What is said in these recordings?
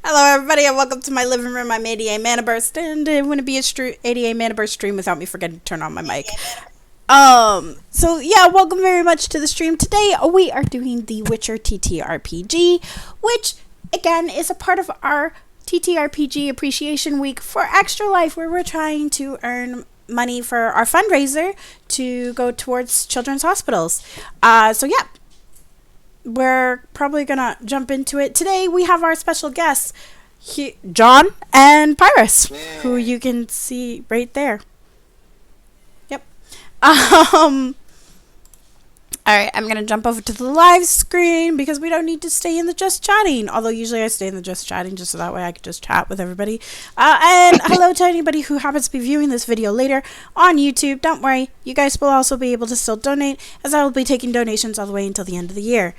Hello, everybody, and welcome to my living room. I'm ADA Mana Burst, and it wouldn't be a ADA Mana Burst stream without me forgetting to turn on my mic. So yeah, welcome very much to the stream. Today, we are doing the Witcher TTRPG, which, again, is a part of our TTRPG Appreciation Week for Extra Life, where we're trying to earn money for our fundraiser to go towards children's hospitals. So yeah. We're probably gonna jump into it. Today we have our special guests, John and Pyrus, who you can see right there. Yep. Alright, I'm gonna jump over to the live screen because we don't need to stay in the just chatting. Although usually I stay in the just chatting just so that way I can just chat with everybody. And hello to anybody who happens to be viewing this video later on YouTube. Don't worry, you guys will also be able to still donate, as I will be taking donations all the way until the end of the year.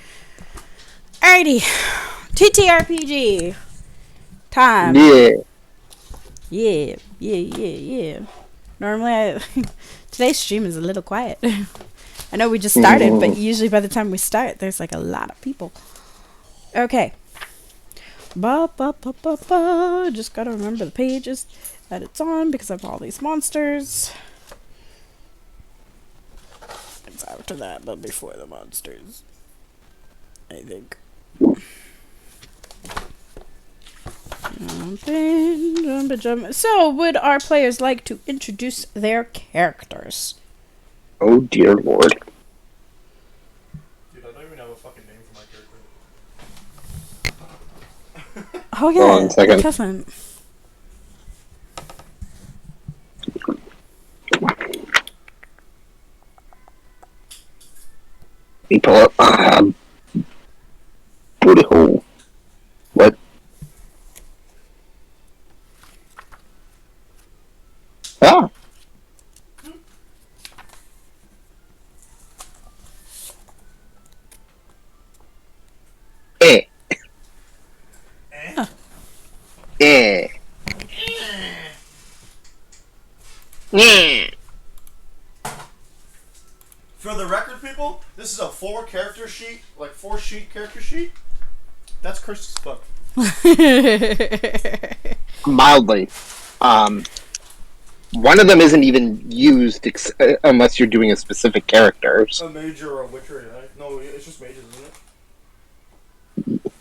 Alrighty, TTRPG time. Yeah. Normally, today's stream is a little quiet. I know we just started, but usually by the time we start, there's like a lot of people. Okay. Just gotta remember the pages that it's on because I have all these monsters. It's after that, but before the monsters, I think. Jump. So, would our players like to introduce their characters? Oh dear lord. Dude, I don't even have a fucking name for my character. Oh yeah, Hold on a second. it doesn't. Let me pull up. Booty hole. What? Ah. Eh. Eh. Yeah. For the record, people, this is a 4-character sheet, like 4-sheet character sheet. That's cursed as fuck. Mildly. One of them isn't even used unless you're doing a specific character. A mage or a witcher, yeah. No, it's just mages, isn't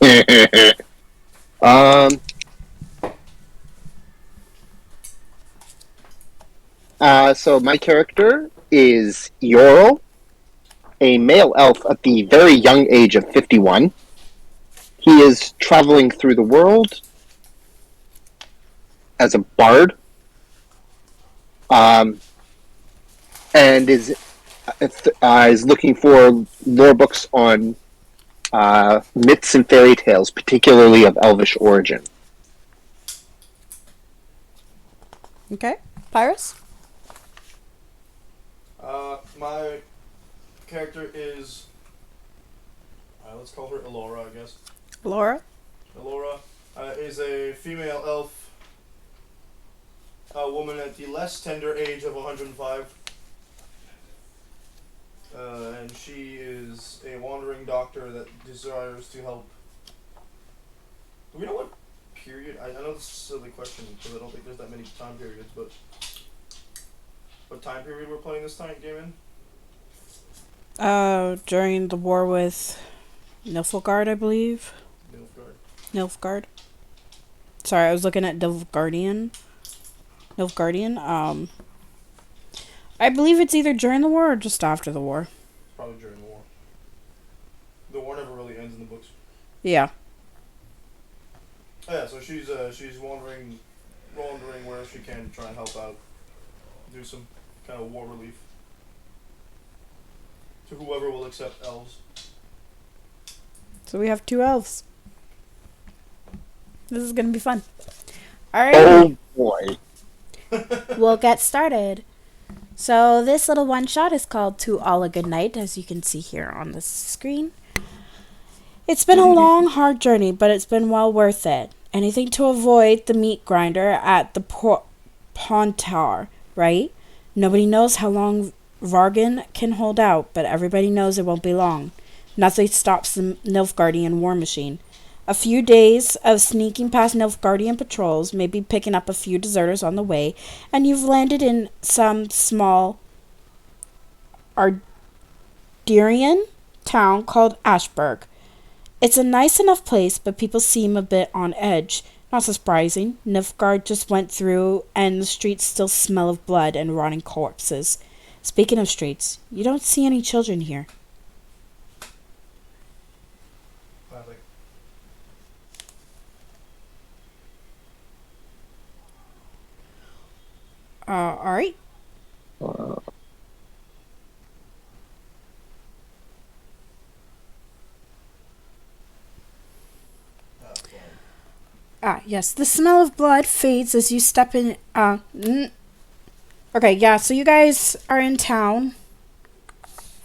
it? So my character is Yorl, a male elf at the very young age of 51. He is traveling through the world as a bard, and is looking for lore books on myths and fairy tales, particularly of elvish origin. Okay, Pyrus? My character is... let's call her Elora, I guess. Laura? Elora is a female elf, a woman at the less tender age of 105. And she is a wandering doctor that desires to help. Do we know what period? I know this is a silly question because I don't think there's that many time periods, but what time period we're playing this game in? During the war with Nilfgaard, I believe. Nilfgaard. Sorry, I was looking at Nilfgaardian. I believe it's either during the war or just after the war. Probably during the war. The war never really ends in the books. Yeah. Oh, yeah, so she's wandering where she can to try and help out, do some kind of war relief to whoever will accept elves. So we have 2 elves. This is gonna be fun. Alright. Oh boy. We'll get started. So this little one shot is called To All a Good Night, as you can see here on the screen. It's been a long, hard journey, but it's been well worth it. Anything to avoid the meat grinder at the Pontar, right? Nobody knows how long Vargan can hold out, but everybody knows it won't be long. Nothing stops the Nilfgaardian war machine. A few days of sneaking past Nilfgaardian patrols, maybe picking up a few deserters on the way, and you've landed in some small Ardirian town called Ashburg. It's a nice enough place, but people seem a bit on edge. Not so surprising. Nilfgaard just went through, and the streets still smell of blood and rotting corpses. Speaking of streets, you don't see any children here. Classic. Alright. Yes. The smell of blood fades as you step in. Okay, yeah, so you guys are in town.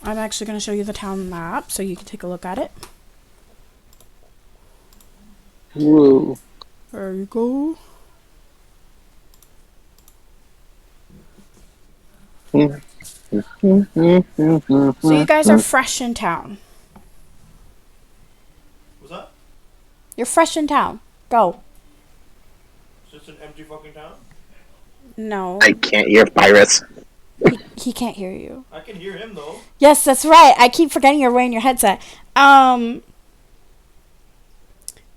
I'm actually going to show you the town map so you can take a look at it. Whoa. There you go. So you guys are fresh in town. What's that? You're fresh in town. Go. Is this an empty fucking town? No, I can't hear Pyrus. he can't hear you. I can hear him though. Yes, that's right. I keep forgetting you're wearing your headset.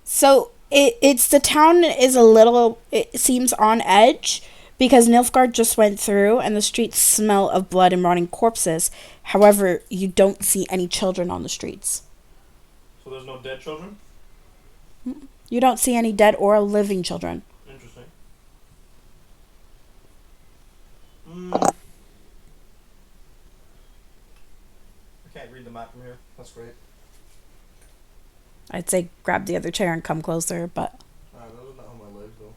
So it's the town is a little. It seems on edge because Nilfgaard just went through, and the streets smell of blood and rotting corpses. However, you don't see any children on the streets. So there's no dead children? You don't see any dead or living children. Interesting. I can't read the map from here. That's great. I'd say grab the other chair and come closer, but That doesn't help my legs though.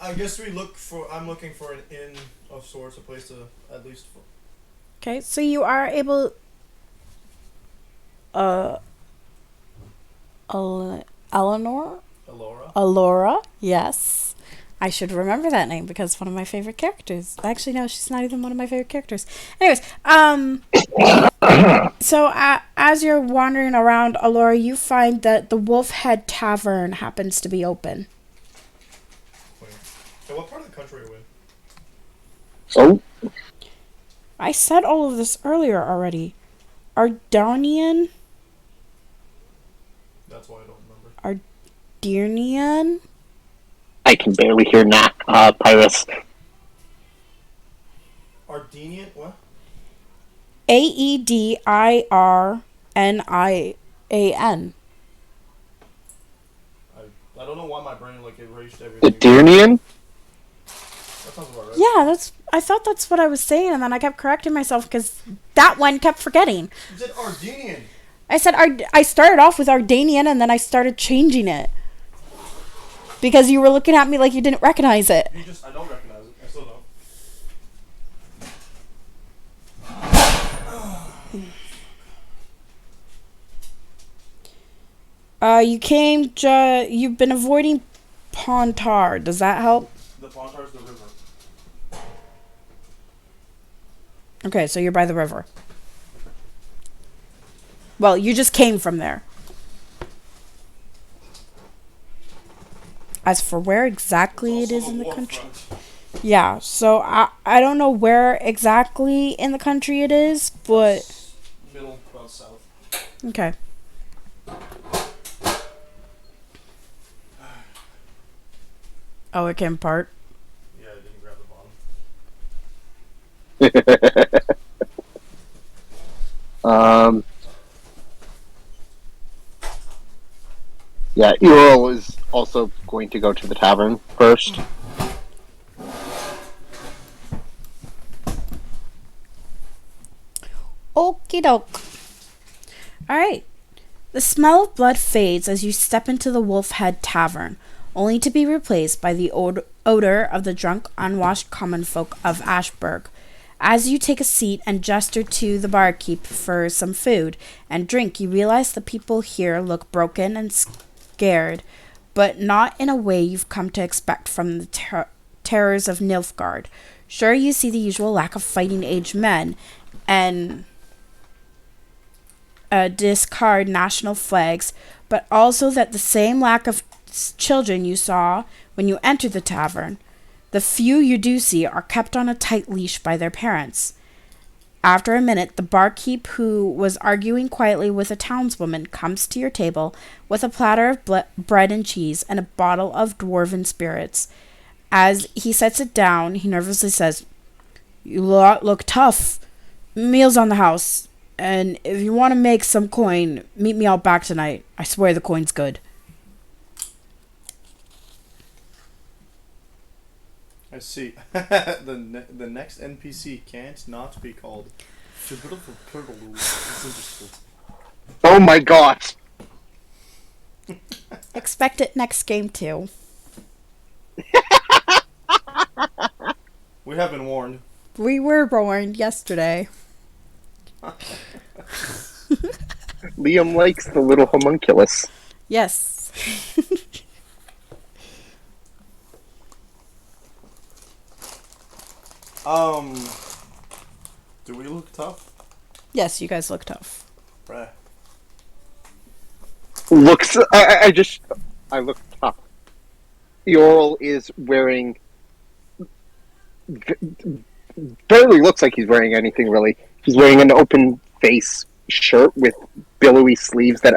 I guess I'm looking for an inn of sorts, a place to at least. okay. So you are able. Eleanor. Alora, yes. I should remember that name because one of my favorite characters. Actually, no, she's not even one of my favorite characters. Anyways, so as you're wandering around Alora, you find that the Wolf Head Tavern happens to be open. So what part of the country are we in? Oh? I said all of this earlier already. Ardonian? That's why I don't remember. Ardirian? I can barely hear Pyrus. Ardenian? What? Aedirnian. I don't know why my brain erased everything. Adirian? That sounds about right. Yeah, I thought that's what I was saying, and then I kept correcting myself because that one kept forgetting. You said Ardenian. I said I started off with Ardanian, and then I started changing it because you were looking at me like you didn't recognize it. I don't recognize it. I still don't. You've been avoiding Pontar. Does that help? The Pontar's the river. Okay, so you're by the river. Well, you just came from there. As for where exactly it is in the country. Yeah, so I don't know where exactly in the country it is, but Middle, about south. okay. Oh, it came apart. Yeah, I didn't grab the bottom. Yeah, Earl is also going to go to the tavern first. Okie doke. Alright. The smell of blood fades as you step into the Wolf Head Tavern, only to be replaced by the odor of the drunk, unwashed common folk of Ashburg. As you take a seat and gesture to the barkeep for some food and drink, you realize the people here look broken and scared, but not in a way you've come to expect from the terrors of Nilfgaard. Sure, you see the usual lack of fighting age men and discard national flags, but also that the same lack of children you saw when you entered the tavern. The few you do see are kept on a tight leash by their parents. After a minute, the barkeep who was arguing quietly with a townswoman comes to your table with a platter of bread and cheese and a bottle of dwarven spirits. As he sets it down, he nervously says, "You lot look tough. Meals on the house. And if you want to make some coin, meet me out back tonight. I swear the coin's good." I see. The next NPC can't not be called. Oh my gosh! Expect it next game too. We have been warned. We were warned yesterday. Liam likes the little homunculus. Yes. Do we look tough? Yes, you guys look tough. Bruh. Looks. I look tough. Eorl is wearing. Barely looks like he's wearing anything really. He's wearing an open face shirt with billowy sleeves that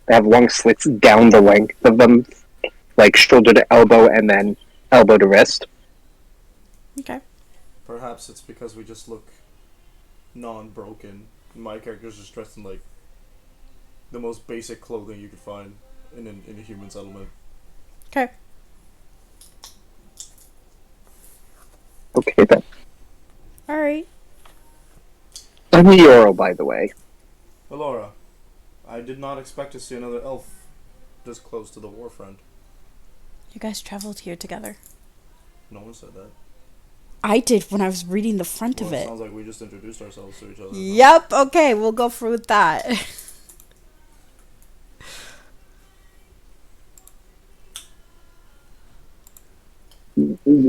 have long slits down the length of them, like shoulder to elbow and then elbow to wrist. Okay. Perhaps it's because we just look non-broken. My character's just dressed in like the most basic clothing you could find in a human settlement. Okay. Okay then. Alright. I'm Eorl, by the way. Elora, I did not expect to see another elf this close to the warfront. You guys traveled here together. No one said that. I did when I was reading the front of It it. sounds like we just introduced ourselves to each other. Yep, okay, we'll go through with that.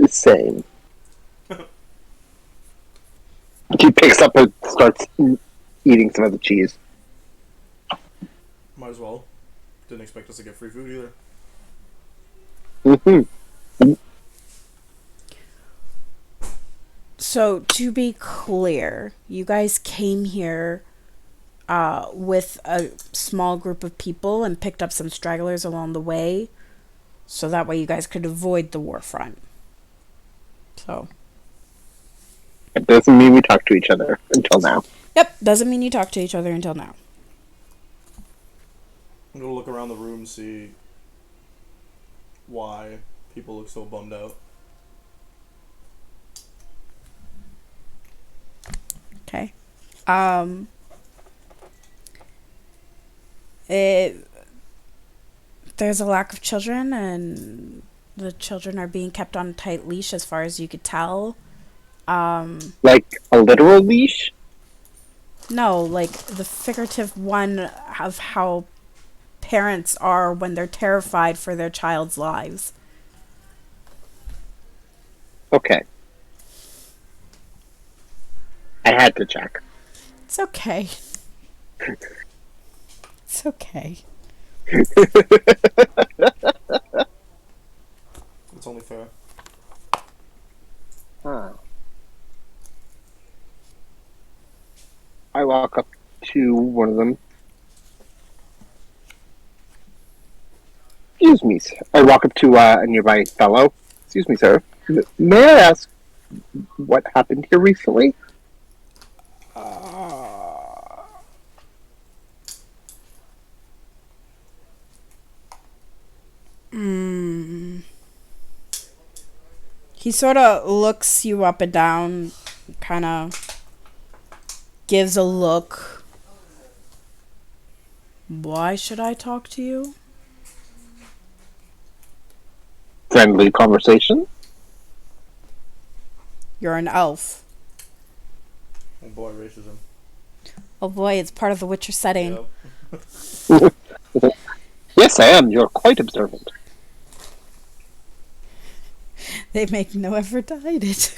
Same. He picks up and starts eating some of the cheese. Might as well. Didn't expect us to get free food either. Mm-hmm. So, to be clear, you guys came here with a small group of people and picked up some stragglers along the way, so that way you guys could avoid the war front. So. It doesn't mean we talk to each other until now. Yep, doesn't mean you talk to each other until now. I'm gonna look around the room, see why people look so bummed out. Okay. There's a lack of children, and the children are being kept on a tight leash as far as you could tell. Like a literal leash? No, like the figurative one of how parents are when they're terrified for their child's lives. Okay. I had to check. It's okay. It's okay. It's only fair. Huh. I walk up to one of them. Excuse me, sir. I walk up to a nearby fellow. Excuse me, sir. May I ask what happened here recently? He sort of looks you up and down, kind of gives a look. Why should I talk to you? Friendly conversation? You're an elf. Oh boy, racism. Oh boy, it's part of the Witcher setting. Yep. Yes, I am. You're quite observant. They make no effort to hide it.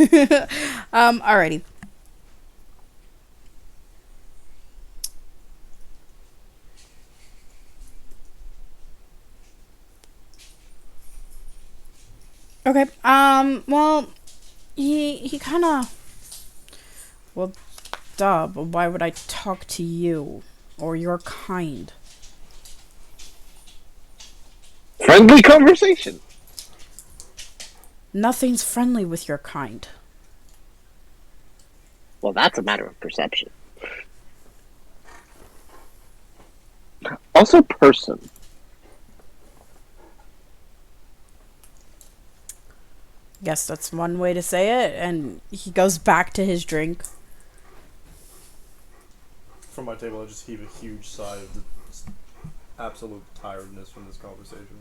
Alrighty. Okay. Well, he kind of. Well, duh. But why would I talk to you or your kind? Friendly conversation. Nothing's friendly with your kind. Well, that's a matter of perception. Also, person. Guess that's one way to say it. And he goes back to his drink. From my table, I just heave a huge sigh of absolute tiredness from this conversation.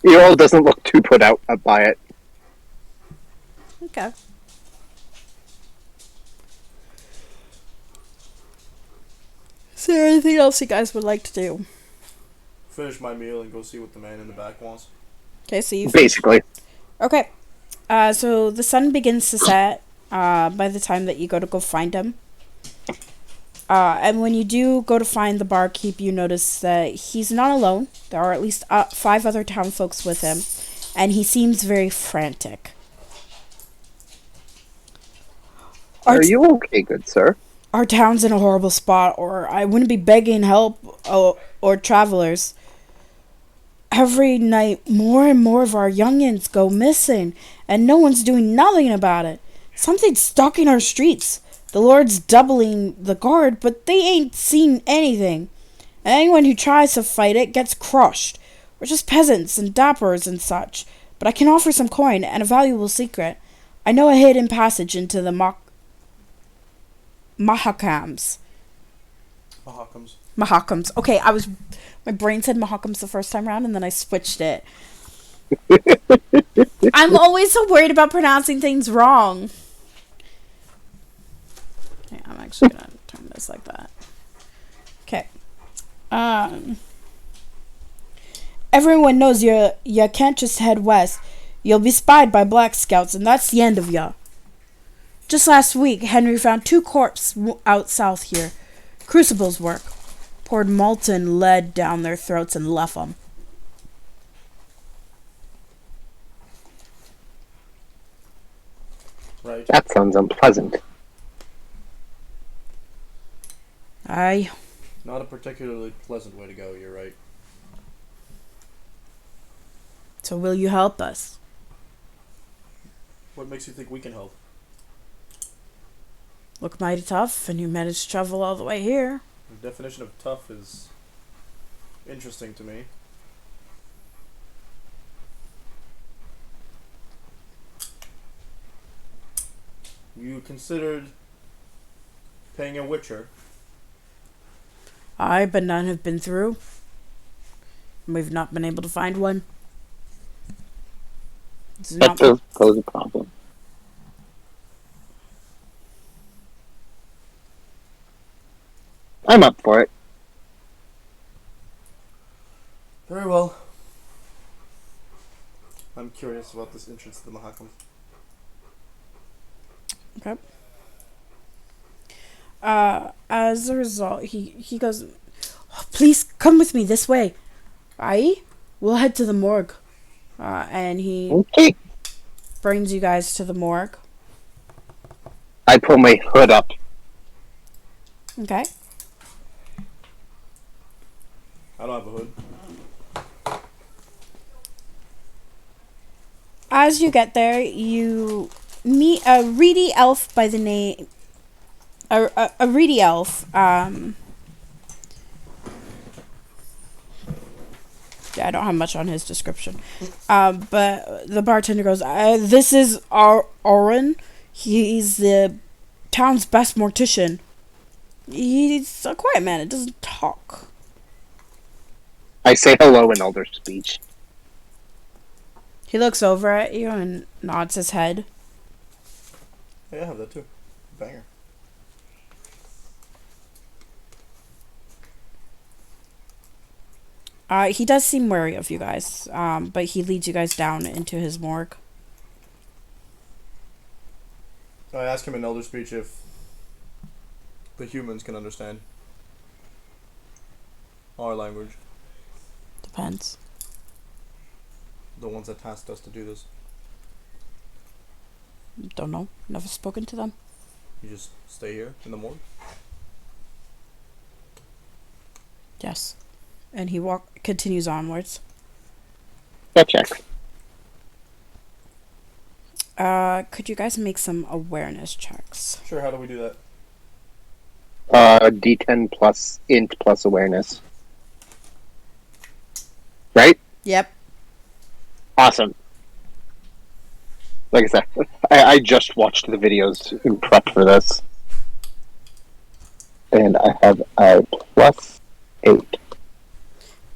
Earl doesn't look too put out by it. Okay. Is there anything else you guys would like to do? Finish my meal and go see what the man in the back wants. Okay, so you Basically. Okay. So the sun begins to set by the time that you go find him. And when you do go to find the barkeep, you notice that he's not alone. There are at least 5 other town folks with him, and he seems very frantic. Are you okay, good sir? Our town's in a horrible spot, or I wouldn't be begging help or travelers. Every night, more and more of our youngins go missing, and no one's doing nothing about it. Something's stalking our streets. The Lord's doubling the guard, but they ain't seen anything. And anyone who tries to fight it gets crushed. We're just peasants and dappers and such, but I can offer some coin and a valuable secret. I know a hidden passage into the Mahakams. Mahakams. Okay, my brain said Mahakams the first time around, and then I switched it. I'm always so worried about pronouncing things wrong. Okay, I'm actually gonna turn this like that. Okay. Everyone knows you can't just head west. You'll be spied by black scouts, and that's the end of ya. Just last week, Henry found 2 corpses out south here. Crucible's work. Poured molten lead down their throats and left them. Right. That sounds unpleasant. Aye. Not a particularly pleasant way to go, you're right. So will you help us? What makes you think we can help? Look mighty tough, and you managed to travel all the way here. The definition of tough is interesting to me. You considered paying a witcher? Aye, but none have been through. We've not been able to find one. That does pose a problem. I'm up for it. Very well. I'm curious about this entrance to the Mahakam. Okay. As a result, he goes, "Oh, please come with me this way. Aye? We'll head to the morgue." And he Okay. brings you guys to the morgue. I pull my hood up. Okay. I don't have a hood. As you get there, you meet a reedy elf by the name... A reedy elf. Yeah, I don't have much on his description. But the bartender goes, "This is Oren. He's the town's best mortician. He's a quiet man. It doesn't talk." I say hello in Elder speech. He looks over at you and nods his head. Yeah, I have that too. Banger. He does seem wary of you guys, but he leads you guys down into his morgue. I ask him in Elder Speech if the humans can understand our language. Depends. The ones that tasked us to do this. Don't know. Never spoken to them. You just stay here in the morgue? Yes. And he continues onwards. That checks. Could you guys make some awareness checks? Sure, how do we do that? D10 plus int plus awareness. Right? Yep. Awesome. Like I said, I just watched the videos in prep for this. And I have a +8.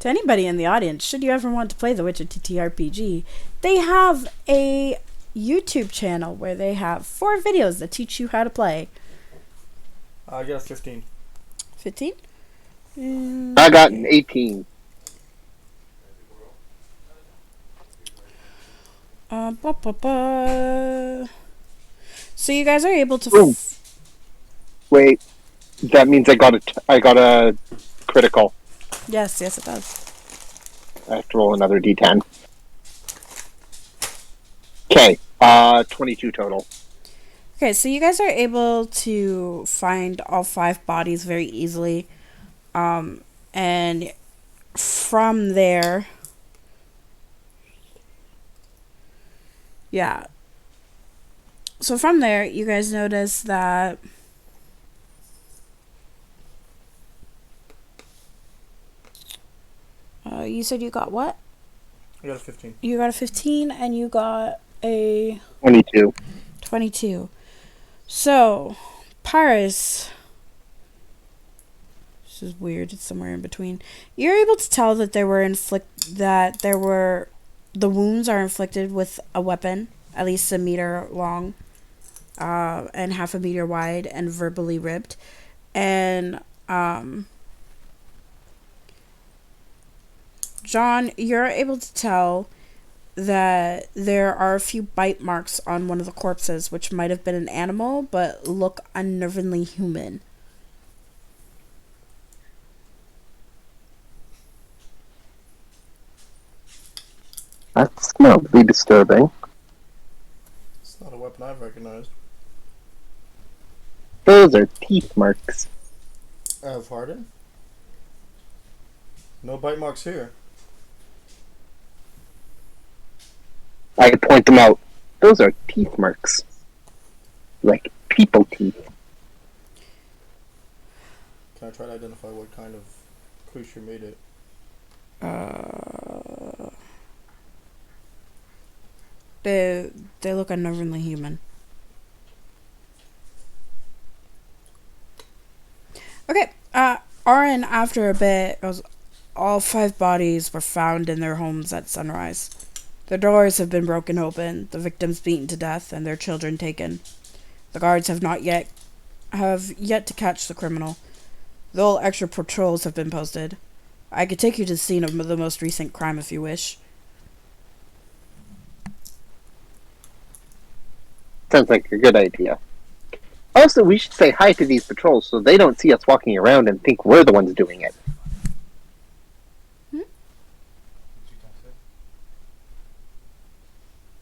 To anybody in the audience, should you ever want to play The Witcher TTRPG, they have a YouTube channel where they have 4 videos that teach you how to play. I got a 15. 15? I got an 18. So you guys are able to... Ooh. Wait, that means I got a critical. Yes, it does. I have to roll another D10. Okay, 22 total. Okay, so you guys are able to find all 5 bodies very easily. And from there... Yeah. So from there, you guys notice that... you said you got what? I got a 15. You got a 15 and you got a... 22. 22. So, Paris... This is weird. It's somewhere in between. You're able to tell that the wounds are inflicted with a weapon, at least a meter long, and half a meter wide, and verbally ribbed. And, John, you're able to tell that there are a few bite marks on one of the corpses, which might have been an animal, but look unnervingly human. That's mildly disturbing. It's not a weapon I've recognized. Those are teeth marks. Pardon? No bite marks here. I point them out. Those are teeth marks. Like people teeth. Can I try to identify what kind of creature made it? They look unnervingly human. Okay, Arin, after a bit, goes, all 5 bodies were found in their homes at sunrise. Their doors have been broken open, the victims beaten to death, and their children taken. The guards have yet to catch the criminal, though extra patrols have been posted. I could take you to the scene of the most recent crime if you wish. Sounds like a good idea. Also, we should say hi to these patrols so they don't see us walking around and think we're the ones doing it.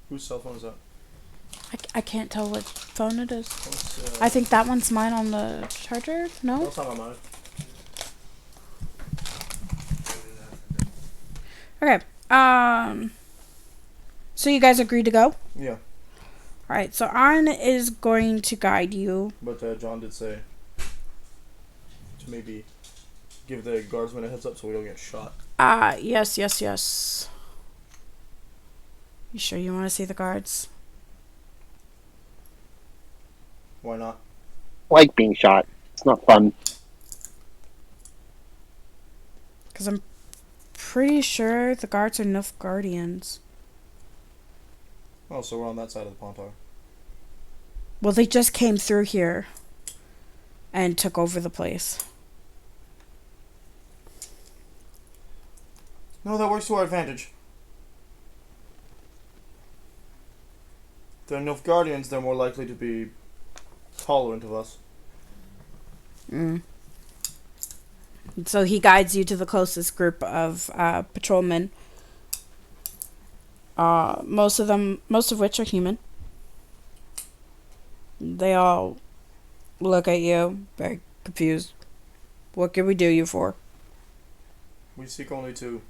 Whose cell phone is that? I can't tell what phone it is. I think that one's mine on the charger. No? That's not on mine. Okay. So you guys agreed to go? Yeah. Alright, so Arn is going to guide you. But John did say to maybe give the guardsmen a heads up so we don't get shot. Yes. You sure you want to see the guards? Why not? I like being shot. It's not fun. Because I'm pretty sure the guards are Nilfgaardians. Oh, so we're on that side of the Pontar. Well, they just came through here and took over the place. No, that works to our advantage. If there are enough guardians, they're more likely to be tolerant of us. Mm. So he guides you to the closest group of patrolmen. Most of which are human. They all look at you, very confused. What can we do you for? We seek only to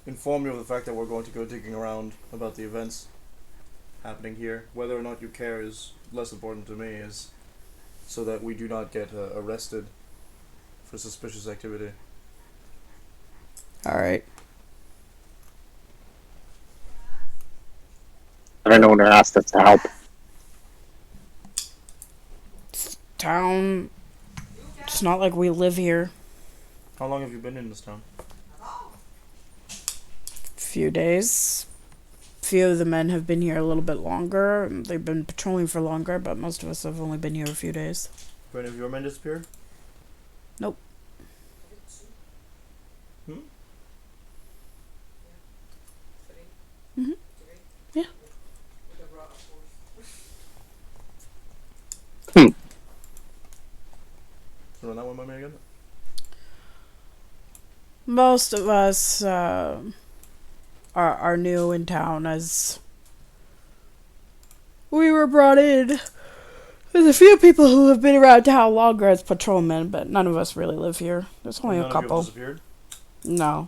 inform you of the fact that we're going to go digging around about the events happening here. Whether or not you care is less important to me, is so that we do not get arrested for suspicious activity. Alright. Our owner asked us to help. Town. It's not like we live here. How long have you been in this town? Few days. Few of the men have been here a little bit longer. They've been patrolling for longer, but most of us have only been here a few days. Have any of your men disappeared? Nope. Hmm? Mm-hmm. Yeah. Run that one by me again? Most of us are new in town, as we were brought in. There's a few people who have been around town longer as patrolmen, but none of us really live here. There's only None a couple. Of you have disappeared? No.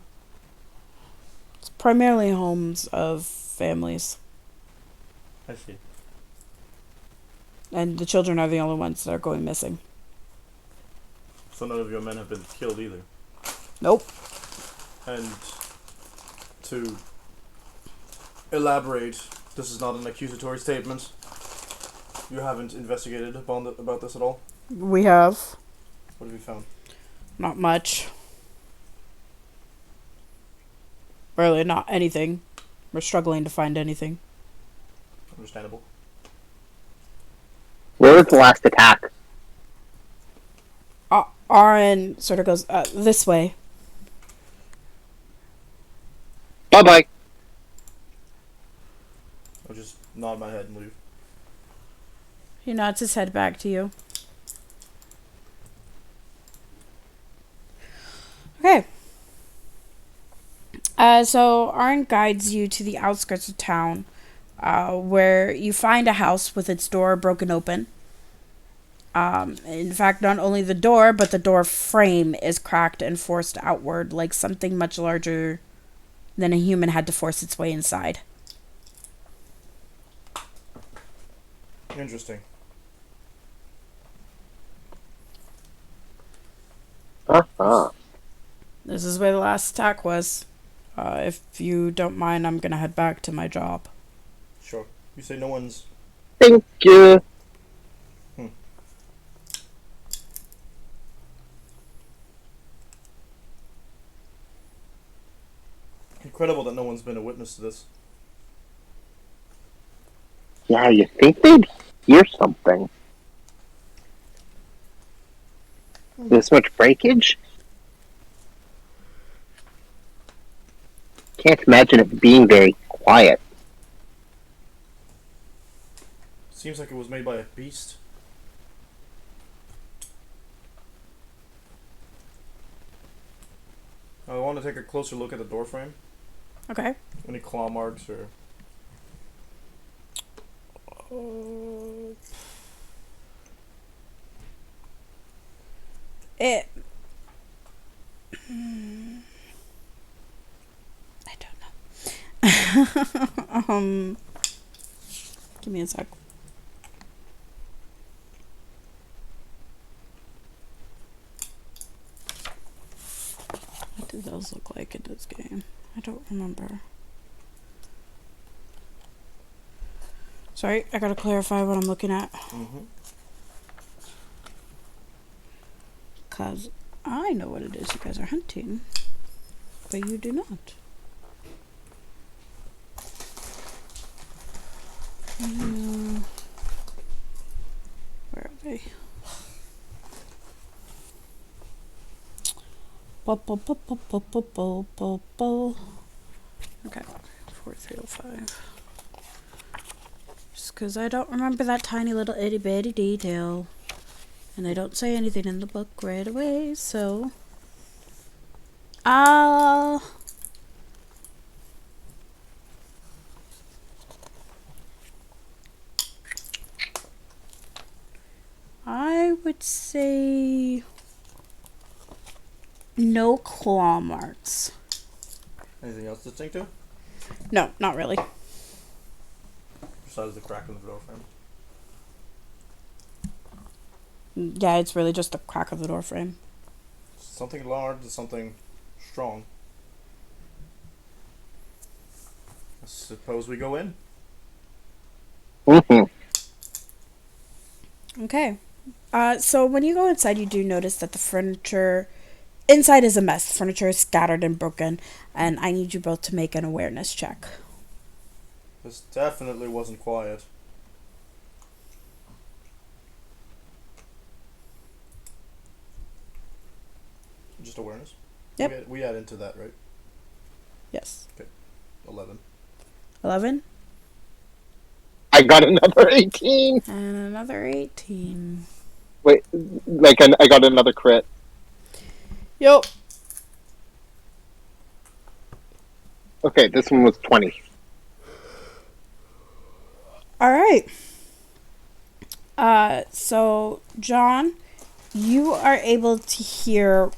It's primarily homes of families. I see. And the children are the only ones that are going missing. So none of your men have been killed either? Nope. And to elaborate, this is not an accusatory statement. You haven't investigated about this at all? We have. What have you found? Not much. Really, not anything. We're struggling to find anything. Understandable. Where was the last attack? Aaron sort of goes, this way. Bye-bye. I'll just nod my head and leave. He nods his head back to you. Okay. So Aaron guides you to the outskirts of town, where you find a house with its door broken open. In fact, not only the door, but the door frame is cracked and forced outward, like something much larger than a human had to force its way inside. Interesting. Uh-huh. This is where the last attack was. If you don't mind, I'm gonna head back to my job. Sure. You say no one's... Thank you. Incredible that no one's been a witness to this. Yeah, you think they'd hear something. This much breakage? Can't imagine it being very quiet. Seems like it was made by a beast. I want to take a closer look at the door frame. Okay. Any claw marks or... It. I don't know. Give me a sec. What do those look like in this game? I don't remember. Sorry, I gotta clarify what I'm looking at. Mm-hmm. Because I know what it is you guys are hunting, but you do not. Where are they? Okay, 4305. Just because I don't remember that tiny little itty bitty detail. And I don't say anything in the book right away, so I'll I would say no claw marks. Anything else distinctive? No, not really. Besides the crack in the door frame. Yeah, it's really just the crack of the door frame. Something large and something strong. I suppose we go in. Mm-hmm. Okay. So when you go inside, you do notice that the furniture inside is a mess. Furniture is scattered and broken, and I need you both to make an awareness check. This definitely wasn't quiet. Just awareness? Yep. We add into that, right? Yes. 11. 11. I got another 18. And another 18. Wait, I got another crit. Yup. Okay, this one was 20. Alright. So, John, you are able to hear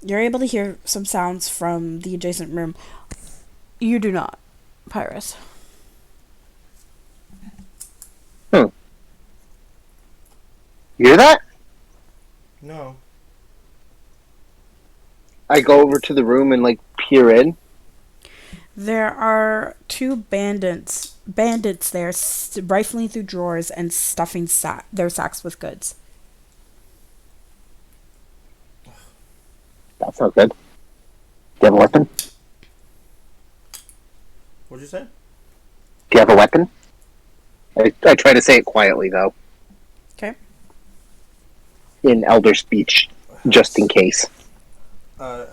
you're able to hear some sounds from the adjacent room. You do not, Pyrus. You hear that? No. I go over to the room and peer in. There are two bandits there rifling through drawers and stuffing their sacks with goods. That's not good. Do you have a weapon? What'd you say? Do you have a weapon? I try to say it quietly, though. Okay. In elder speech, just in case.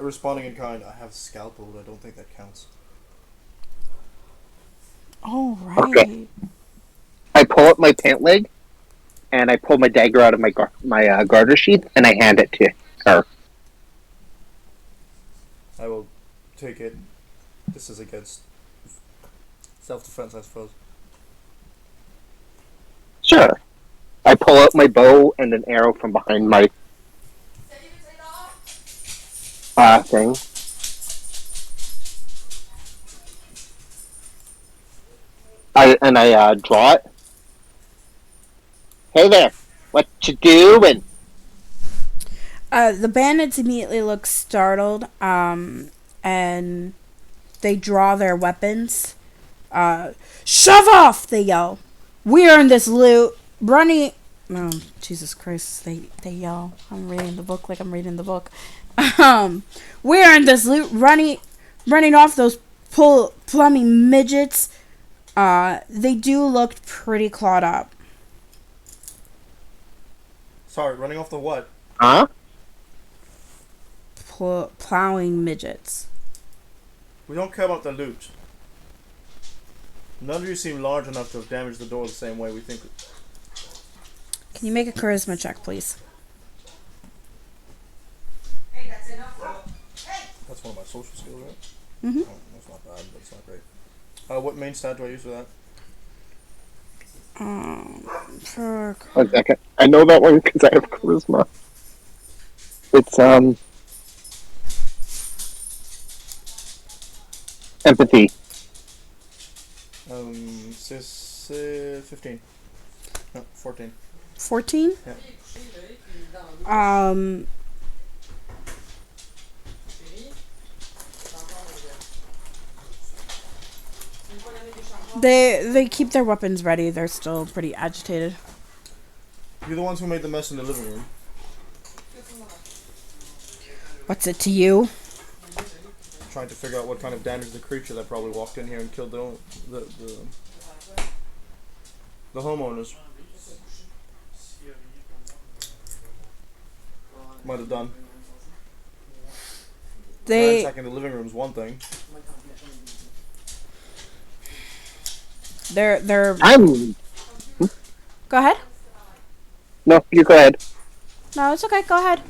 Responding in kind, I have a scalpel, but I don't think that counts. All right. Okay. I pull up my pant leg, and I pull my dagger out of my garter sheath, and I hand it to her. I will take it. This is against self-defense, I suppose. Sure. I pull out my bow and an arrow from behind my thing. I draw it. Hey there, what you doing? The bandits immediately look startled, and they draw their weapons. Shove off! They yell. We earned this loot. Running. Oh, Jesus Christ! They yell. I'm reading the book like I'm reading the book. We earned this loot. Running off those plumbing midgets. They do look pretty clawed up. Sorry, running off the what? Huh? Plowing midgets. We don't care about the loot. None of you seem large enough to have damaged the door the same way we think. Can you make a charisma check, please? Hey, that's enough. Hey! That's one of my social skills, right? Mm-hmm. Oh, that's not bad, but it's not great. What main stat do I use for that? For 1 second. I know that one because I have charisma. It's empathy. 15. No, 14. 14? Yeah. They keep their weapons ready. They're still pretty agitated. You're the ones who made the mess in the living room. What's it to you? Trying to figure out what kind of damage the creature that probably walked in here and killed the homeowners. Might have done. They Ransacking the living room's one thing. they're I'm go ahead. no, you go ahead. No, it's okay. Go ahead.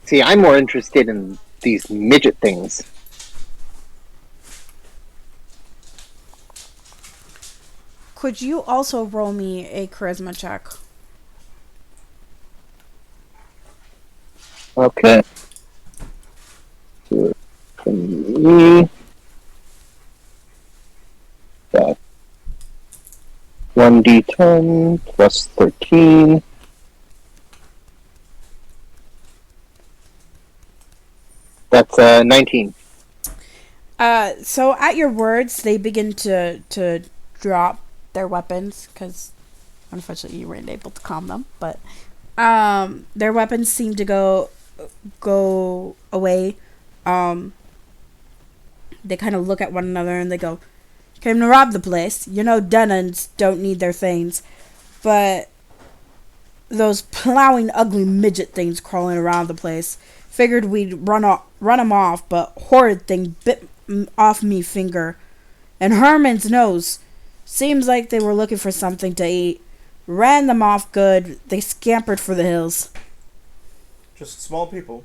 See, I'm more interested in these midget things. Could you also roll me a charisma check? Okay. So, from me, that 1d10 plus 13. That's 19. So at your words, they begin to drop their weapons because, unfortunately, you weren't able to calm them. But their weapons seem to go away. They kind of look at one another and they go, "Came to rob the place. You know, Denons don't need their things, but those plowing, ugly midget things crawling around the place. Figured we'd run 'em off, but horrid thing bit off me finger, and Herman's nose. Seems like they were looking for something to eat. Ran them off good. They scampered for the hills." Just small people.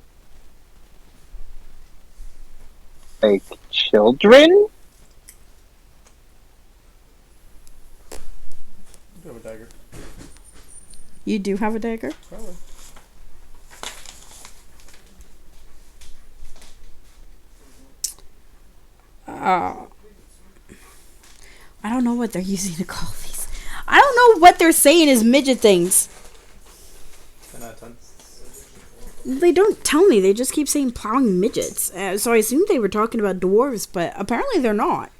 Like children? I do have a dagger. You do have a dagger? Probably. I don't know what they're using to call these. I don't know what they're saying is midget things. 10 out of 10. They don't tell me. They just keep saying plowing midgets. So I assumed they were talking about dwarves, but apparently they're not.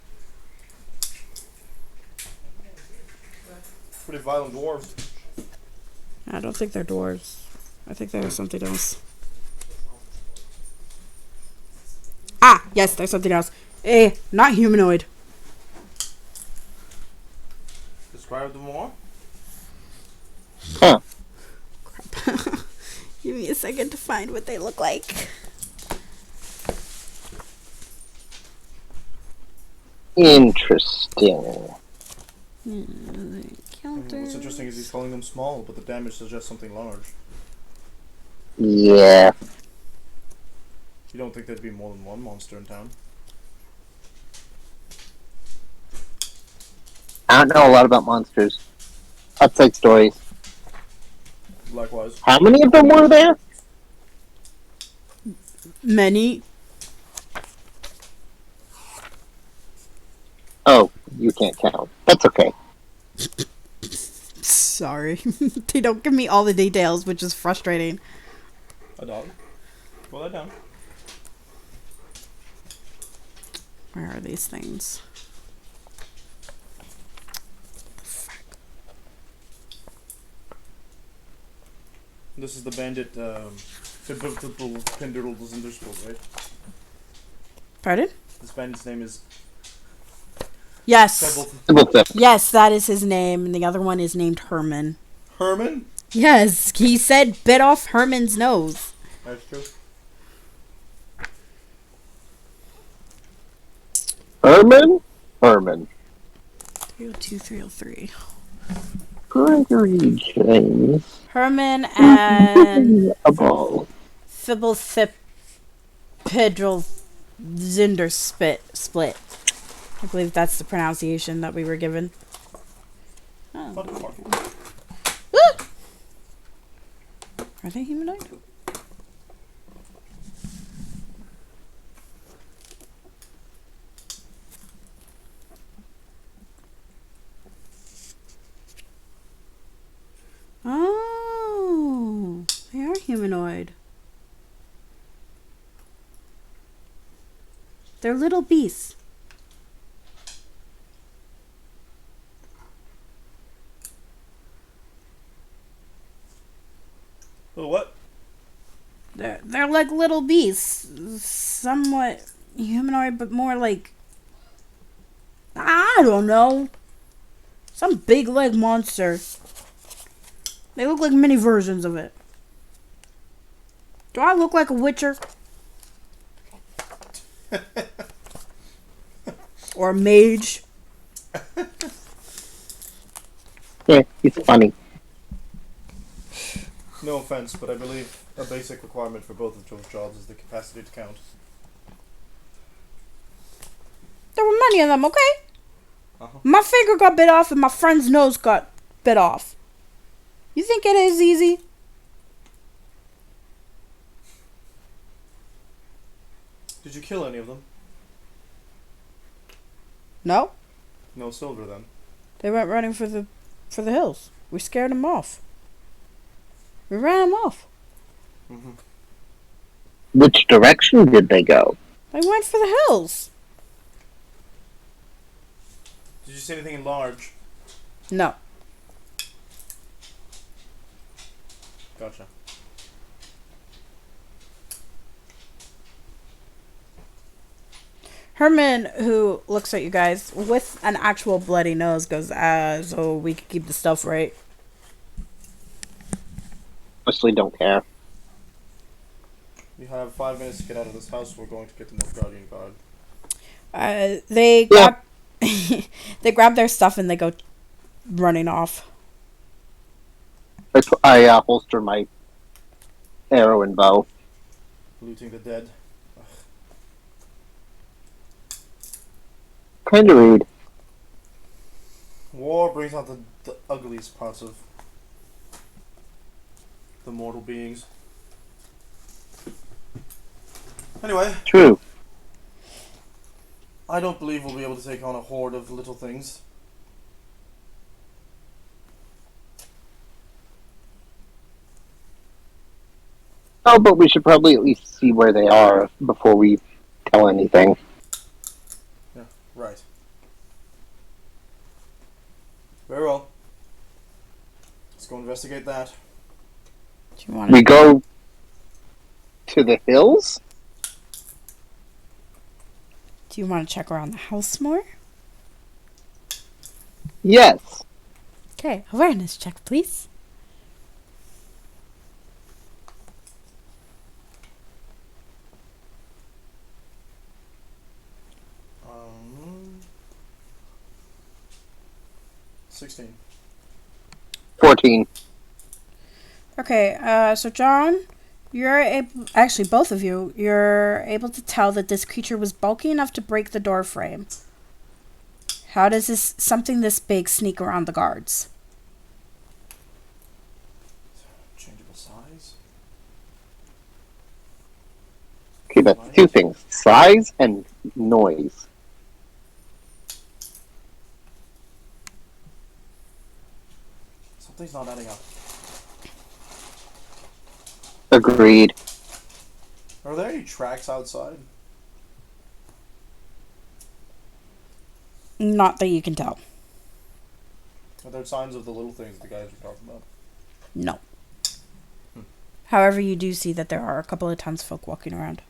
Pretty violent dwarves. I don't think they're dwarves. I think they're something else. Ah, yes, there's something else. Not humanoid. Describe them more. Huh. Crap. Give me a second to find what they look like. Interesting. What's interesting is he's calling them small, but the damage suggests something large. Yeah. You don't think there'd be more than one monster in town? I don't know a lot about monsters. Outside stories. Likewise. How many of them were there? Many. Oh, you can't count. That's okay. Sorry. They don't give me all the details, which is frustrating. A dog. Pull that down. Where are these things? This is the bandit, Pindoodles in their school, right? Pardon? This bandit's name is Yes. Pebble. Yes, that is his name. And the other one is named Herman. Herman? Yes, he said bit off Herman's nose. That's true. Herman? Herman. 302, 303. Gregory James. Herman and A ball. Fibblethipedral Zinder split. I believe that's the pronunciation that we were given. Oh. What the fuck? Ah! Are they humanoid? Oh, they are humanoid. They're little beasts. Oh, what? They're like little beasts, somewhat humanoid, but more like, I don't know, some big leg monster. They look like mini versions of it. Do I look like a witcher? Or a mage? Yeah, he's funny. No offense, but I believe a basic requirement for both of those jobs is the capacity to count. There were many of them, okay? Uh-huh. My finger got bit off and my friend's nose got bit off. You think it is easy? Did you kill any of them? No. No silver then. They went running for the hills. We scared them off. We ran them off. Mm-hmm. Which direction did they go? They went for the hills. Did you see anything in large? No. Gotcha. Herman, who looks at you guys with an actual bloody nose, goes, so we could keep the stuff right. Honestly, don't care. You have 5 minutes to get out of this house. We're going to get the North Guardian card. They grab, they grab their stuff and they go running off. I holster my arrow and bow. Looting the dead. Kind of rude. War brings out the ugliest parts of the mortal beings. Anyway, True. I don't believe we'll be able to take on a horde of little things. Oh, but we should probably at least see where they are before we tell anything. Yeah, right. Very well. Let's go investigate that. Do you want We go to the hills? Do you want to check around the house more? Yes. Okay, awareness check, please. Um, 16. 14. Okay, so John, you're able, actually both of you, you're able to tell that this creature was bulky enough to break the door frame. How does something this big sneak around the guards? Changeable size? Okay, that's two things. Size and noise. Something's not adding up. Agreed. Are there any tracks outside? Not that you can tell. Are there signs of the little things the guys were talking about? No. However, you do see that there are a couple of townsfolk walking around.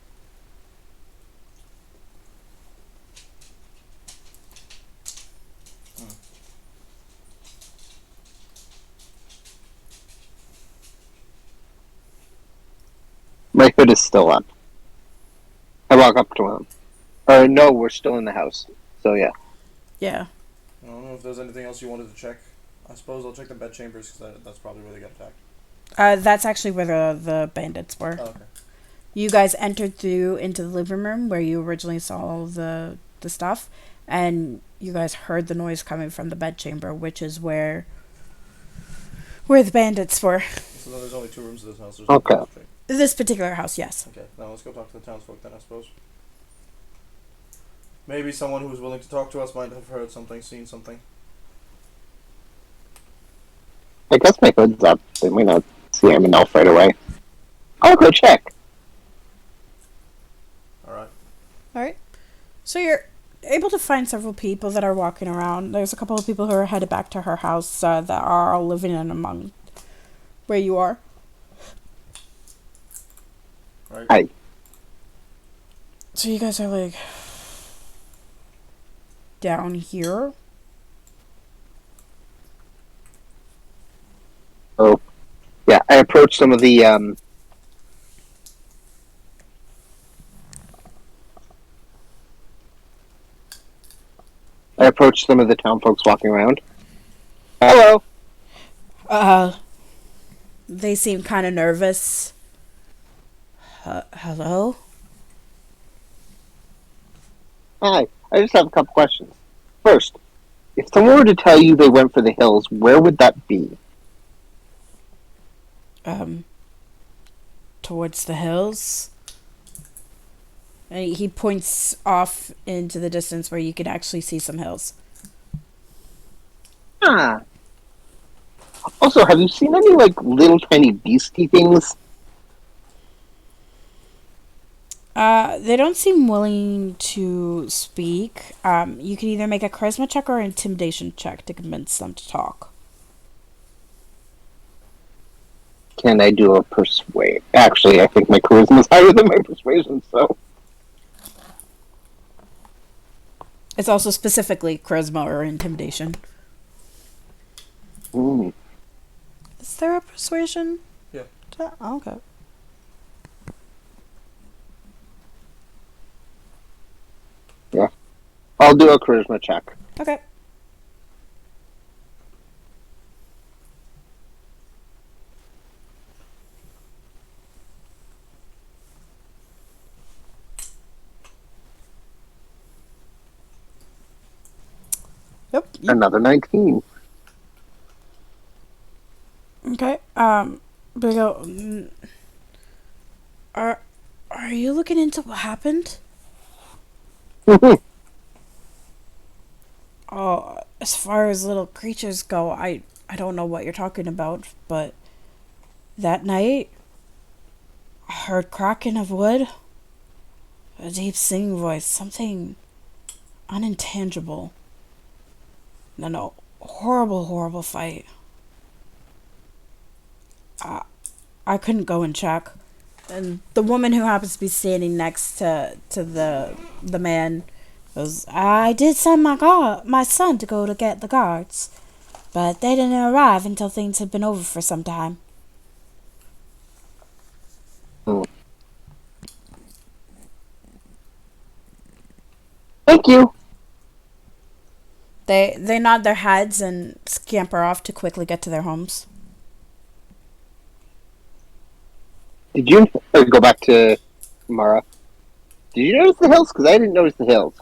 My hood is still up. I walk up to him. No, we're still in the house. So yeah. Yeah. I don't know if there's anything else you wanted to check. I suppose I'll check the bed chambers because that's probably where they got attacked. That's actually where the bandits were. Oh, okay. You guys entered through into the living room where you originally saw all the stuff, and you guys heard the noise coming from the bedchamber, which is where the bandits were. So then there's only 2 rooms in this house. There's Okay. no street. This particular house, yes. Okay, now let's go talk to the townsfolk then, I suppose. Maybe someone who was willing to talk to us might have heard something, seen something. I guess my hood's up. They might not see him enough right away. I'll go check. Alright. Alright. So you're able to find several people that are walking around. There's a couple of people who are headed back to her house that are all living in among where you are. Right. Hi. So you guys are like down here. Oh, yeah. I approached some of the I approach some of the town folks walking around. Hello. Uh, they seem kind of nervous. Hello? Hi. I just have a couple questions. First, if someone were to tell you they went for the hills, where would that be? Um, Towards the hills. And he points off into the distance where you can actually see some hills. Ah. Also, have you seen any, little tiny beastie things? They don't seem willing to speak. You can either make a charisma check or an intimidation check to convince them to talk. Can I do a persuade? Actually, I think my charisma is higher than my persuasion, so... It's also specifically charisma or intimidation. Mm. Is there a persuasion? Yeah. Oh, okay. Yeah. I'll do a charisma check. Okay. Yep. Another 19. Okay. They go. Are you looking into what happened? Oh, as far as little creatures go, I don't know what you're talking about, but that night I heard cracking of wood, a deep singing voice, something unintangible. No, horrible, horrible fight. I couldn't go and check. And the woman who happens to be standing next to the man goes, I did send my son to go to get the guards, but they didn't arrive until things had been over for some time. Thank you. They nod their heads and scamper off to quickly get to their homes. Did you go back to Mara? Did you notice the hills? Because I didn't notice the hills.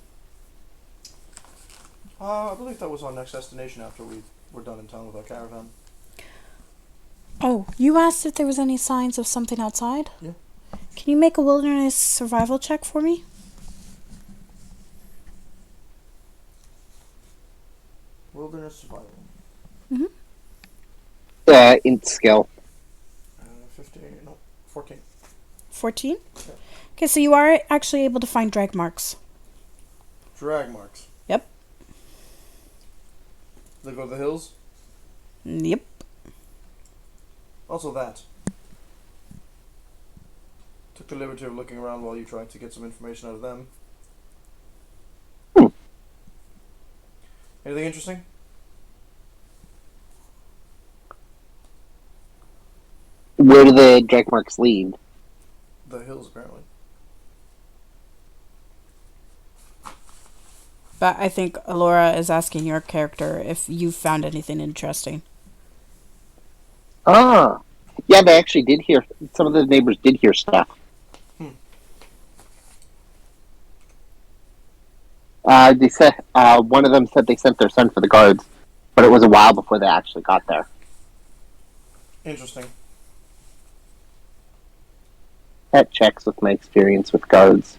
I believe that was our next destination after we were done in town with our caravan. Oh, you asked if there was any signs of something outside? Yeah. Can you make a wilderness survival check for me? Wilderness survival. Int skill. 15, no, 14. 14? Yeah. Okay, so you are actually able to find drag marks. Drag marks. Yep. They go to the hills? Yep. Also that. Took the liberty of looking around while you tried to get some information out of them. Anything interesting? Where do the drag marks lead? The hills, apparently. But I think Alora is asking your character if you found anything interesting. Ah. Yeah, they actually did hear... Some of the neighbors did hear stuff. They said... one of them said they sent their son for the guards, but it was a while before they actually got there. Interesting. That checks with my experience with guards.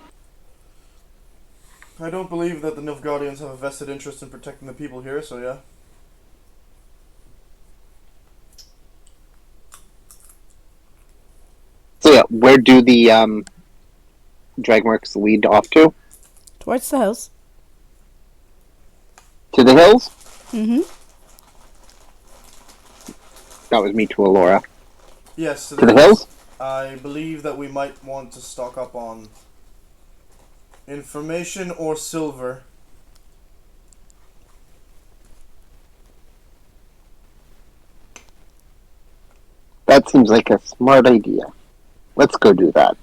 I don't believe that the Nilfgaardians have a vested interest in protecting the people here, so yeah. So yeah, where do the drag marks lead off to? Towards the hills. To the hills? Mm-hmm. That was me to Alora. Yes, To the hills? I believe that we might want to stock up on information or silver. That seems like a smart idea. Let's go do that.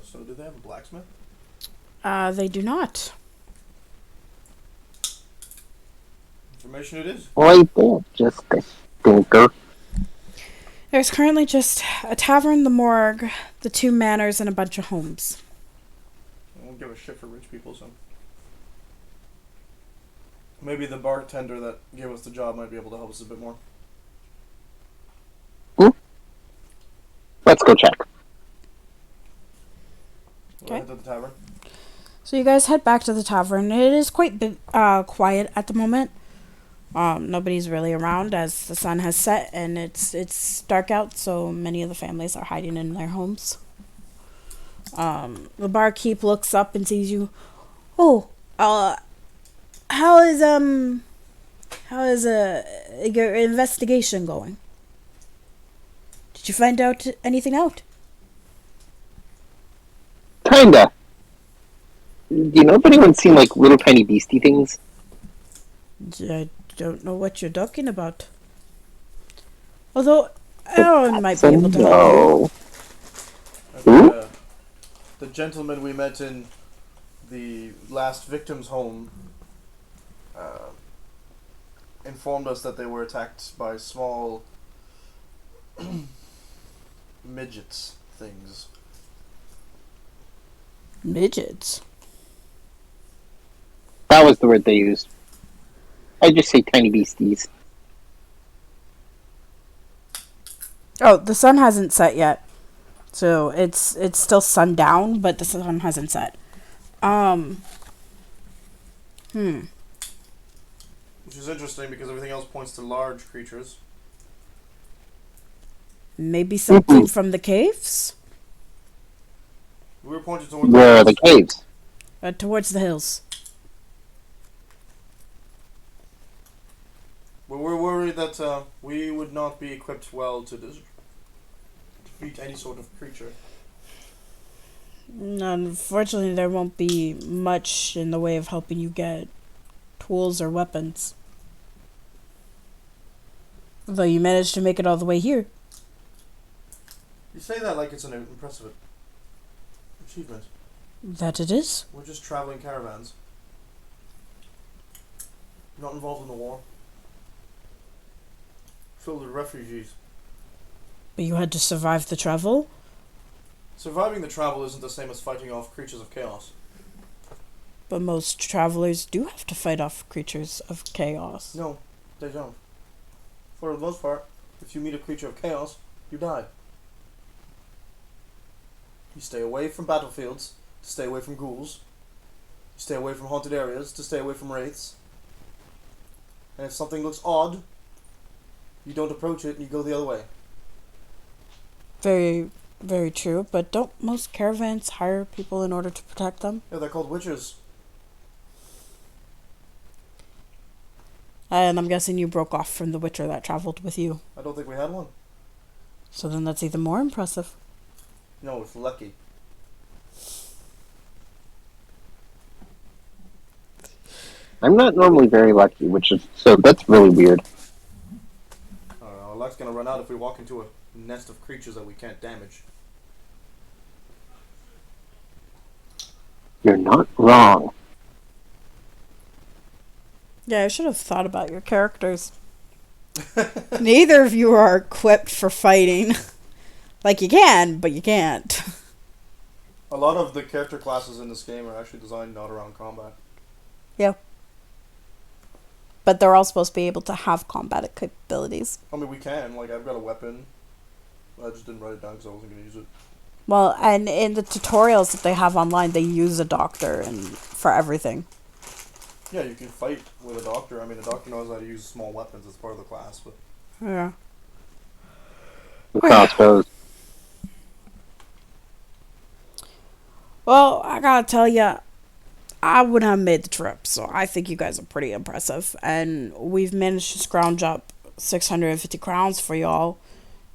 So do they have a blacksmith? They do not. Information it is. Right there, just a stinker. There's currently just a tavern, the morgue, the 2 manors, and a bunch of homes. I don't give a shit for rich people, so. Maybe the bartender that gave us the job might be able to help us a bit more. Let's go check. We'll head to the tavern. So you guys head back to the tavern. It is quite quiet at the moment. Nobody's really around as the sun has set and it's dark out, so many of the families are hiding in their homes. The barkeep looks up and sees you. Oh, how is your investigation going? Did you find out anything out? Kinda. Do you know if anyone's seen, like, little tiny beastie things? I don't know what you're talking about. Although, Aaron might be able to help you. No. The gentleman we met in the last victim's home informed us that they were attacked by small midgets things. Midgets? That was the word they used. I just say tiny beasties. Oh, the sun hasn't set yet. So it's still sundown, but the sun hasn't set. Which is interesting because everything else points to large creatures. Maybe something from the caves? We were pointed towards Where are the caves? Towards the hills. Well, we're worried that we would not be equipped well to defeat any sort of creature. Unfortunately, there won't be much in the way of helping you get tools or weapons. Though you managed to make it all the way here. You say that like it's an impressive achievement. That it is. We're just traveling caravans. Not involved in the war. Filled with refugees. But you had to survive the travel? Surviving the travel isn't the same as fighting off creatures of chaos. But most travelers do have to fight off creatures of chaos. No, they don't. For the most part, if you meet a creature of chaos, you die. You stay away from battlefields, to stay away from ghouls. You stay away from haunted areas, to stay away from wraiths. And if something looks odd, you don't approach it and you go the other way. Very, very true. But don't most caravans hire people in order to protect them? Yeah, they're called witches. And I'm guessing you broke off from the witcher that traveled with you. I don't think we had one. So then that's even more impressive. No, it's lucky. I'm not normally very lucky, so that's really weird. Our luck's gonna run out if we walk into a nest of creatures that we can't damage. You're not wrong. Yeah, I should have thought about your characters. Neither of you are equipped for fighting. Like, you can, but you can't. A lot of the character classes in this game are actually designed not around combat. Yeah. But they're all supposed to be able to have combat capabilities. I mean, we can. Like, I've got a weapon. I just didn't write it down because I wasn't going to use it. Well, and in the tutorials that they have online, they use a doctor and for everything. Yeah, you can fight with a doctor. I mean, a doctor knows how to use small weapons as part of the class, but... Yeah. The crossbows. Well, I gotta tell you, I would have made the trip, so I think you guys are pretty impressive. And we've managed to scrounge up 650 crowns for y'all.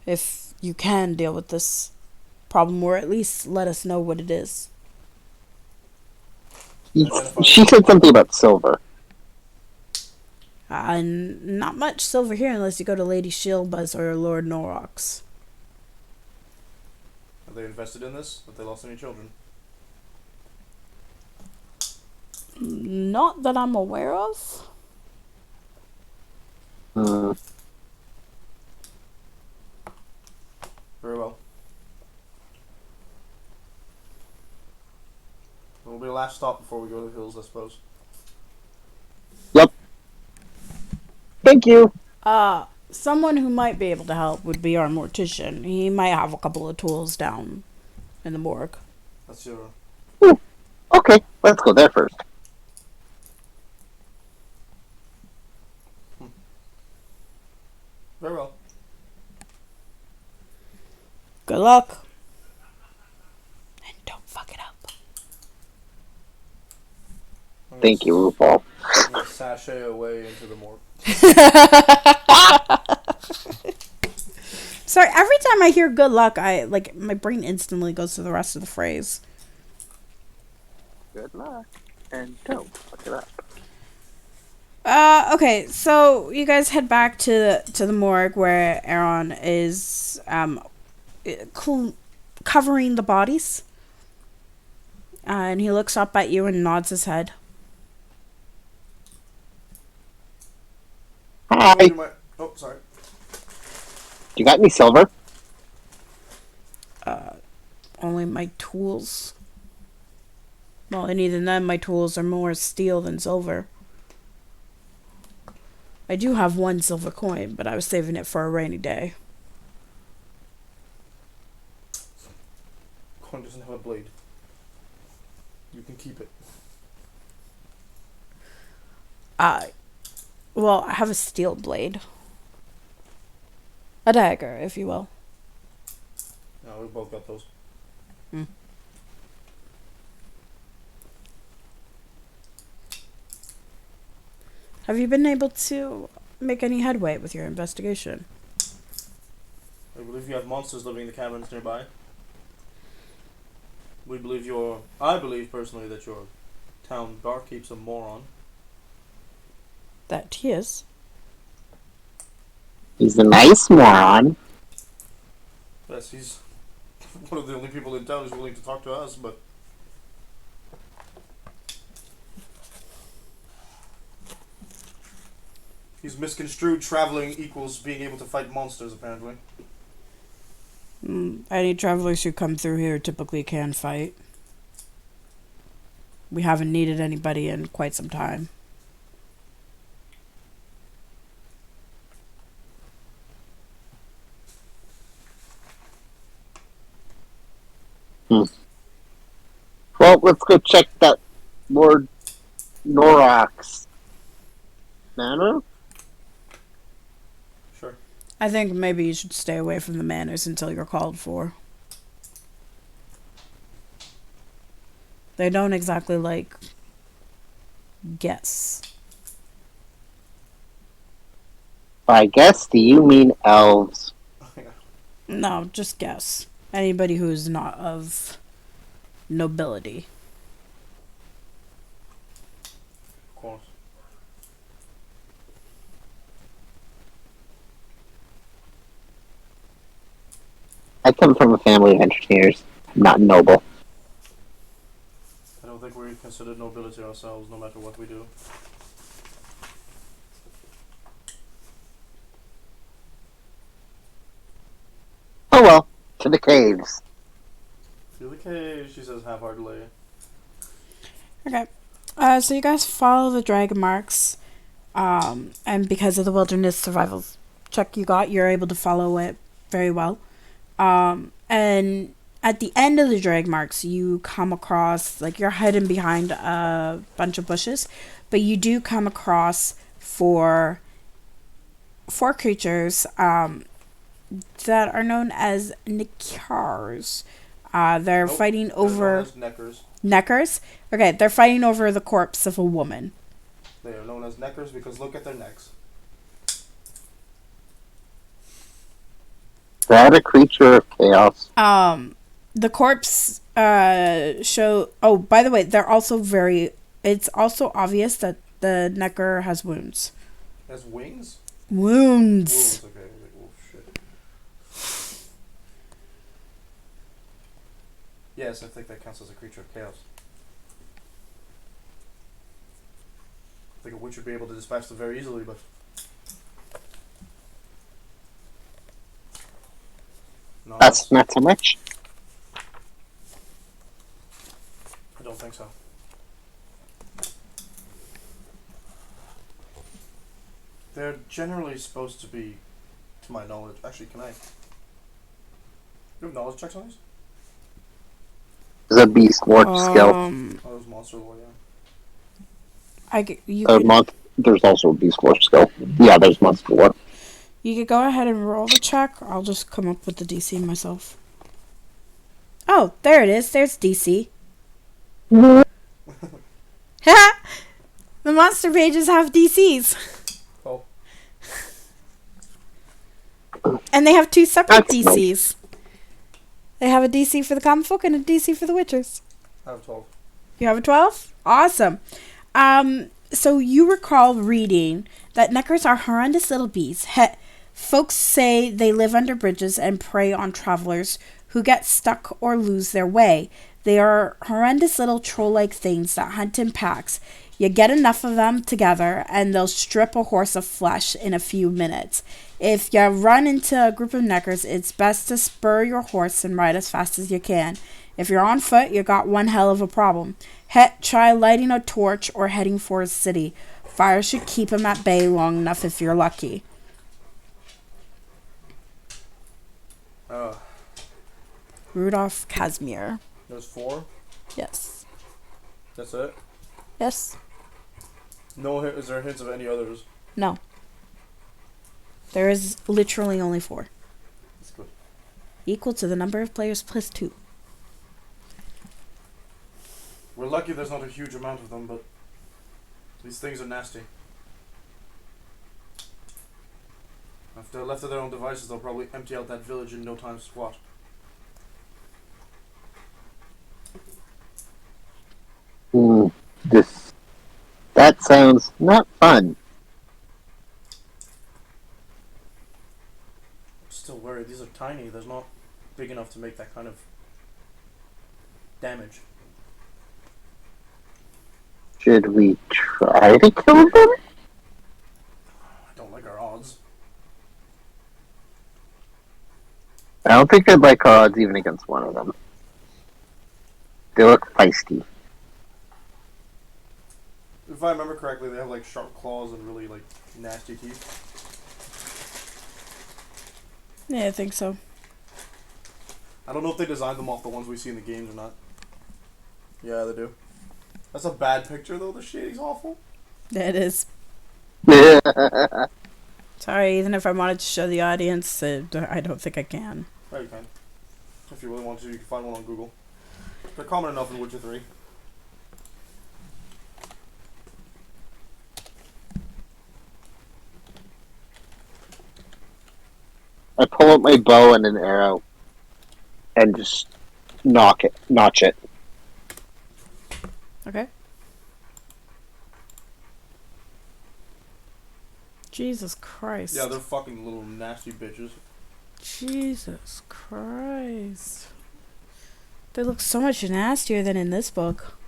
If you can deal with this problem, or at least let us know what it is. She said something about silver. And not much silver here unless you go to Lady Shieldbuzz or Lord Norox. Are they invested in this? Have they lost any children? Not that I'm aware of. Hmm. Very well. It'll be the last stop before we go to the hills, I suppose. Yep. Thank you. Someone who might be able to help would be our mortician. He might have a couple of tools down in the morgue. That's your. Ooh. Okay, let's go there first. Very well. Good luck. And don't fuck it up. Thank you, RuPaul. I'm gonna sashay away into the morgue. Sorry, every time I hear good luck, my brain instantly goes to the rest of the phrase. Good luck. And don't fuck it up. Okay, so you guys head back to the morgue where Aaron is covering the bodies. And he looks up at you and nods his head. Hi. Oh, sorry. You got any silver? Only my tools. Well, and even then, my tools are more steel than silver. I do have one silver coin, but I was saving it for a rainy day. Coin doesn't have a blade. You can keep it. Well, I have a steel blade. A dagger, if you will. No, we both got those. Have you been able to make any headway with your investigation? I believe you have monsters living in the caverns nearby. I believe personally that your town barkeep's a moron. That he is. He's a nice moron. Yes, he's one of the only people in town who's willing to talk to us, but he's misconstrued traveling equals being able to fight monsters, apparently. Any travelers who come through here typically can fight. We haven't needed anybody in quite some time. Well, let's go check that Lord Norok's manor. Sure. I think maybe you should stay away from the manors until you're called for. They don't exactly like guess. By guess, do you mean elves? No, just guess. Anybody who's not of nobility. Of course. I come from a family of engineers. I'm not noble. I don't think we consider nobility ourselves, no matter what we do. Oh well, to the caves. To the cave, she says half-heartedly. Okay. So you guys follow the dragon marks. And because of the wilderness survival check you got, you're able to follow it very well. And at the end of the drag marks, you come across, like, you're hidden behind a bunch of bushes, but you do come across four creatures that are known as Nikars. They're fighting over... They're known as Neckers. Neckers? Okay, they're fighting over the corpse of a woman. They are known as Neckers because look at their necks. Is that a creature of chaos? The corpse show... Oh, by the way, they're also very... It's also obvious that the Necker has wounds. It has wings? Wounds. Wounds, okay. Like, oh, shit. Yes, I think that counts as a creature of chaos. think a witch would be able to dispatch them very easily, but no, That's not so much. I don't think so. They're generally supposed to be, to my knowledge. Actually, can I? You have knowledge checks on these? There's a beast lord skill. Oh, that was monster lore, yeah. There's also a beast lord skill. Yeah, there's monster lore. You could go ahead and roll the check. I'll just come up with the DC myself. Oh, there it is. There's DC. The monster pages have DCs. Oh. And they have 2 separate That's DCs. They have a DC for the comic book and a DC for the Witchers. I have 12. You have a 12? Awesome. So you recall reading that Neckers are horrendous little beasts. Folks say they live under bridges and prey on travelers who get stuck or lose their way. They are horrendous little troll-like things that hunt in packs. You get enough of them together and they'll strip a horse of flesh in a few minutes. If you run into a group of Neckers, it's best to spur your horse and ride as fast as you can. If you're on foot, you got one hell of a problem. Try lighting a torch or heading for a city. Fire should keep them at bay long enough if you're lucky. Rudolph Casimir. There's 4? Yes. That's it? Yes. No, is there hints of any others? No. There is literally only 4. That's good. Equal to the number of players plus 2. We're lucky there's not a huge amount of them, but these things are nasty. If they're left to their own devices, they'll probably empty out that village in no time squat. That sounds not fun. I'm still worried. These are tiny. They're not big enough to make that kind of damage. Should we try to kill them? I don't like our odds. I don't think I'd like our odds even against one of them. They look feisty. If I remember correctly, they have like sharp claws and really like nasty teeth. Yeah, I think so. I don't know if they designed them off the ones we see in the games or not. Yeah, they do. That's a bad picture though. The shading's awful. Yeah, it is. Yeah. Sorry, even if I wanted to show the audience, I don't think I can. Oh, you can. If you really want to, you can find one on Google. They're common enough in Witcher 3. I pull out my bow and an arrow and just notch it. Okay. Jesus Christ. Yeah, they're fucking little nasty bitches. Jesus Christ. They look so much nastier than in this book.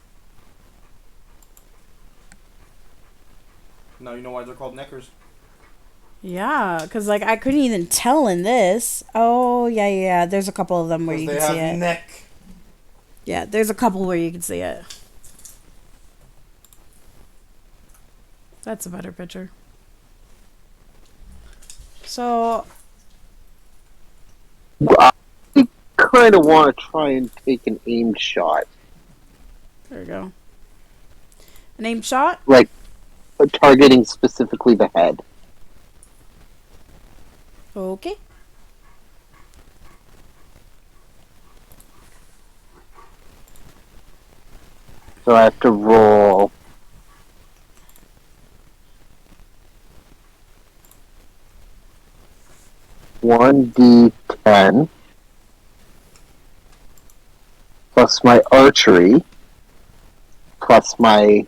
Now you know why they're called Neckers. Yeah, because, like, I couldn't even tell in this. Oh, yeah. There's a couple of them where you can see it. Neck. Yeah, there's a couple where you can see it. That's a better picture. So, I kind of want to try and take an aimed shot. there we go. An aim shot? Like, targeting specifically the head. Okay. So I have to roll 1d10 plus my archery plus my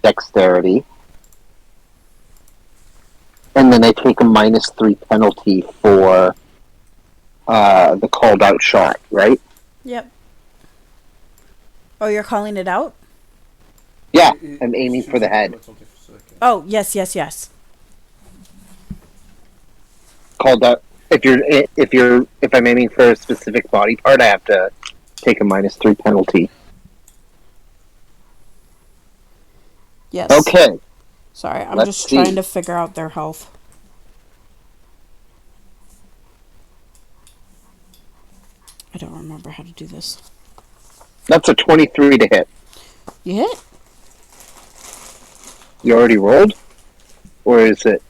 dexterity. And then I take a -3 penalty for the called out shot, right? Yep. Oh, you're calling it out? Yeah, I'm aiming for the head. Oh, yes, yes, yes. Called that if I'm aiming for a specific body part, I have to take a -3 penalty. Yes. Okay, Sorry, I'm let's just see. trying to figure out their health. I don't remember how to do this. That's a 23 to hit. You hit? You already rolled, or is it?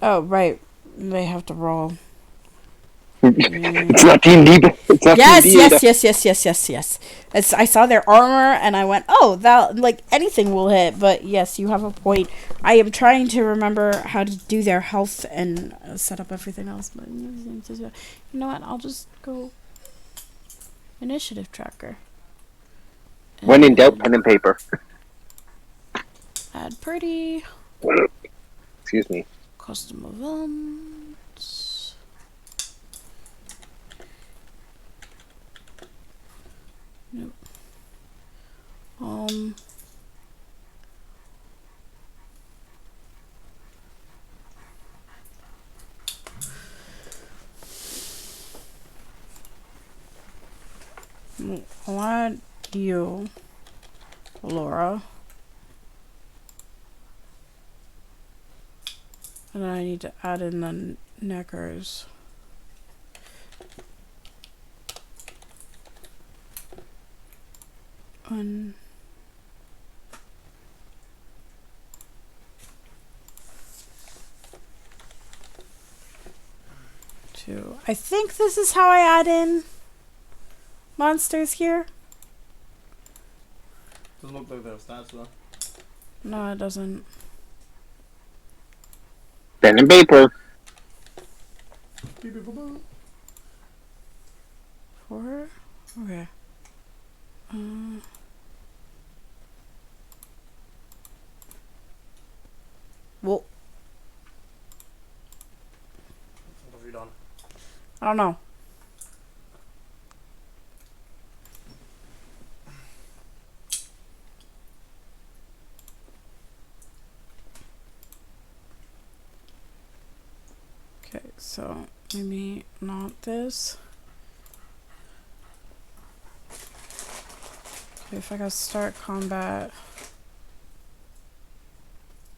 Oh, right. They have to roll. It's not D&D. It's not Yes, D&D. yes, yes, yes, yes, yes, yes. I saw their armor and I went, oh, that, like, anything will hit. But yes, you have a point. I am trying to remember how to do their health and set up everything else. But you know what? I'll just go initiative tracker. When in doubt, pen and paper. Add pretty. Excuse me. Custom events. Nope. I'll add you, Laura. And then I need to add in the neckers. One. Two. I think this is how I add in monsters here. Doesn't look like they have stats though. No, it doesn't. Pen and paper. Four? Okay. Well, What have you done? I don't know. Okay, so maybe not this. Okay, if I gotta start combat.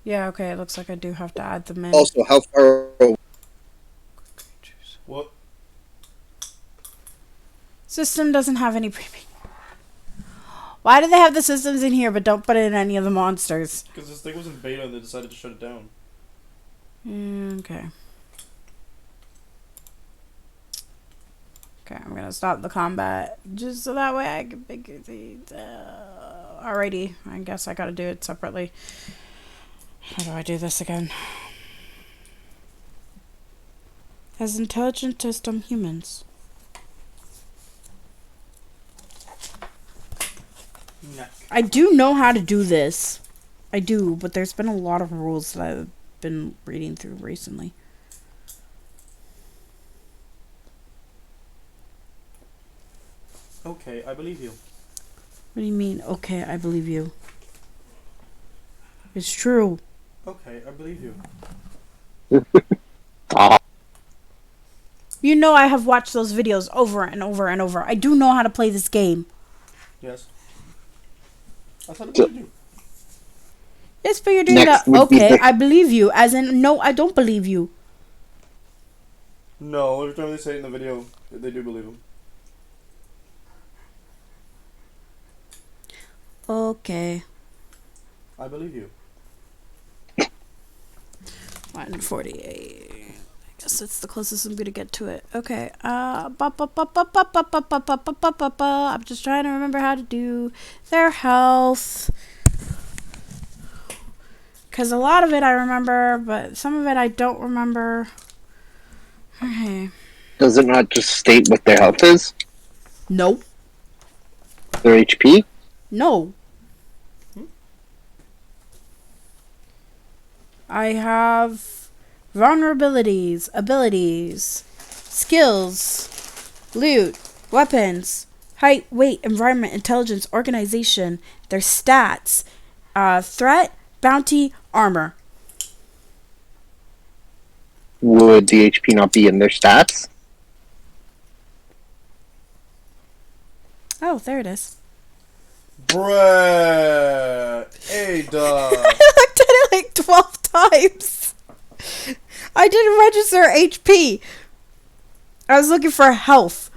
Yeah, okay, it looks like I do have to add them in. Also, how far? What? System doesn't have any premium. Why do they have the systems in here but don't put it in any of the monsters? Because this thing was in beta and they decided to shut it down. Okay. Okay, I'm gonna stop the combat just so that way I can pick it. Alrighty, I guess I gotta do it separately. How do I do this again? As intelligent as some humans. I do know how to do this. I do, but there's been a lot of rules that I've been reading through recently. Okay, I believe you. What do you mean, okay, I believe you? It's true. Okay, I believe you. You know I have watched those videos over and over and over. I do know how to play this game. Yes. I thought I believed you. Yes, but you're doing Next that. would be Okay, the- I believe you. As in, no, I don't believe you. No, every time they say it in the video, they do believe him. Okay. I believe you. 148. I guess that's the closest I'm gonna get to it. Okay. I'm just trying to remember how to do their health. Because a lot of it I remember, but some of it I don't remember. Okay. Does it not just state what their health is? No. Their HP? No. I have vulnerabilities, abilities, skills, loot, weapons, height, weight, environment, intelligence, organization, their stats, threat, bounty, armor. Would the HP not be in their stats? Oh, there it is. Bruh. Hey, duh. I looked at it like 12 times. I didn't register HP. I was looking for health.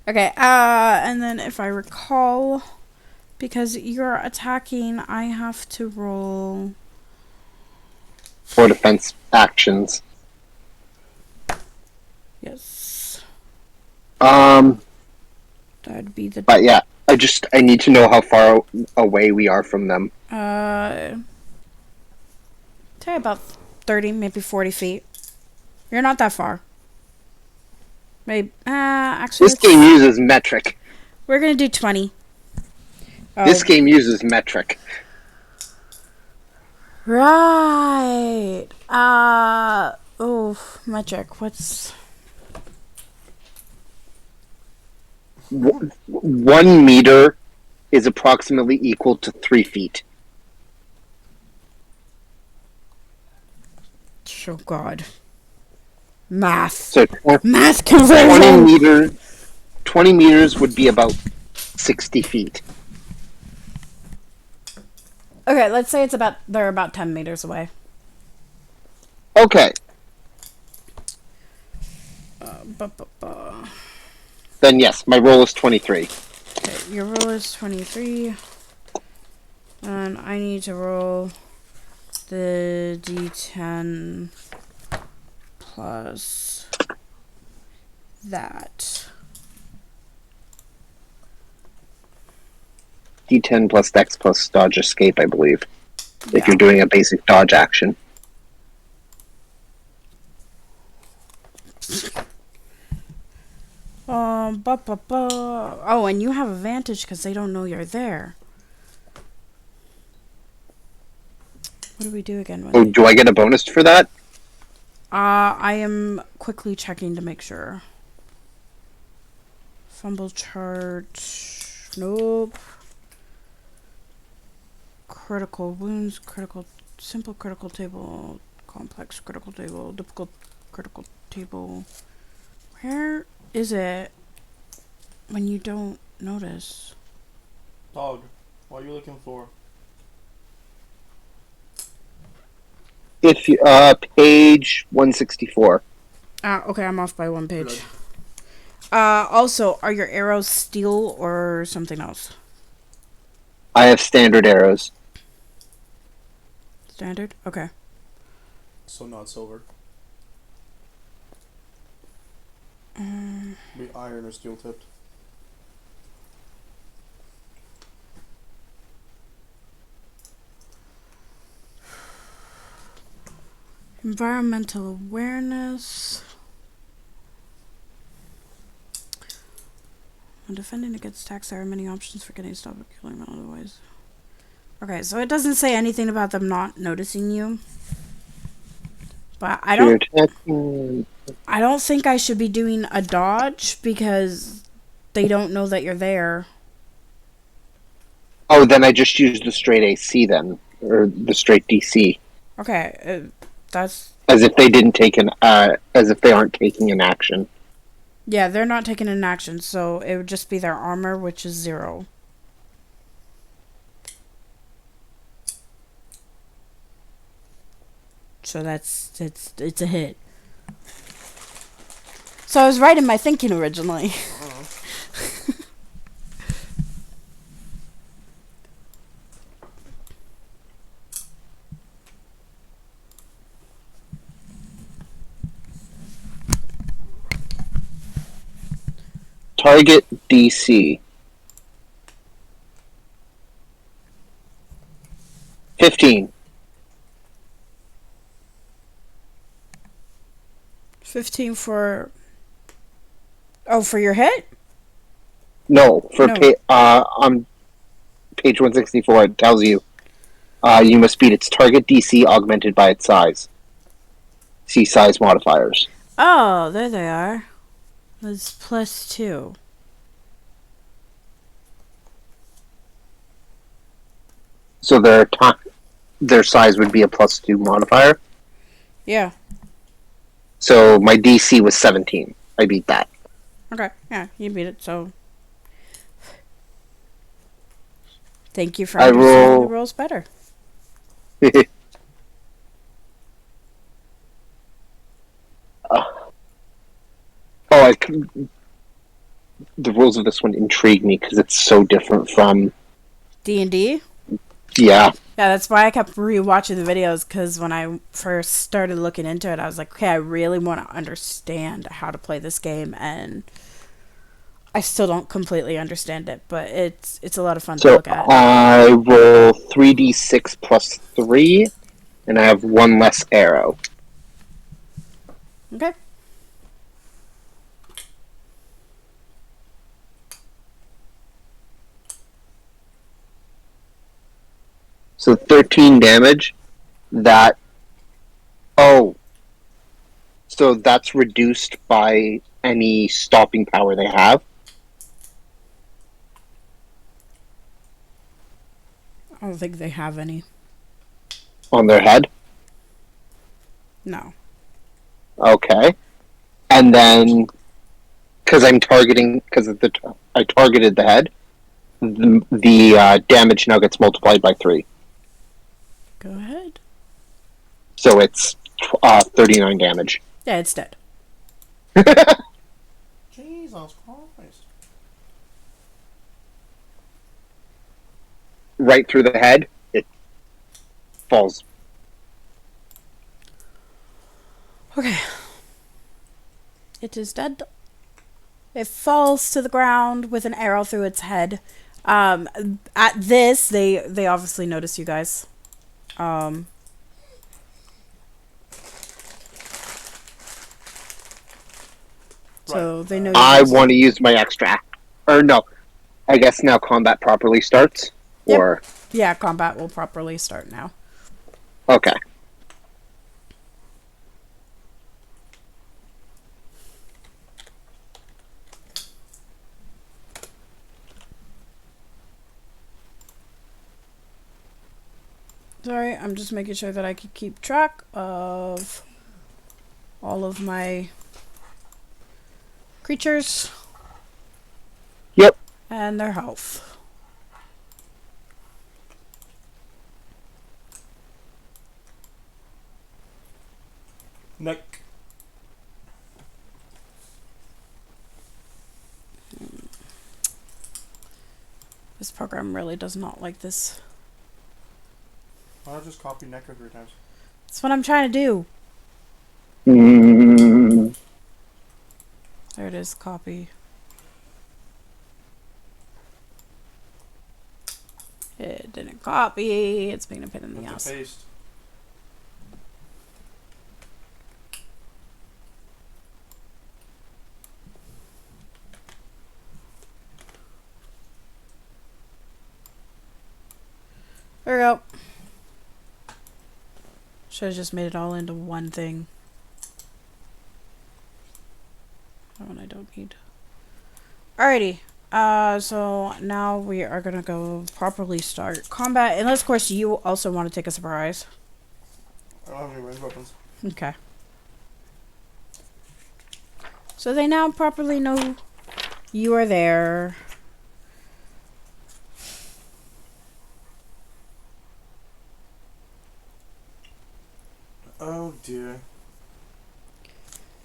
Okay, and then if I recall, because you're attacking, I have to roll... 4 defense actions. Yes. That'd be the... But yeah, I need to know how far away we are from them. Say about 30, maybe 40 feet. You're not that far. Maybe, actually... This game uses metric. We're gonna do 20. This game uses metric. Right. Metric. What's... 1 meter is approximately equal to 3 feet. Oh, God. Math. So Math 20 conversion! 20 meters would be about 60 feet. Okay, let's say they're about 10 meters away. Okay. Then yes, my roll is 23. Okay, your roll is 23. And I need to roll the d10 plus that. D10 plus Dex plus Dodge Escape, I believe. Yeah. If you're doing a basic dodge action. Oh, and you have advantage because they don't know you're there. What do we do again? Oh, do I get a bonus for that? I am quickly checking to make sure. Fumble chart. Nope. Critical wounds, simple critical table, complex critical table, difficult critical table. Where is it when you don't notice? Dog, what are you looking for? If you, page 164. Okay, I'm off by one page. Also, are your arrows steel or something else? I have standard arrows. Standard? Okay. So not silver. Be iron or steel tipped. Environmental awareness. When defending against attacks, there are many options for getting stopped or killing them otherwise. Okay, so it doesn't say anything about them not noticing you. But I don't think I should be doing a dodge because they don't know that you're there. Oh, then I just use the straight AC then, or the straight DC, Okay, that's... as if they didn't take as if they aren't taking an action. Yeah, they're not taking an action, so it would just be their armor, which is 0. So it's a hit. So I was right in my thinking originally. Target DC. 15. 15 for... Oh, for your hit? No, for No. on page 164 it tells you you must beat its target DC augmented by its size. See size modifiers. Oh, there they are. was +2. So their size would be a +2 modifier. Yeah. So my DC was 17. I beat that. Okay. Yeah, you beat it. So thank you for I understanding the roll. rules better. Oh, the rules of this one intrigue me because it's so different from. D&D? Yeah. Yeah, that's why I kept rewatching the videos, because when I first started looking into it, I was like, okay, I really want to understand how to play this game, and I still don't completely understand it, but it's a lot of fun to So look at. I roll 3d6 plus 3, and I have one less arrow. Okay. So 13 damage. That. Oh. So that's reduced by any stopping power they have. I don't think they have any. On their head. No. Okay. And then, because I targeted the head, the damage now gets multiplied by 3. Go ahead. So it's 39 damage. Yeah, it's dead. Jesus Christ. Right through the head, it falls. Okay. It is dead. It falls to the ground with an arrow through its head. At this, they obviously notice you guys. So they know you I guys. want to use my extra. Or no. I guess now combat properly starts? Yep. Or. Yeah, combat will properly start now. Okay. Sorry, I'm just making sure that I can keep track of all of my creatures. Yep. And their health. Neck. This program really does not like this. Why not just copy Necker 3 times? That's what I'm trying to do. Mm, There it is, copy. It didn't copy. It's being a pain in the ass. Paste. There we go. Should have just made it all into one thing. That one I don't need. Alrighty. So now we are gonna go properly start combat. Unless, of course, you also want to take a surprise. I don't have any ranged weapons. Okay. So they now properly know you are there. Oh dear.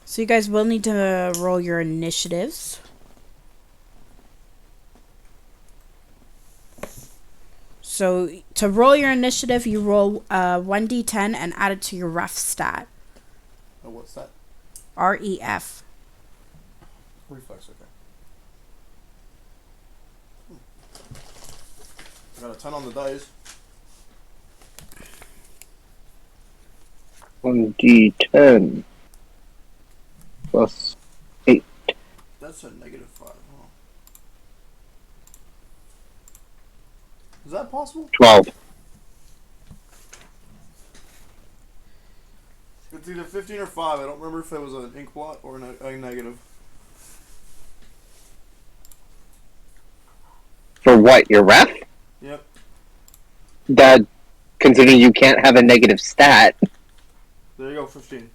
So you guys will need to roll your initiatives. So to roll your initiative, you roll 1d10 and add it to your ref stat. Oh, what's that? REF. Reflex, okay. I got a 10 on the dice. 1d10 plus 8. That's a -5, huh? Is that possible? 12. It's either 15 or 5. I don't remember if it was an ink blot or a negative. what? Your ref? Yep. That, considering you can't have a negative stat. There you go, 15.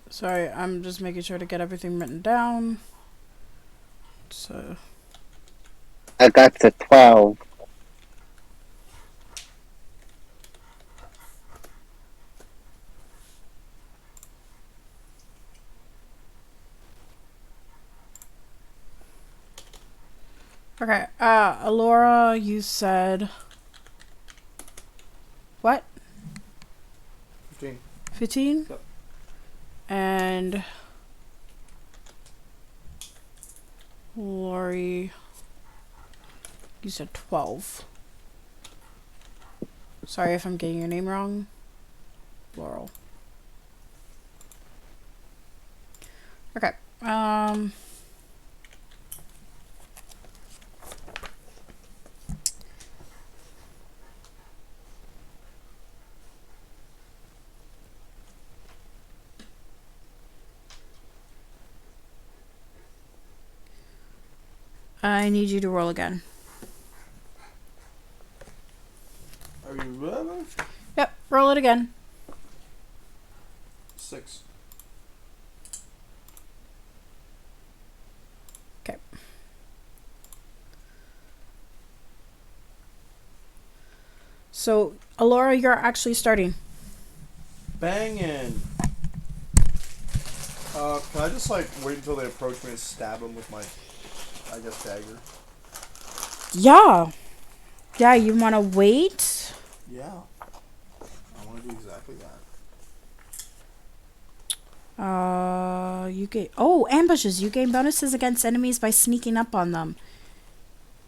Sorry, I'm just making sure to get everything written down. So, That's a 12. okay. Alora, you said what? 15. 15? Yep. And Lori, you said 12. Sorry if I'm getting your name wrong. Laurel. Okay. I need you to roll again. Are you ready? Yep, roll it again. 6. Okay. So, Alora, you're actually starting. Banging. Can I just wait until they approach me and stab them with my, I guess, dagger? Yeah. Yeah, you want to wait? Yeah. I want to do exactly that. You get ambushes. You gain bonuses against enemies by sneaking up on them.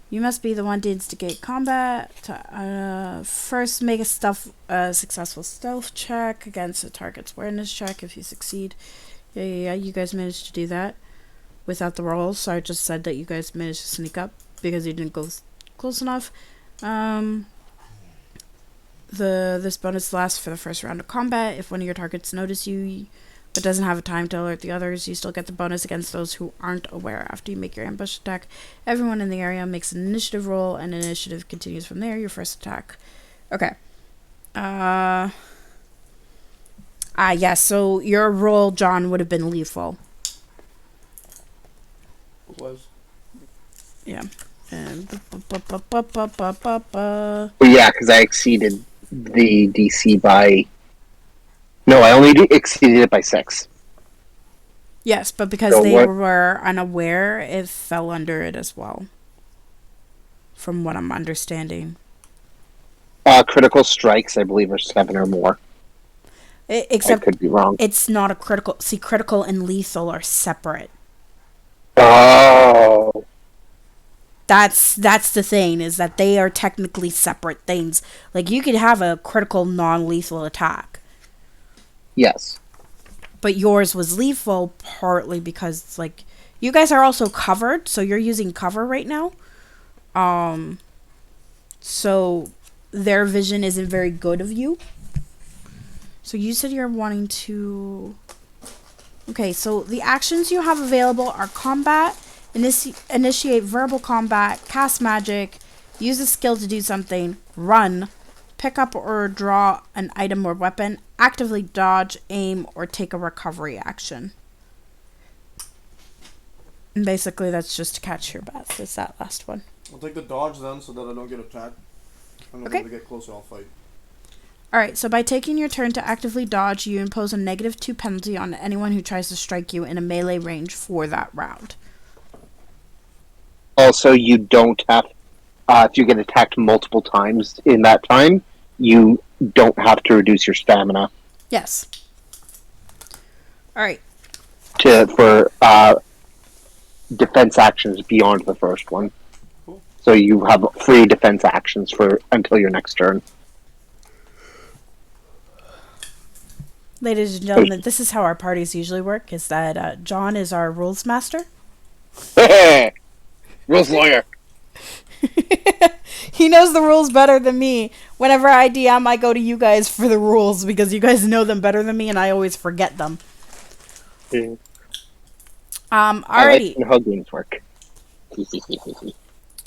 You must be the one to instigate combat. First, make a successful stealth check against a target's awareness check. If you succeed, yeah. You guys managed to do that without the rolls. So I just said that you guys managed to sneak up because you didn't go close enough. This bonus lasts for the first round of combat. If one of your targets notice you but doesn't have a time to alert the others, you still get the bonus against those who aren't aware. After you make your ambush attack, everyone in the area makes an initiative roll, and initiative continues from there. Your first attack. Okay. Yes, so your roll, John, would have been lethal. It was. Yeah. And Well, yeah, because I exceeded the DC by... No, I only exceeded it by 6. yes, but because So they what- were unaware, it fell under it as well. From what I'm understanding. Critical strikes, I believe, are 7 or more. I Except could be wrong. it's not a critical. See, critical and lethal are separate. Oh. That's the thing, is that they are technically separate things. Like, you could have a critical non-lethal attack, Yes. but yours was lethal partly because, like, you guys are also covered, so you're using cover right now. So their vision isn't very good of you. So you said you're wanting to... Okay, so the actions you have available are combat, initiate verbal combat, cast magic, use a skill to do something, run, pick up or draw an item or weapon, actively dodge, aim, or take a recovery action. And basically that's just to catch your breath, is that last one. I'll take the dodge then so that I don't get attacked. And then Okay. when they get closer, I'll fight. Alright, so by taking your turn to actively dodge, you impose a -2 penalty on anyone who tries to strike you in a melee range for that round. Also, you don't have... if you get attacked multiple times in that time, you don't have to reduce your stamina Yes. Alright. for defense actions beyond the first one. Cool. So you have free defense actions for until your next turn. Ladies and gentlemen, this is how our parties usually work, is that John is our rules master. Rules lawyer. He knows the rules better than me. Whenever I DM, I go to you guys for the rules because you guys know them better than me, and I always forget them. Mm. I like Alrighty. how games work.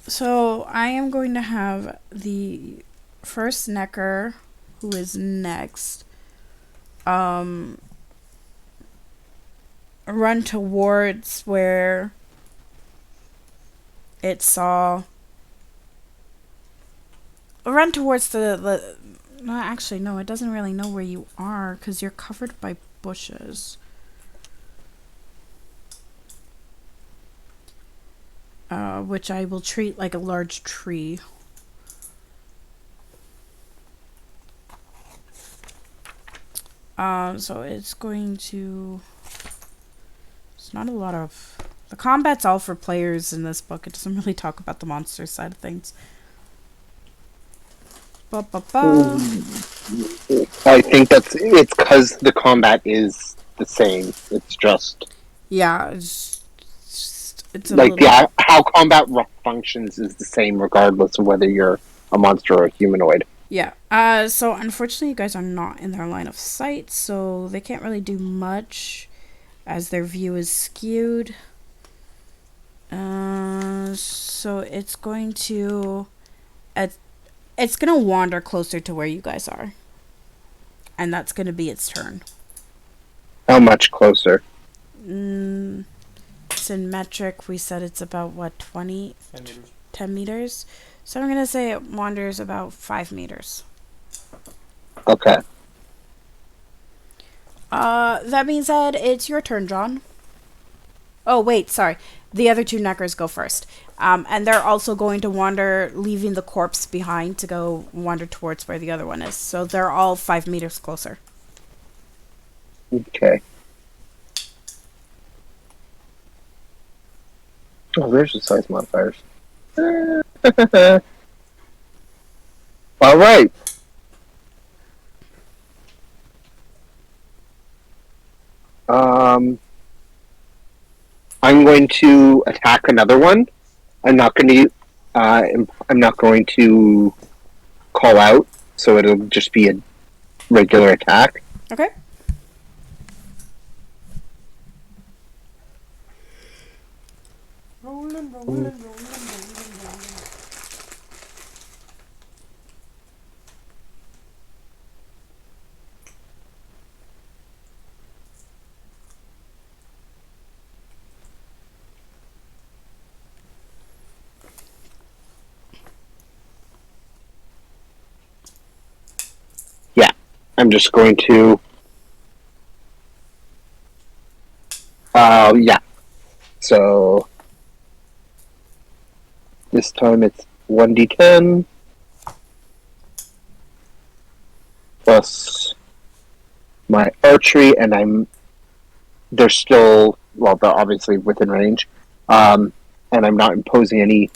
So I am going to have the first necker, who is next, run towards where it saw. Run towards the no, actually, no, it doesn't really know where you are because you're covered by bushes. Which I will treat like a large tree. So it's going to. It's not a lot of. The combat's all for players in this book. It doesn't really talk about the monster side of things. Ba, ba, ba. I think it's because the combat is the same. It's just Yeah, it's a like little. how combat functions is the same regardless of whether you're a monster or a humanoid. Yeah. So unfortunately, you guys are not in their line of sight, so they can't really do much, as their view is skewed. So it's going to. It's going to wander closer to where you guys are. And that's going to be its turn. How much closer? It's in metric. We said it's about, what, 20? 10 meters. 10 meters? So I'm going to say it wanders about 5 meters. Okay. That being said, it's your turn, John. Oh, wait, sorry. The other two neckers go first. And they're also going to wander, leaving the corpse behind to go wander towards where the other one is. So they're all 5 meters closer. Okay. Oh, there's the size modifiers. All right. I'm going to attack another one. I'm not going to. I'm not going to call out, so it'll just be a regular attack. Okay. Rolling. Yeah, I'm just going to. Yeah. So this time it's 1d10 plus my archery, and they're still, well, they're obviously within range, and I'm not imposing any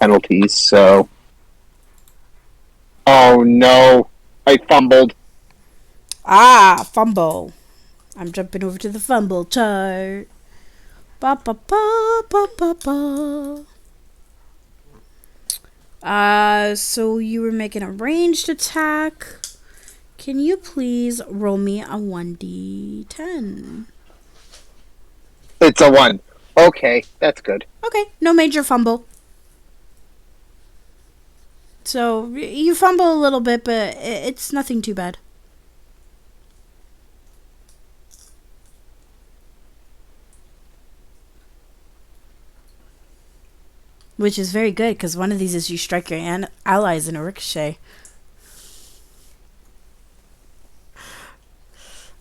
penalties. So, oh no, I fumbled. Fumble. I'm jumping over to the fumble chart. Ba ba ba ba ba ba. So you were making a ranged attack. Can you please roll me a 1d10? It's a 1. Okay, that's good. Okay, no major fumble. So you fumble a little bit, but it's nothing too bad. Which is very good, because one of these is you strike your allies in a ricochet.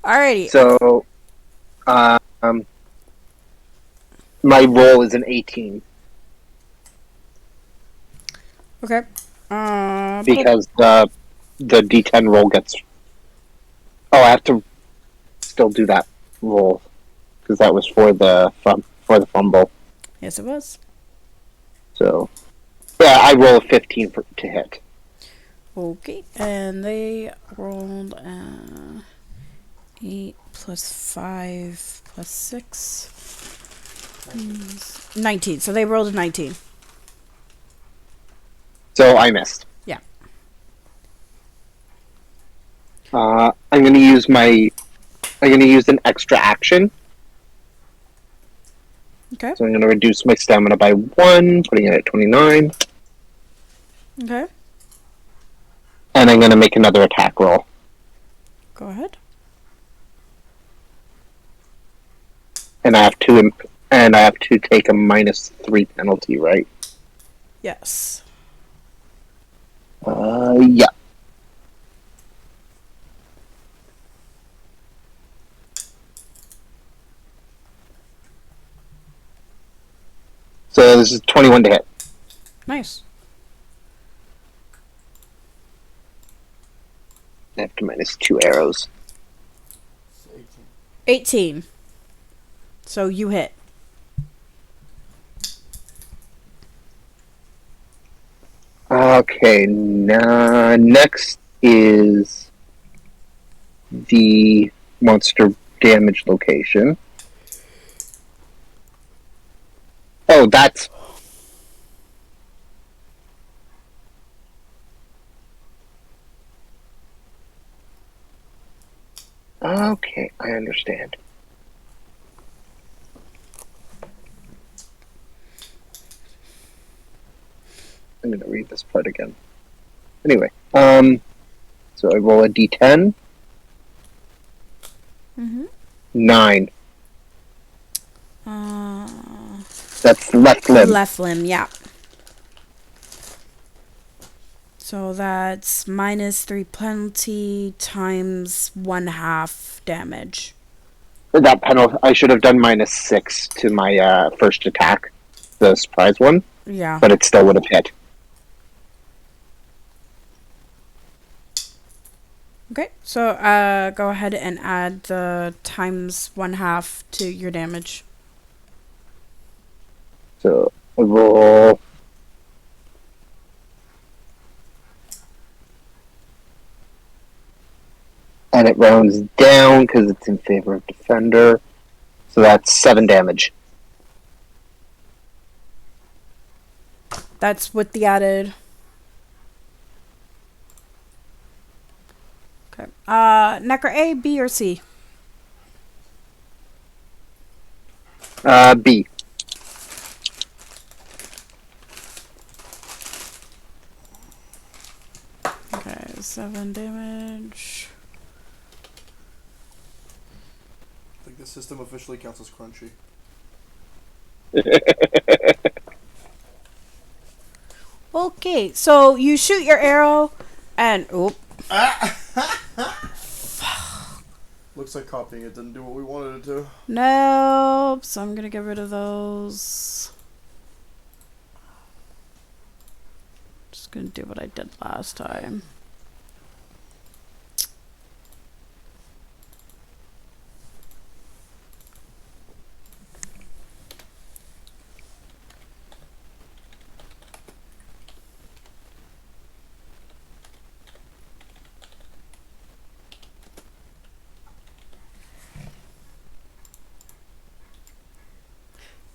Alrighty. So, my roll is an 18. Okay. Because the D10 roll gets. Oh, I have to still do that roll because that was for the fumble. Yes, it was. So, yeah, I roll a 15 to hit. Okay, and they rolled 8 plus 5 plus 6. 19. So they rolled a 19. So I missed. Yeah. I'm gonna use an extra action. Okay. So I'm gonna reduce my stamina by 1, putting it at 29, Okay. and I'm gonna make another attack roll. Go ahead. And I have to take a -3 penalty, right? Yes. Yeah. So this is 21 to hit. Nice. I have to -2 arrows. It's 18. 18. So you hit. Okay, next is the monster damage location. Oh, that's... Okay, I understand. I'm going to read this part again. Anyway, so I roll a d10. Mm-hmm. 9. Uh, That's left limb. left limb, yeah. So that's -3 penalty times 1/2 damage. That penalty, I should have done -6 to my first attack, the surprise one, Yeah. but it still would have hit. Okay. So go ahead and add the times 1/2 to your damage. So I roll. And it rounds down because it's in favor of defender. So that's 7 damage. That's with the added. Okay. Necro A, B, or C? B. Okay, 7 damage. I think the system officially counts as crunchy. Okay, so you shoot your arrow, and Looks like copying it didn't do what we wanted it to. nope. So I'm gonna get rid of those. Just gonna do what I did last time.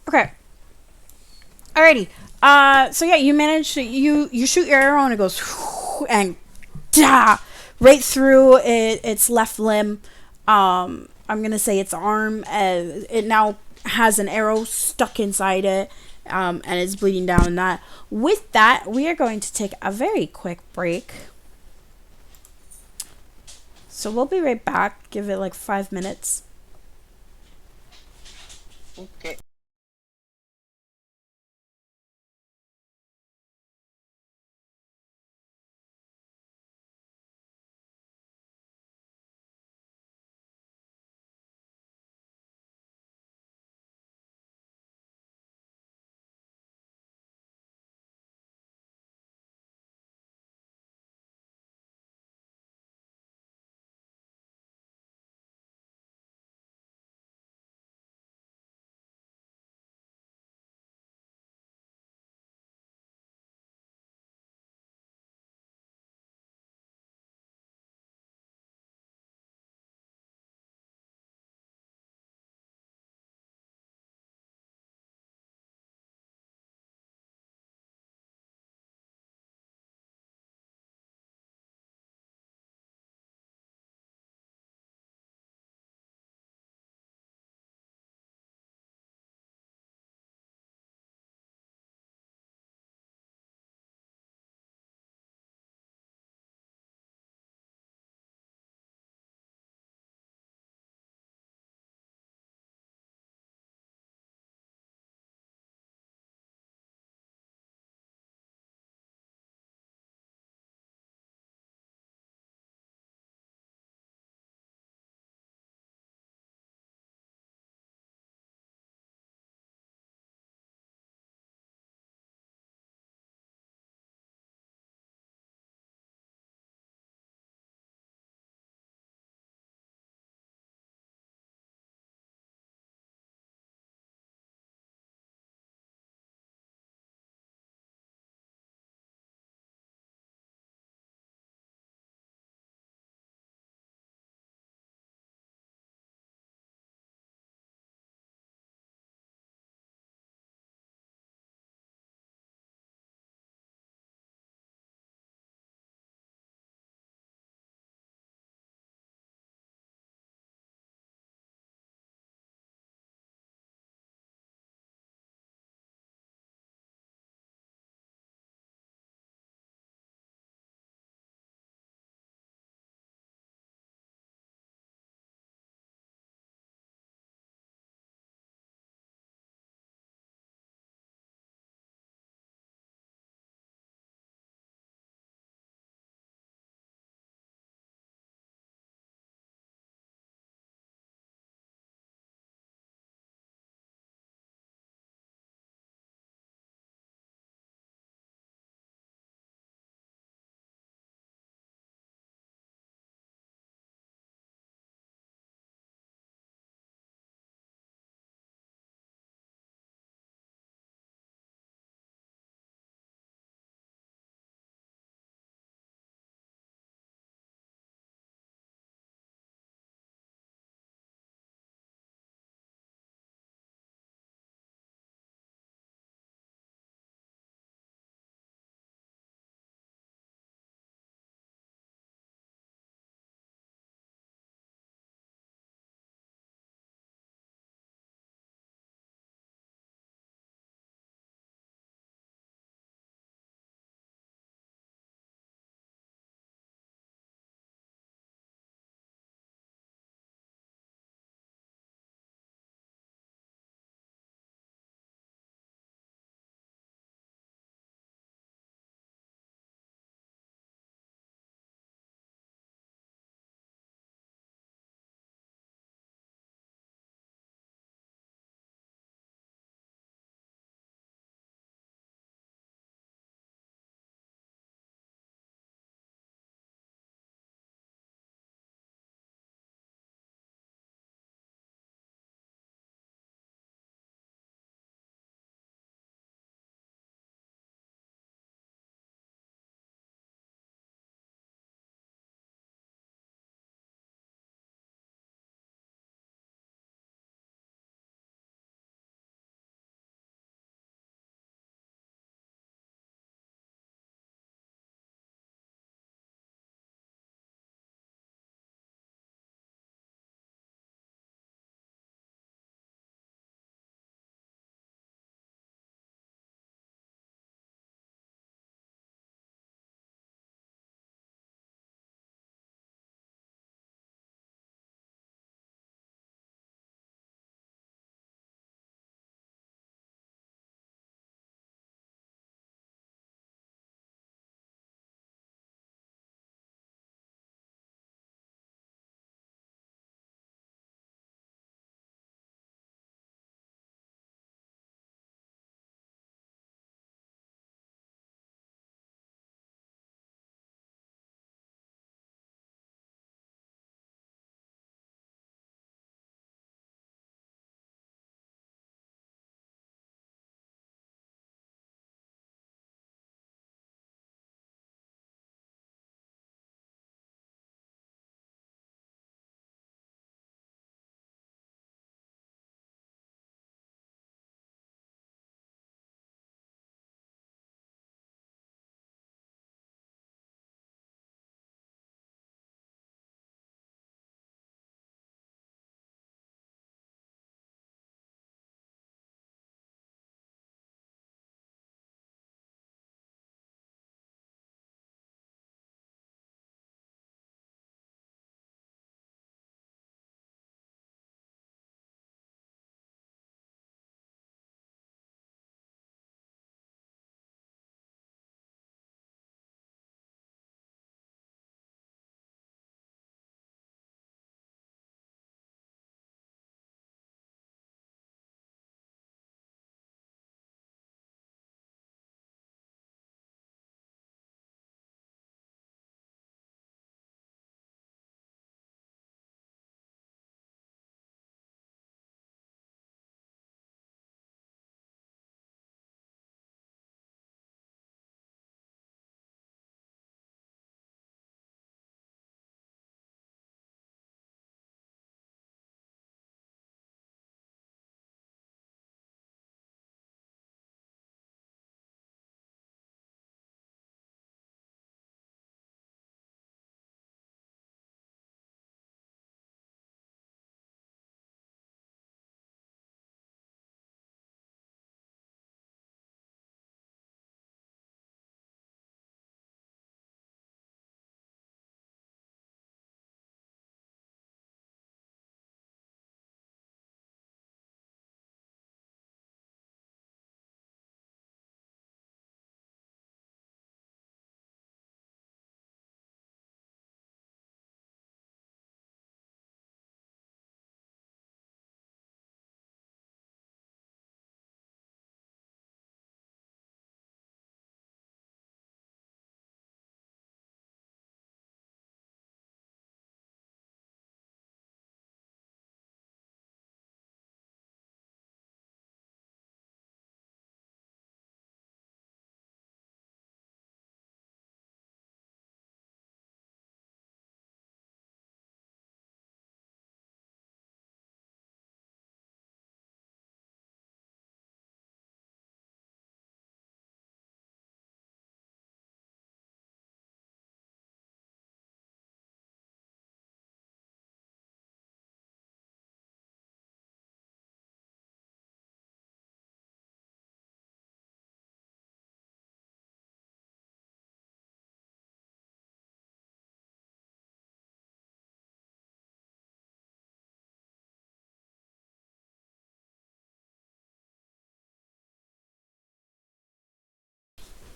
Okay. Alrighty. So yeah, you manage to you shoot your arrow and it goes and right through its left limb. I'm gonna say its arm. It now has an arrow stuck inside it, and it's bleeding down. That with that, we are going to take a very quick break. So we'll be right back. Give it like 5 minutes. Okay.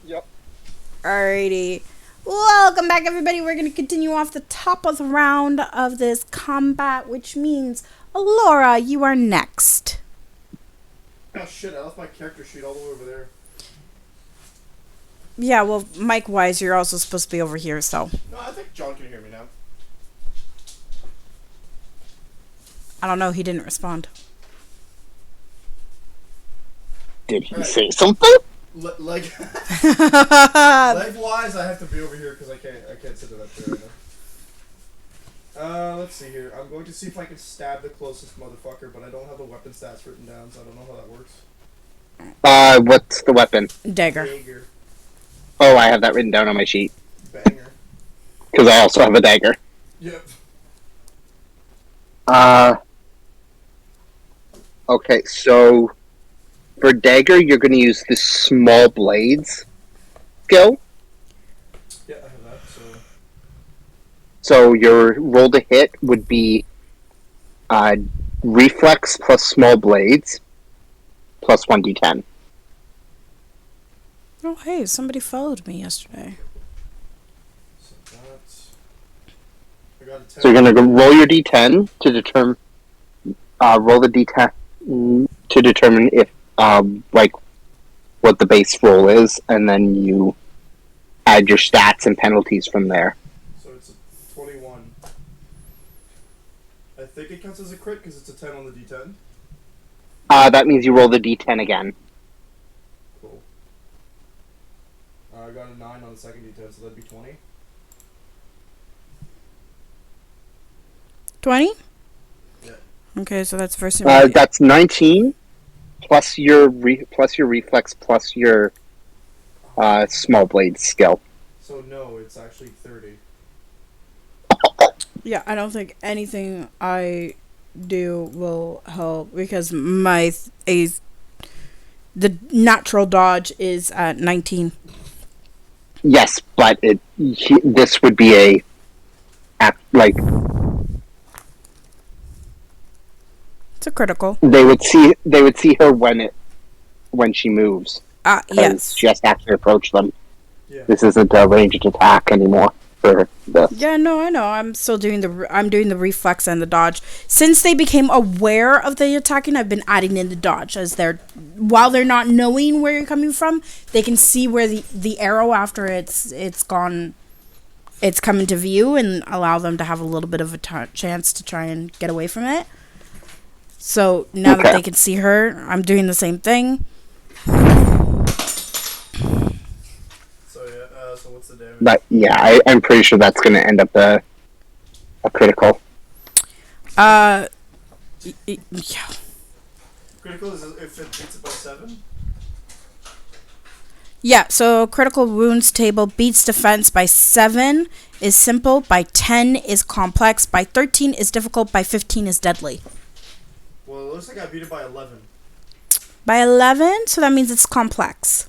Yep. Alrighty. Welcome back, everybody. We're going to continue off the top of the round of this combat, which means, Laura, you are next. Oh shit, I left my character sheet all the way over there. Yeah, well, Mike-wise, you're also supposed to be over here, so. No, I think John can hear me now. I don't know. He didn't respond. Did he Alright. say something? Leg-wise, I have to be over here because I can't sit in that chair right now. Let's see here. I'm going to see if I can stab the closest motherfucker, but I don't have the weapon stats written down, so I don't know how that works. What's the weapon? Dagger. Dagger. Oh, I have that written down on my sheet. Banger. Because I also have a dagger. Yep. Okay, so for dagger, you're going to use the small blades skill. Yeah, I have that, so... So your roll to hit would be reflex plus small blades plus 1d10. Oh, hey, somebody followed me yesterday. So that's... I got a 10. So you're going to roll your d10 to determine... roll the d10 to determine if, what the base roll is, and then you add your stats and penalties from there. So it's a 21. I think it counts as a crit because it's a 10 on the d10. That means you roll the d10 again. Cool. I got a 9 on the second d10, so that'd be 20. 20? Yeah. Okay, so that's versus... That's 19 plus your reflex plus your small blade skill. So no, it's actually 30. Yeah, I don't think anything I do will help because the natural dodge is at 19. Yes, but this would be It's a critical. they would see her when she moves. Yes. She has to actually approach them. Yeah. This isn't a ranged attack anymore for this. Yeah, no, I know. I'm doing the reflex and the dodge. Since they became aware of the attacking, I've been adding in the dodge while they're not knowing where you're coming from, they can see where the arrow after it's coming to view and allow them to have a little bit of a chance to try and get away from it. So now that they can see her, I'm doing the same thing. So what's the damage? But yeah, I'm pretty sure that's going to end up a critical. Yeah. Critical is if it beats it by 7? Yeah, so critical wounds table beats defense by 7 is simple, by 10 is complex, by 13 is difficult, by 15 is deadly. Well, it looks like I beat it by 11. By 11, so that means it's complex.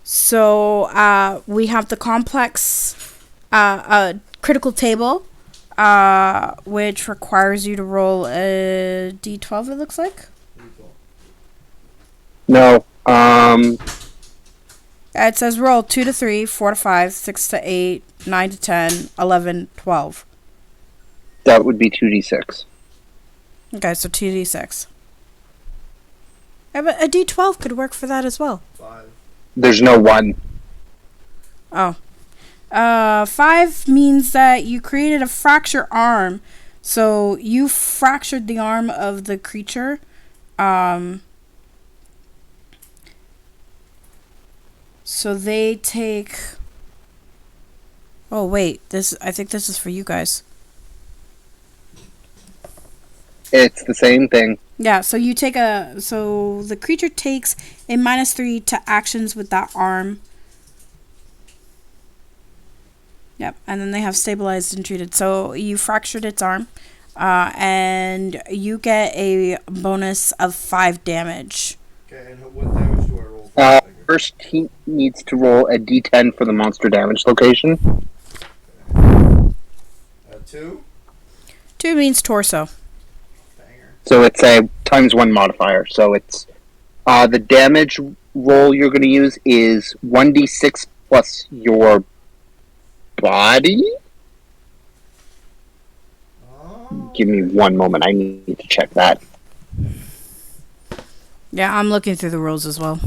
So we have the complex critical table, which requires you to roll a d12, it looks like. No, It says roll 2 to 3, 4 to 5, 6 to 8, 9 to 10, 11, 12. that would be 2d6. Okay, so 2d6. Yeah, but a d12 could work for that as well. 5. There's no 1. Oh. 5 means that you created a fracture arm. So you fractured the arm of the creature. So they take... Oh, wait. I think this is for you guys. It's the same thing. Yeah, so you take so the creature takes a -3 to actions with that arm. Yep, and then they have stabilized and treated. So you fractured its arm, and you get a bonus of 5 damage. Okay, and what damage do I roll? First, he needs to roll a d10 for the monster damage location. 2? 2 means torso. Banger. So it's a ×1 modifier. So it's the damage roll you're going to use is 1d6 plus your body. Oh. Give me one moment. I need to check that. Yeah, I'm looking through the rules as well.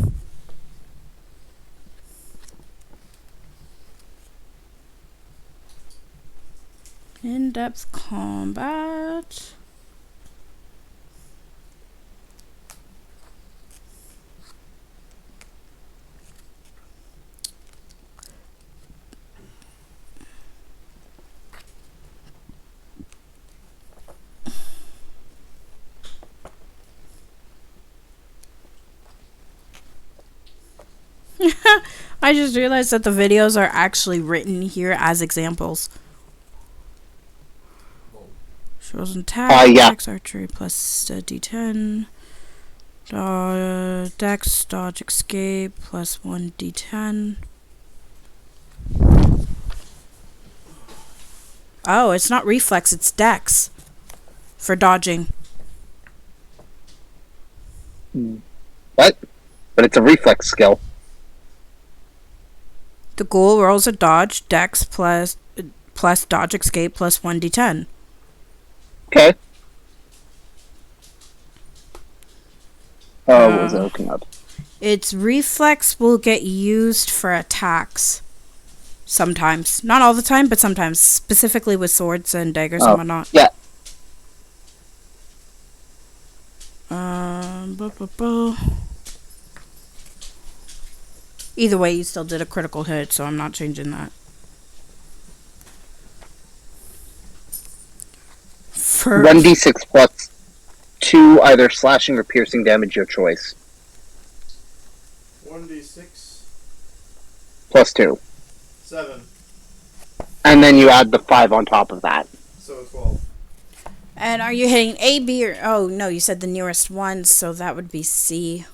In-depth combat. I just realized that the videos are actually written here as examples. Shows attack, Yeah. dex, archery plus d10. Dex, dodge, escape plus 1d10. Oh, it's not reflex, it's dex for dodging. What? But it's a reflex skill. The ghoul rolls a dodge, dex plus dodge, escape plus 1d10. Okay. Oh, what was I looking up? Its reflex will get used for attacks. Sometimes. Not all the time, but sometimes. Specifically with swords and daggers and whatnot. Yeah. Either way, you still did a critical hit, so I'm not changing that. First, 1d6 plus 2 either slashing or piercing damage, your choice. 1d6. Plus 2. 7. And then you add the 5 on top of that. So 12. and are you hitting A, B, or... Oh, no, you said the nearest one, so that would be C.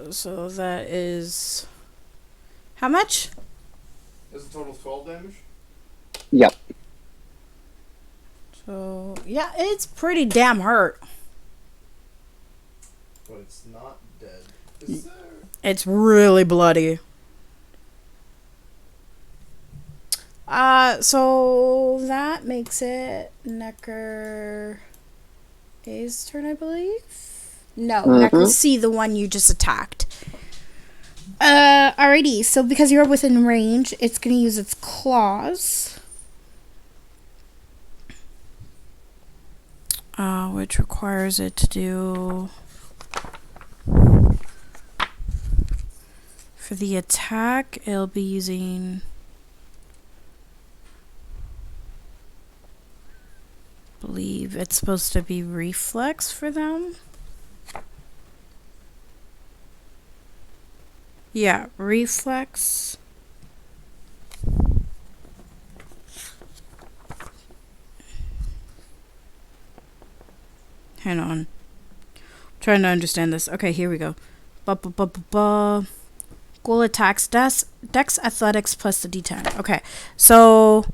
So that is... How much? Is a total of 12 damage? Yep. So, yeah, it's pretty damn hurt. But it's not dead. Is there? It's really bloody. So that makes it Necker A's turn, I believe. No, Necker C, the one you just attacked. Alrighty, so because you're within range, it's gonna use its claws. Which requires it to do... For the attack, it'll be using... I believe it's supposed to be reflex for them. Yeah, reflex. Hang on. I'm trying to understand this. Okay, here we go. Ghoul attacks Dex Athletics plus the D10. Okay, so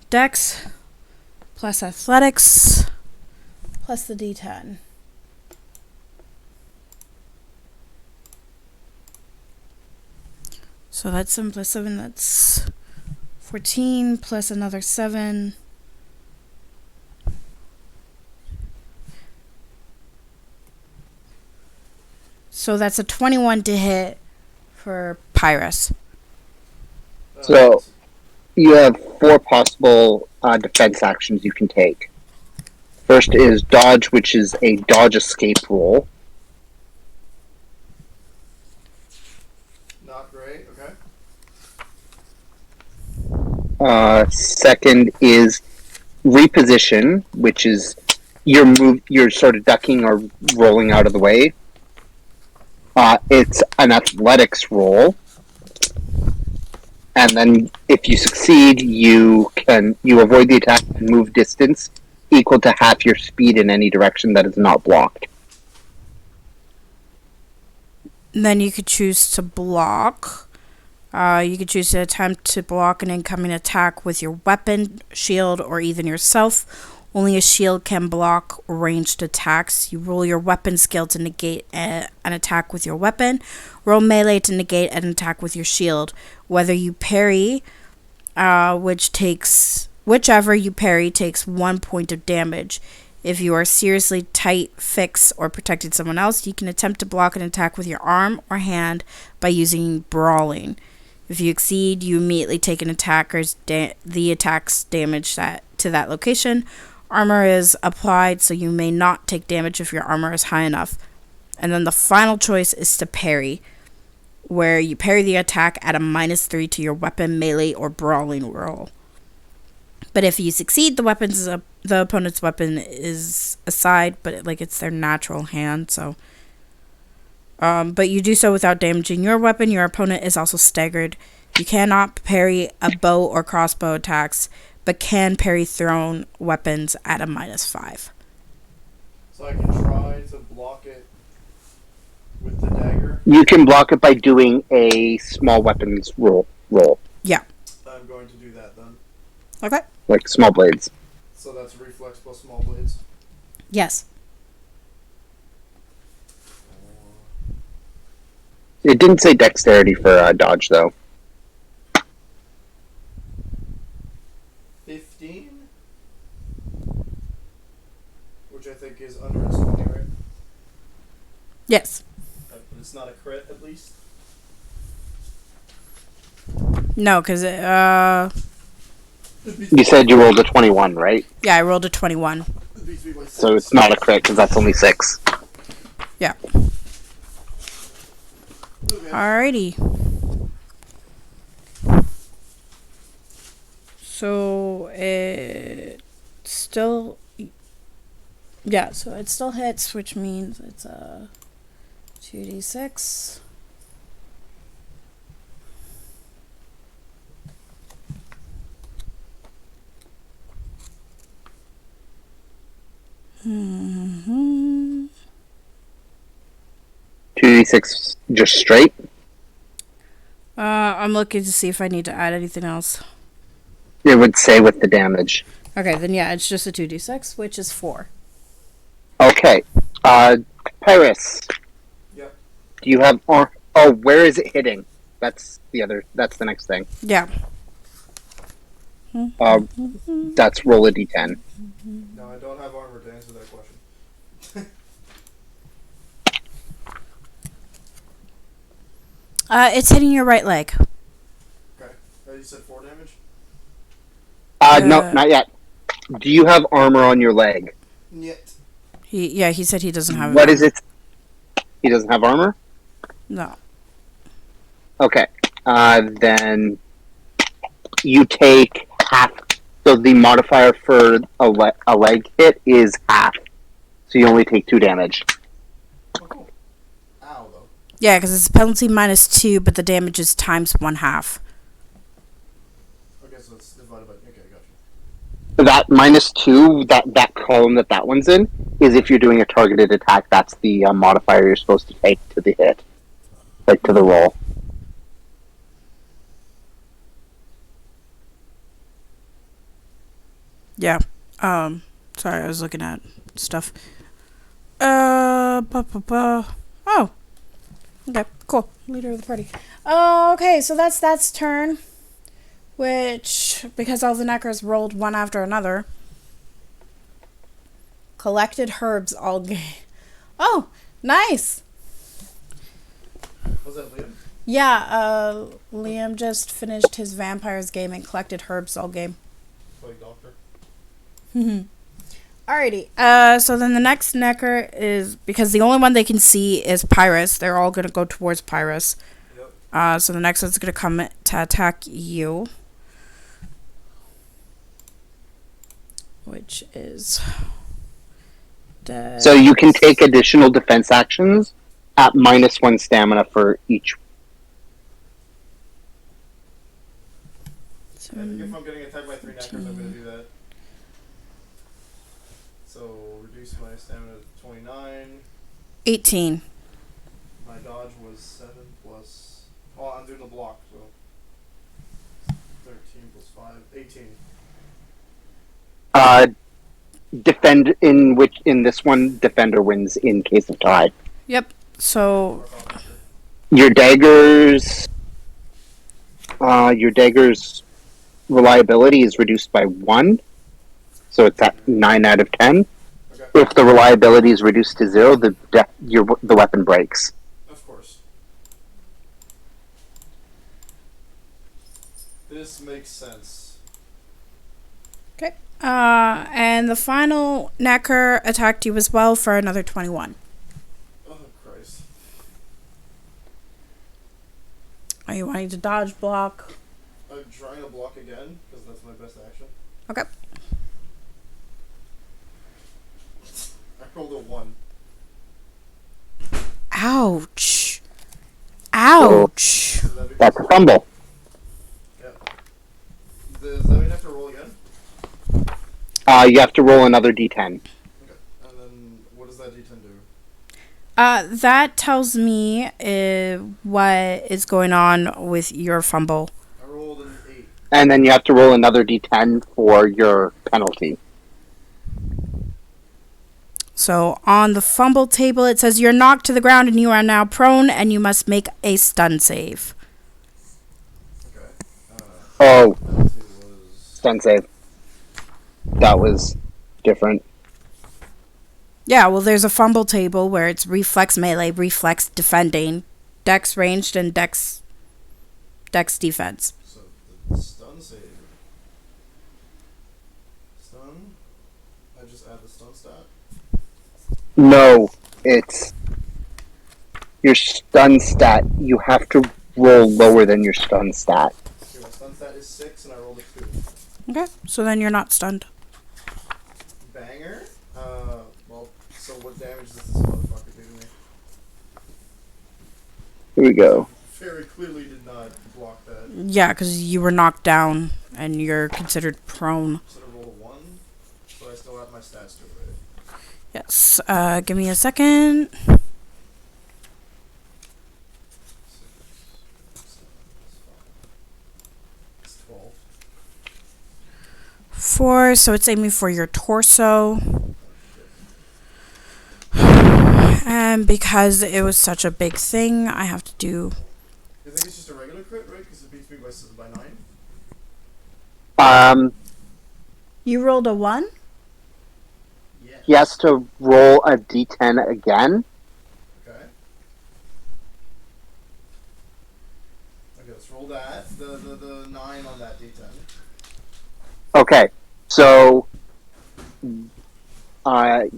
Dex plus Athletics plus the D10. So that's 7 plus 7, that's 14 plus another 7. So that's a 21 to hit for Pyrus. So you have 4 possible defense actions you can take. First is dodge, which is a dodge escape roll. Not great, okay. Second is reposition, which is you're sort of ducking or rolling out of the way. It's an athletics roll, and then if you succeed, you avoid the attack and move distance equal to half your speed in any direction that is not blocked. Then you could choose to block. You could choose to attempt to block an incoming attack with your weapon, shield, or even yourself, Only a shield can block ranged attacks. You roll your weapon skill to negate an attack with your weapon. Roll melee to negate an attack with your shield. Whether you parry, whichever you parry takes 1 point of damage. If you are seriously tight, fix, or protecting someone else, you can attempt to block an attack with your arm or hand by using brawling. If you exceed, you immediately take an attacker's the attack's damage to that location. Armor is applied, so you may not take damage if your armor is high enough. And then the final choice is to parry, where you parry the attack at a -3 to your weapon, melee, or brawling roll. But if you succeed, the opponent's weapon is aside, but it's their natural hand. So, but you do so without damaging your weapon. Your opponent is also staggered. You cannot parry a bow or crossbow attacks, but can parry thrown weapons at a -5. So I can try to block it with the dagger. You can block it by doing a small weapons roll. Yeah. I'm going to do that then. Okay. Like small blades. So that's reflex plus small blades. Yes. It didn't say dexterity for dodge, though. 15? Which I think is under its 20, right? Yes. But it's not a crit, at least. No, because You said you rolled a 21, right? yeah, I rolled a 21. So it's not a crit, because that's only 6. Yeah. Okay. Alrighty. So it still, yeah. So it still hits, which means it's a 2d6. Mm-hmm. 2d6 just straight? I'm looking to see if I need to add anything else. It would say with the damage. Okay, then yeah, it's just a 2d6, which is 4. Okay. Pyrrhus. Yep. Do you have... where is it hitting? That's the next thing. Yeah. That's roll a d10. No, I don't have armor to answer that question. It's hitting your right leg. Okay. You said 4 damage? No, not yet. Do you have armor on your leg? Yet. He said he doesn't have What is it? He doesn't have armor? No. Okay. Then you take half. So the modifier for a leg hit is half. So you only take 2 damage. Oh, cool. Ow, though. Yeah, because it's penalty -2, but the damage is times 1/2. Okay, so it's divided by... Okay, gotcha. That -2, that column that one's in, is if you're doing a targeted attack, that's the modifier you're supposed to take to the hit. Like, to the roll. Yeah. Sorry, I was looking at stuff. Oh. Okay, cool. Leader of the party. Okay, so that's turn. Which, because all the neckers rolled one after another, collected herbs all game. Oh, nice. Was that Liam? Yeah, Liam just finished his vampires game and collected herbs all game. Like doctor? Alrighty. So then the next necker is, because the only one they can see is Pyrrhus. They're all gonna go towards Pyrrhus. Yep. So the next one's gonna come to attack you, which is. So you can take additional defense actions at -1 stamina for each. If I'm getting attacked by 3 knackers, I'm going to do that. So, reduce my stamina to 29. 18. My dodge was 7 plus... Oh, I'm doing the block, so... 13 plus 5. 18. defend in this one, defender wins in case of tie. Yep. So Your daggers, reliability is reduced by 1, so it's at 9 out of 10. Okay. If the reliability is reduced to 0, the weapon breaks. Of course. This makes sense. okay. And the final Necker attacked you as well for another 21. Oh, Christ. Are you wanting to dodge, block? I'm trying to block again, because that's my best action. Okay. I rolled a 1. Ouch. Ouch. Does that That's a fumble. Yeah. Does that mean I have to roll again? You have to roll another d10. Okay. And then, what does that d10 do? That tells me what is going on with your fumble. I rolled an 8. And then you have to roll another d10 for your penalty. So on the fumble table, it says you're knocked to the ground and you are now prone and you must make a stun save. Okay. Oh, Penalty was... stun save. That was different. Yeah, well, there's a fumble table where it's reflex melee, reflex defending, dex ranged, and dex defense. So, the stun save. Stun? I just add the stun stat? No, it's your stun stat. You have to roll lower than your stun stat. Okay, my stun stat is 6 and I rolled a 2. Okay, so then you're not stunned. Banger? Well, so what damage does this motherfucker do to me? Here we go. Very clearly did not block that. Yeah, because you were knocked down and you're considered prone. So I rolled a 1, but I still have my stats to it, right? Yes, give me a second. 6, 7, it's 12. 4, so it's aiming for your torso. And because it was such a big thing, I have to do... You think it's just a regular crit, right? Because it beats me by 9? You rolled a 1? Yeah. He has to roll a d10 again. Okay. Okay, let's roll that. The 9 on that d10. Okay, so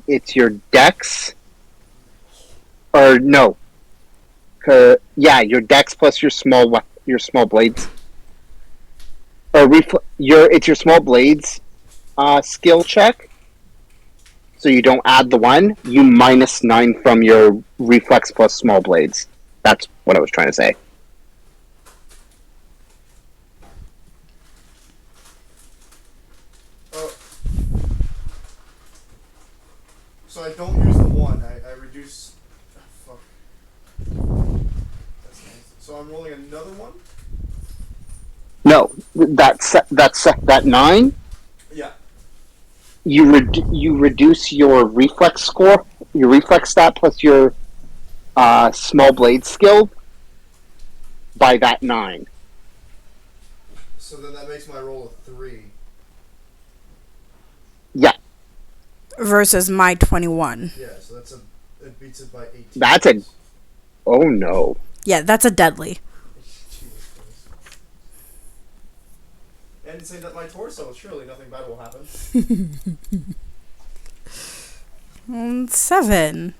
it's your dex, or no? Yeah, your dex plus your small blades. Or it's your small blades skill check. So you don't add the 1. You minus 9 from your reflex plus small blades. That's what I was trying to say. So I don't use the 1. I reduce. Fuck. That's nice. So I'm rolling another 1. No, that 9. Yeah. You reduce your reflex score, your reflex stat plus your small blade skill by that 9. So then that makes my roll a 3. Yeah, Versus my 21. Yeah, so it beats it by 18. that's a. Oh no. Yeah, that's a deadly. Jesus Christ. And it's aimed at my torso. Surely nothing bad will happen. 7.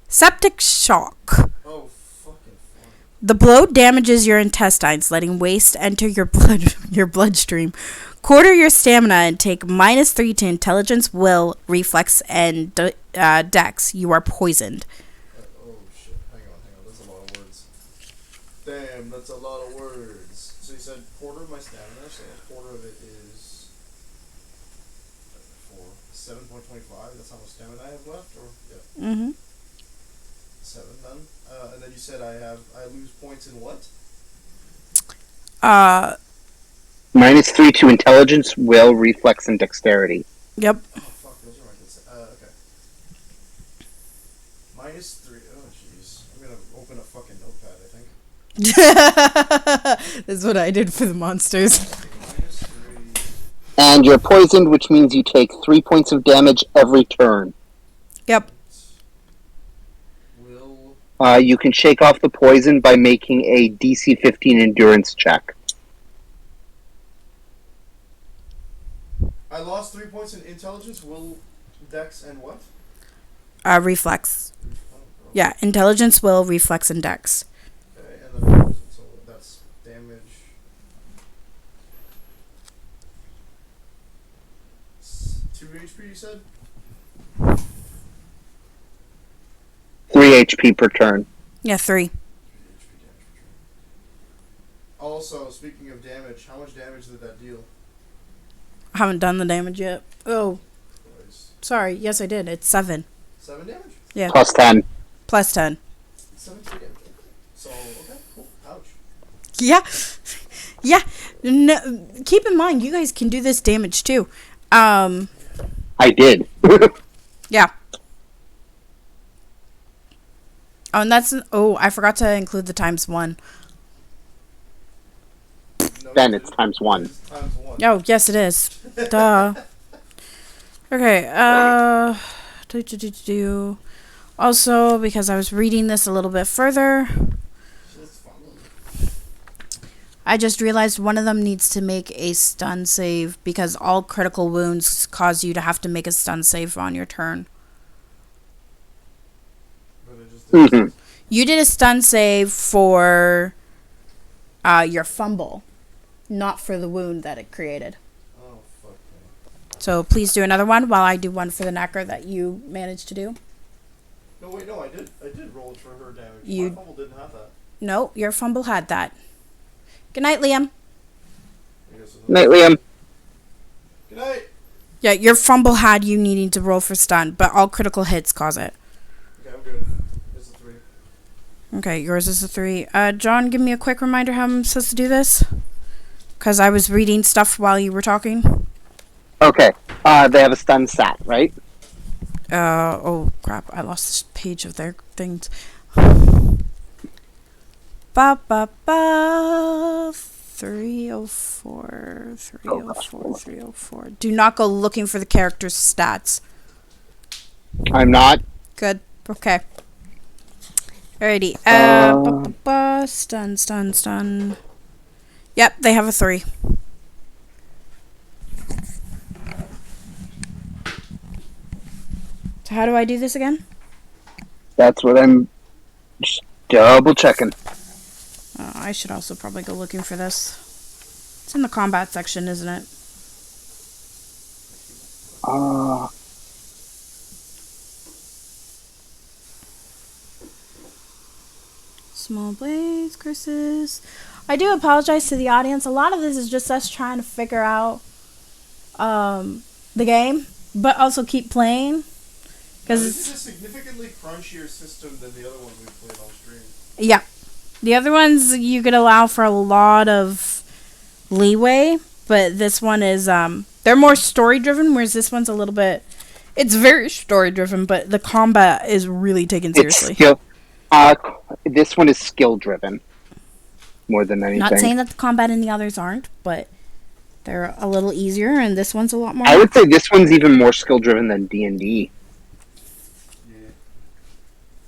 Septic shock. Oh, fucking fuck. The blow damages your intestines, letting waste enter your bloodstream. Quarter your stamina and take -3 to intelligence, will, reflex, and dex. You are poisoned. Oh shit. Hang on. That's a lot of words. Damn, that's a lot of words. So you said quarter of my stamina, so a quarter of it is 7.25. That's how much stamina I have left, or yeah. 7 then. And then you said I lose points in what? -3 to intelligence, will, reflex, and dexterity. Yep. Oh fuck, those are my good. Okay. -3. Oh jeez. I'm gonna open a fucking notepad. I think. That's what I did for the monsters. -3. And you're poisoned, which means you take 3 points of damage every turn. Yep. Will. You can shake off the poison by making a DC 15 endurance check. I lost 3 points in intelligence, will, dex, and what? Reflex. Oh, Yeah, intelligence, will, reflex, and dex. Okay, and then poison, so that's damage. 2 HP, you said? 3 HP per turn. Yeah, 3. 3 HP damage per turn. Also, speaking of damage, how much damage did that deal? I haven't done the damage yet. Oh, Twice. sorry. Yes, I did. It's 7. 7 damage? Yeah. Plus 10. Plus 10. 17 damage. Okay. So, okay, cool. Ouch. Yeah. Yeah. No, keep in mind, you guys can do this damage too. I did. Yeah. Oh, and that's... Oh, I forgot to include the ×1. No, Then you it's didn't. ×1. It's ×1. Oh, yes, it is. Duh. Okay, Also, because I was reading this a little bit further, It's fun. I just realized one of them needs to make a stun save because all critical wounds cause you to have to make a stun save on your turn. But it just Mhm. You did a stun save for your fumble, not for the wound that it created. Oh, fuck me. So please do another one while I do one for the knacker that you managed to do. No, wait, no, I did roll it for her damage. You- My fumble didn't have that. No, your fumble had that. Good night, Liam. I guess it's Night, Liam. Good night! Yeah, your fumble had you needing to roll for stun, but all critical hits cause it. Okay, I'm good. It's a 3. Okay, yours is a 3. John, give me a quick reminder how I'm supposed to do this. Because I was reading stuff while you were talking. Okay. They have a stun stat, right? Oh crap, I lost this page of their things. Ba ba ba. 304, 304, 304. Do not go looking for the character's stats. I'm not. Good. Okay. Alrighty. Stun. Yep, they have a 3. So how do I do this again? That's what I'm just double checking. I should also probably go looking for this. It's in the combat section, isn't it? Small blades, curses. I do apologize to the audience. A lot of this is just us trying to figure out the game, but also keep playing. This Because is a significantly crunchier system than the other ones we played on stream. yeah, the other ones you could allow for a lot of leeway, but this one is they're more story driven, whereas this one's a little bit. It's very story driven, but the combat is really taken seriously. It's skill. This one is skill driven more than anything. Not saying that the combat in the others aren't, but they're a little easier, and this one's a lot more. I would say this one's even more skill driven than D&D. Yeah.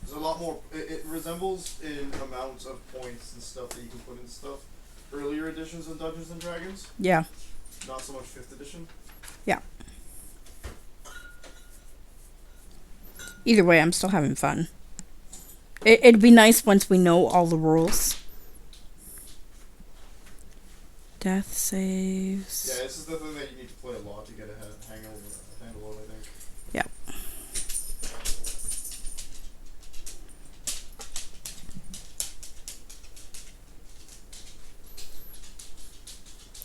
There's a lot more. It resembles in amounts of points and stuff that you can put in stuff. Earlier editions of Dungeons and Dragons, Yeah. not so much 5th edition. Either way, I'm still having fun. It'd be nice once we know all the rules. Death saves. Yeah, this is the thing that you need to play a lot to get a handle of, I think. Yep.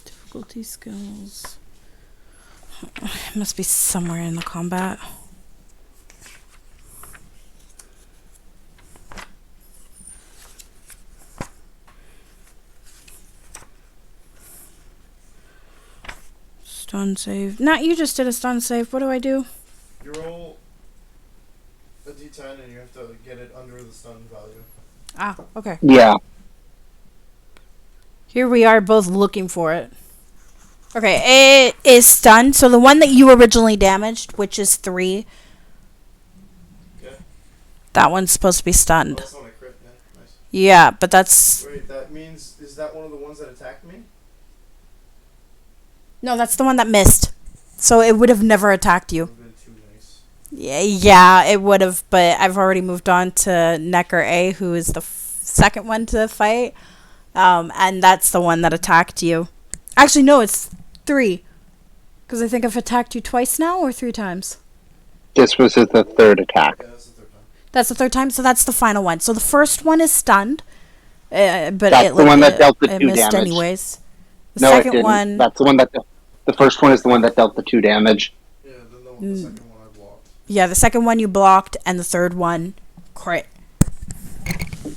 Difficulty skills. It must be somewhere in the combat. Stun stun save. Not you just did a stun save. What do I do? You roll a d10 and you have to get it under the stun value. Ah, okay. Yeah. Here we are both looking for it. Okay, it is stunned. So the one that you originally damaged, which is 3, Okay. that one's supposed to be Oh, stunned. that's not a crit, yeah. Nice. Yeah, but that's... Wait, that means, is that one of the ones that attacked me? No, that's the one that missed. So it would have never attacked you. That would have been too nice. Yeah, it would have, but I've already moved on to Necker A, who is the second one to fight. And that's the one that attacked you. Actually, no, it's 3. Because I think I've attacked you twice now, or 3 times. This was the third attack. Yeah, that's the third time. That's the third time, so that's the final one. So the first one is stunned. But That's it, the one that dealt the it 2 missed damage. anyways. The No, it second didn't. one... That's the one that... The first one is the one that dealt the 2 damage. Yeah, then the second one I blocked. Yeah, the second one you blocked, and the third one, crit.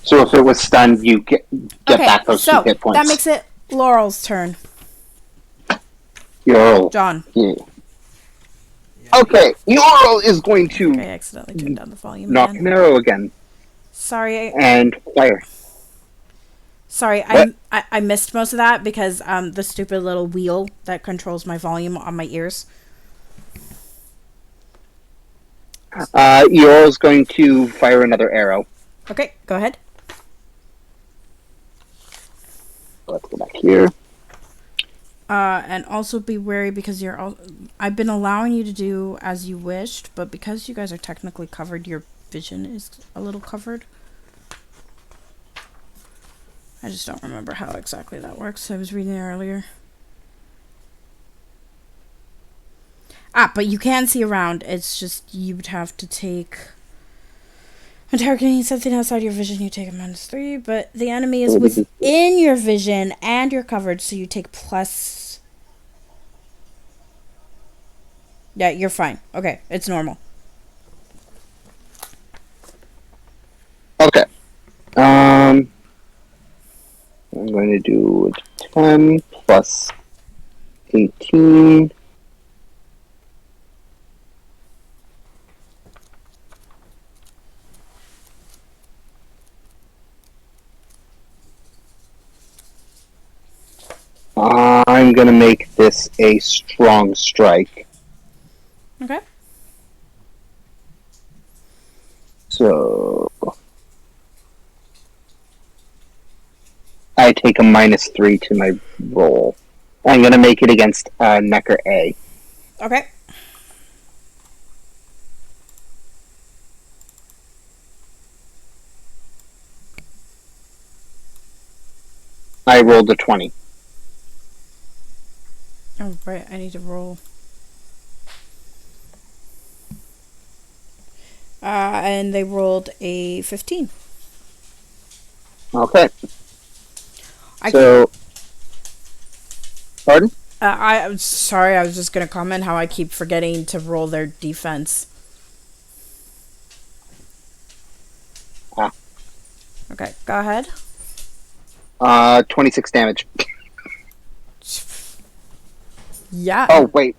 So if it was stunned, you get back those 2 hit points. That makes it Laurel's turn. Yorl. John. Yeah. Okay, Yorl is going to Okay, I accidentally turned down the volume knock again. an arrow again Sorry, and fire. sorry, I missed most of that because the stupid little wheel that controls my volume on my ears. Yorl is going to fire another arrow. Okay, go ahead. Let's go back here. And also be wary because I've been allowing you to do as you wished, but because you guys are technically covered, your vision is a little covered. I just don't remember how exactly that works. I was reading it earlier. Ah, but you can see around. It's just you would have to take... When targeting something outside your vision, you take a -3, but the enemy is within your vision and you're covered, so you take plus... Yeah, you're fine. Okay, it's normal. Okay. I'm going to do 10 plus 18. I'm going to make this a strong strike. Okay. So I take a -3 to my roll. I'm going to make it against Necker A. Okay. I rolled a 20. Oh, right. I need to roll. And they rolled a 15. Okay. I So, pardon? I'm sorry. I was just going to comment how I keep forgetting to roll their defense. Ah. Okay, go ahead. 26 damage. Yeah. Oh, wait.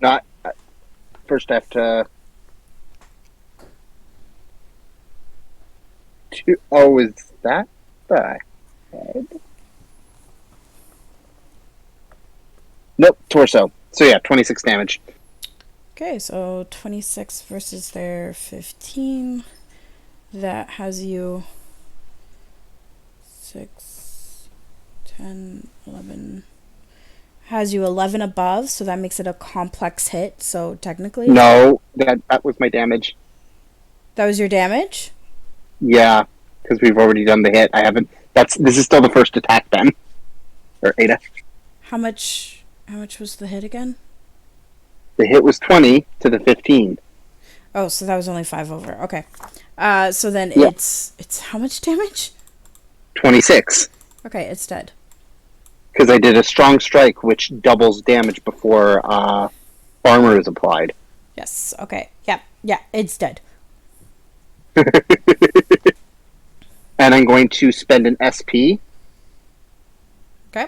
Not. First I have to... Oh, is that the head? Nope, torso. So yeah, 26 damage. Okay, so 26 versus their 15. That has you 6, 10, 11. Has you 11 above, so that makes it a complex hit. So technically, No, that was my damage. that was your damage. Yeah, because we've already done the hit. I haven't. This is still the first attack then, or Ada. How much was the hit again? The hit was 20 to the 15. Oh, so that was only 5 over. Okay. So then Yeah. it's how much damage? 26. Okay, it's dead. Because I did a strong strike, which doubles damage before armor is applied. Yes. Okay. Yeah, it's dead. And I'm going to spend an SP Okay.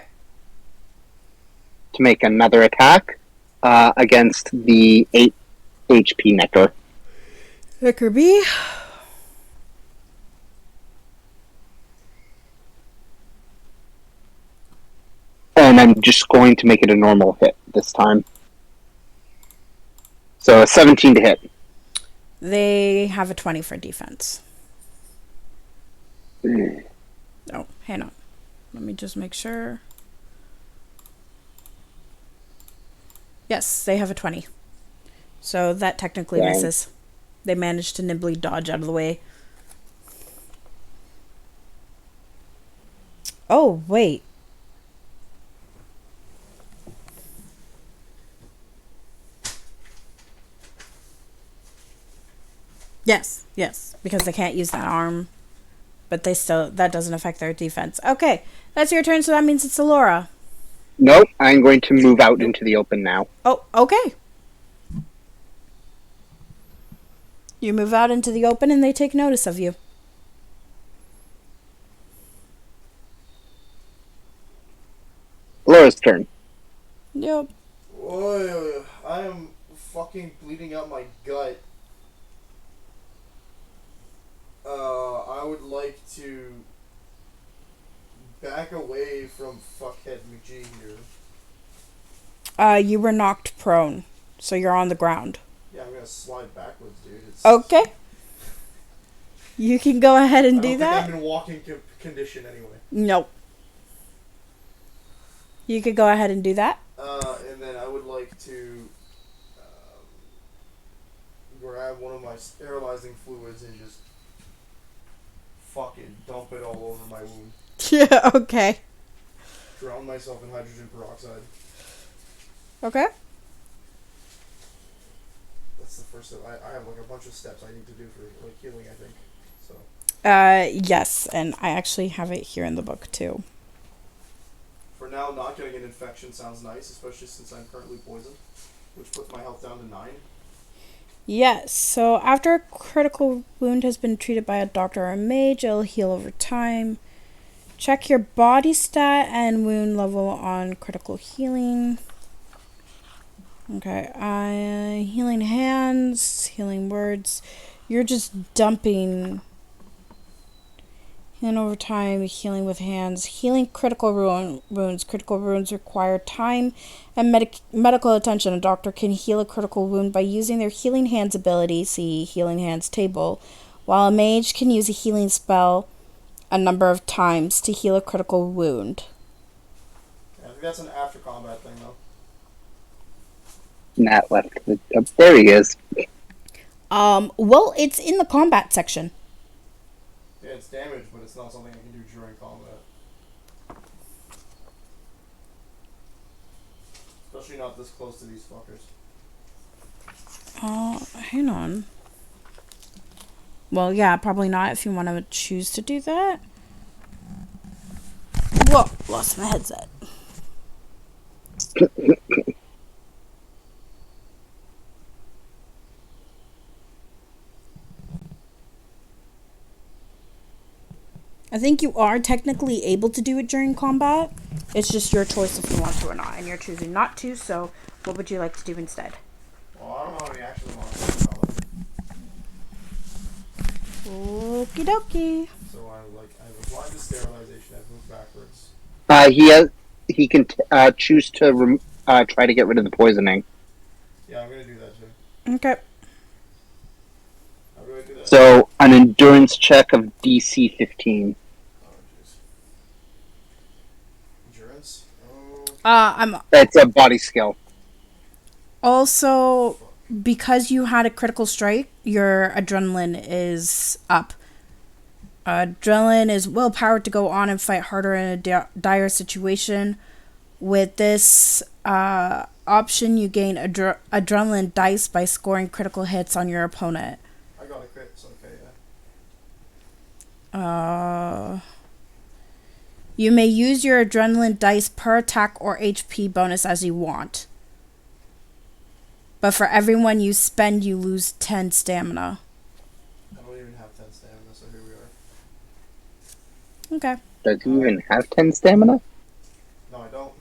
to make another attack against the 8 HP Nectar. Vicar B. And I'm just going to make it a normal hit this time. So a 17 to hit. They have a 20 for defense. Mm. Oh, hang on. Let me just make sure. Yes, they have a 20. So that technically Dang. misses. They managed to nimbly dodge out of the way. Oh, wait. Yes, because they can't use that arm. But that doesn't affect their defense. Okay, that's your turn, so that means it's Alora. Nope, I'm going to move out into the open now. Oh, okay. You move out into the open and they take notice of you. Laura's turn. Yep. Oy, I am fucking bleeding out my gut. I would like to back away from fuckhead McGee here. You were knocked prone, so you're on the ground. Yeah, I'm gonna slide backwards, dude. Okay. You can go ahead and I do don't that. think I'm in walking condition anyway. Nope. You could go ahead and do that. And then I would like to grab one of my sterilizing fluids and just fucking dump it all over my wound. Yeah, okay. Drown myself in hydrogen peroxide. Okay. That's the first step. I have like a bunch of steps I need to do for like healing, I think. So. Yes, and I actually have it here in the book too. For now, not getting an infection sounds nice, especially since I'm currently poisoned, which puts my health down to 9. Yes, so after a critical wound has been treated by a doctor or a mage, it'll heal over time. Check your body stat and wound level on critical healing. Okay, healing hands, healing words. You're just dumping. Healing over time, healing with hands, healing critical wounds. Critical wounds require time and medical attention. A doctor can heal a critical wound by using their healing hands ability, see healing hands table, while a mage can use a healing spell a number of times to heal a critical wound. Yeah, I think that's an after combat thing, though. Nat left. There he is. Well, it's in the combat section. Yeah, it's damage, but it's not something I can do during combat. Especially not this close to these fuckers. Hang on. Well, yeah, probably not if you want to choose to do that. Whoa, lost my headset. I think you are technically able to do it during combat. It's just your choice if you want to or not, and you're choosing not to, so what would you like to do instead? Well, I don't know how many actions want to do about it. Okie dokie. So I've applied the sterilization, I've moved backwards. He can choose to try to get rid of the poisoning. Yeah, I'm gonna do that too. Okay. How do I do that? So an endurance check of DC 15. Oh, jeez. Endurance? Oh. I'm That's a body skill. also, because you had a critical strike, your adrenaline is up. Adrenaline is willpower to go on and fight harder in a dire situation. With this option, you gain adrenaline dice by scoring critical hits on your opponent. I got a crit, so okay, yeah. You may use your adrenaline dice per attack or HP bonus as you want. But for every one you spend, you lose 10 stamina. I don't even have 10 stamina, so here we are. Okay. Does he even have 10 stamina? No, I don't.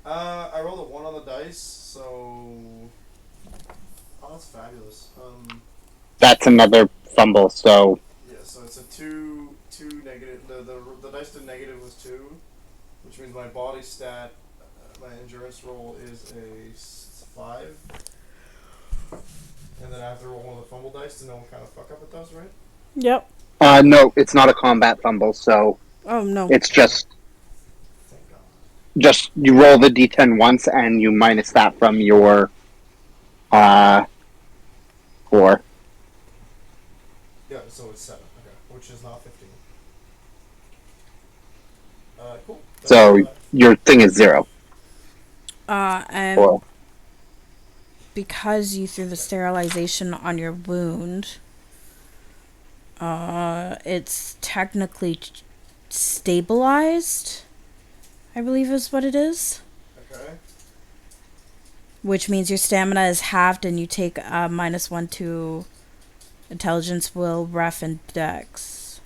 I rolled a 1 on the dice, so... Oh, that's fabulous. That's another fumble, so Yeah, so it's a 2 negative. The dice to negative was 2, which means my body stat, my endurance roll is a 5. And then I have to roll one of the fumble dice to know what kind of fuck up it does, right? Yep. no, it's not a combat fumble, so Oh no. it's just Thank God. you roll the d10 once and you minus that from your 4. Yeah, so it's 7. Okay, which is not 15. Cool. So your thing is 0. And Or because you threw the sterilization on your wound, it's technically stabilized, I believe is what it is. Okay. Which means your stamina is halved and you take a -1 to intelligence, will, ref, and dex.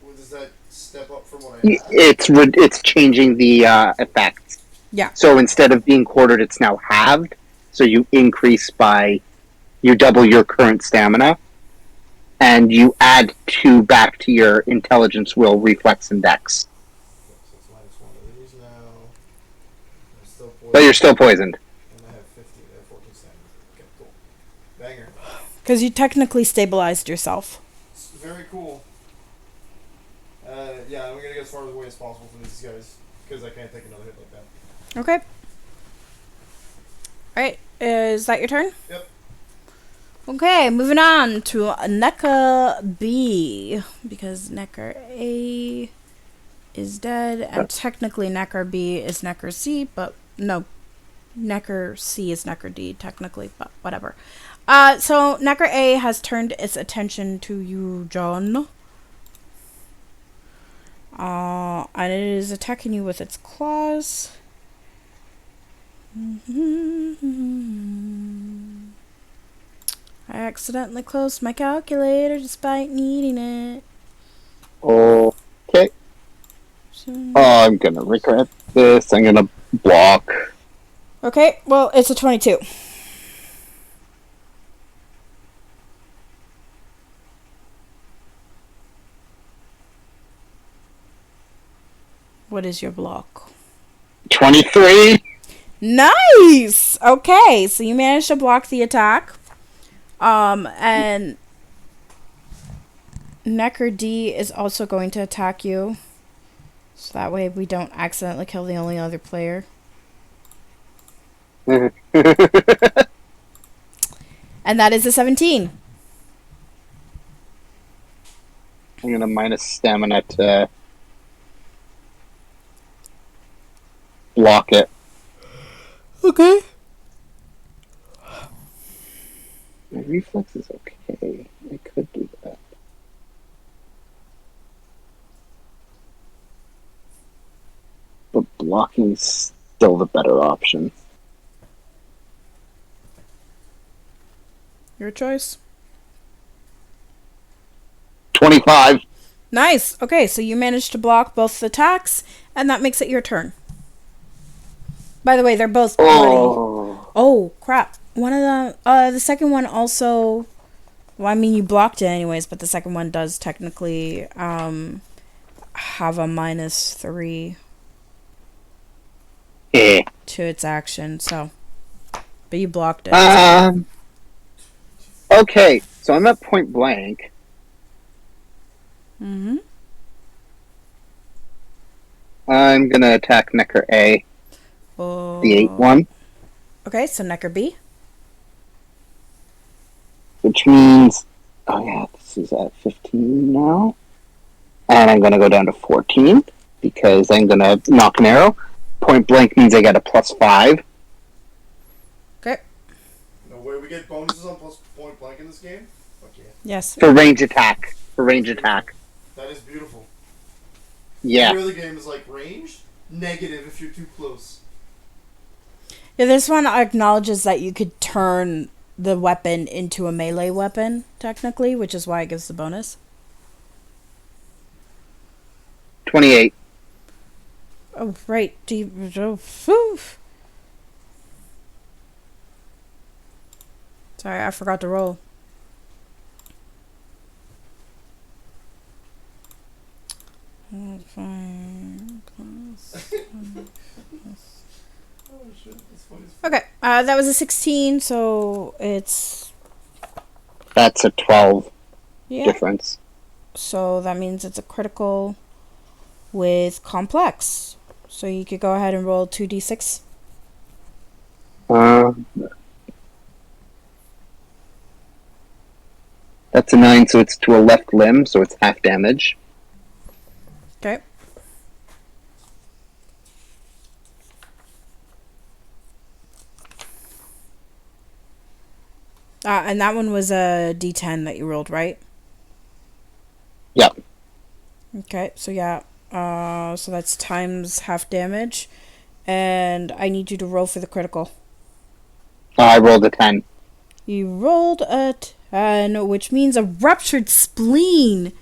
Well, does that step up from what I had? it's changing the effects. Yeah. So instead of being quartered, it's now halved. So you you double your current stamina, and you add 2 back to your intelligence, will, reflex, and dex. Okay, so it's -1 of these now. I'm still poisoned. But you're still poisoned. And I have 15, I have 14 stamina. Okay, cool. Banger. Because you technically stabilized yourself. It's very cool. Yeah, I'm gonna get as far away as possible from these guys, because I can't take another hit like that. Okay. Alright, is that your turn? Yep. Okay, moving on to NECA B. Because NECA A is dead, and technically NECA B is NECA C, but no. NECA C is NECA D, technically, but whatever. So NECA A has turned its attention to you, John. And it is attacking you with its claws. I accidentally closed my calculator despite needing it. Okay. So- I'm gonna regret this. I'm gonna block. Okay, well, it's a 22. What is your block? 23. Nice! Okay, so you managed to block the attack. And Necker D is also going to attack you. So that way we don't accidentally kill the only other player. And that is a 17. I'm gonna minus stamina to block it. Okay. My reflex is okay. I could do that. But blocking is still the better option. Your choice. 25. Nice. Okay, so you managed to block both attacks, and that makes it your turn. By the way, they're both bloody. Oh, crap. One of the second one also, well, I mean, you blocked it anyways, but the second one does technically, have a -3 Eh. to its action, so. But you blocked it. Okay, so I'm at point blank. Mm-hmm. I'm gonna attack Necker A, Oh. the 8 one, Okay, so Necker B. which means, oh yeah, this is at 15 now. And I'm gonna go down to 14, because I'm gonna knock an arrow. Point blank means I get a +5. Okay. No way we get bonuses on plus point blank in this game? Fuck yeah. Yes. For range attack. For range attack. That is beautiful. Yeah. Every other game is like ranged, negative if you're too close. Yeah, this one acknowledges that you could turn the weapon into a melee weapon, technically, which is why it gives the bonus. 28. Oh, right. Do you, oh, phew. Sorry, I forgot to roll. Fine. Oh shit, that's funny. Okay, that was a 16, so it's... That's a 12 Yeah. difference. So that means it's a critical with complex. So you could go ahead and roll 2d6. That's a 9, so it's to a left limb, so it's half damage. Okay. And that one was a d10 that you rolled, right? Yep. Okay, so yeah. So that's times half damage. And I need you to roll for the critical. I rolled a 10. You rolled a 10, which means a ruptured spleen.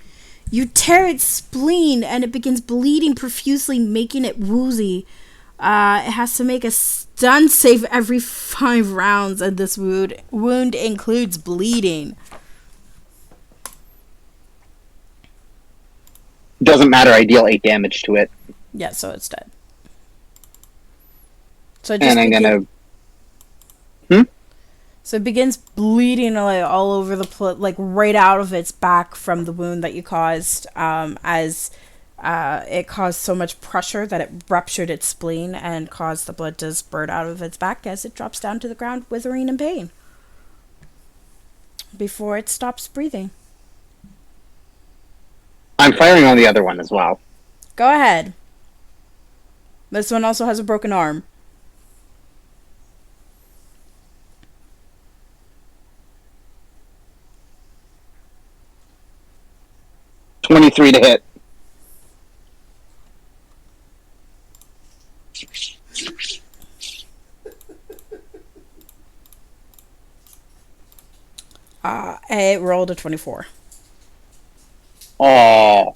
You tear its spleen and it begins bleeding profusely, making it woozy. It has to make a stun save every 5 rounds, and this wound includes bleeding. Doesn't matter, I deal 8 damage to it. Yeah, so it's dead. So it just And I'm gonna... So it begins bleeding like all over the place, like right out of its back from the wound that you caused, as it caused so much pressure that it ruptured its spleen and caused the blood to spurt out of its back as it drops down to the ground, withering in pain. Before it stops breathing. I'm firing on the other one as well. Go ahead. This one also has a broken arm. .23 to hit. It rolled a 24. Oh,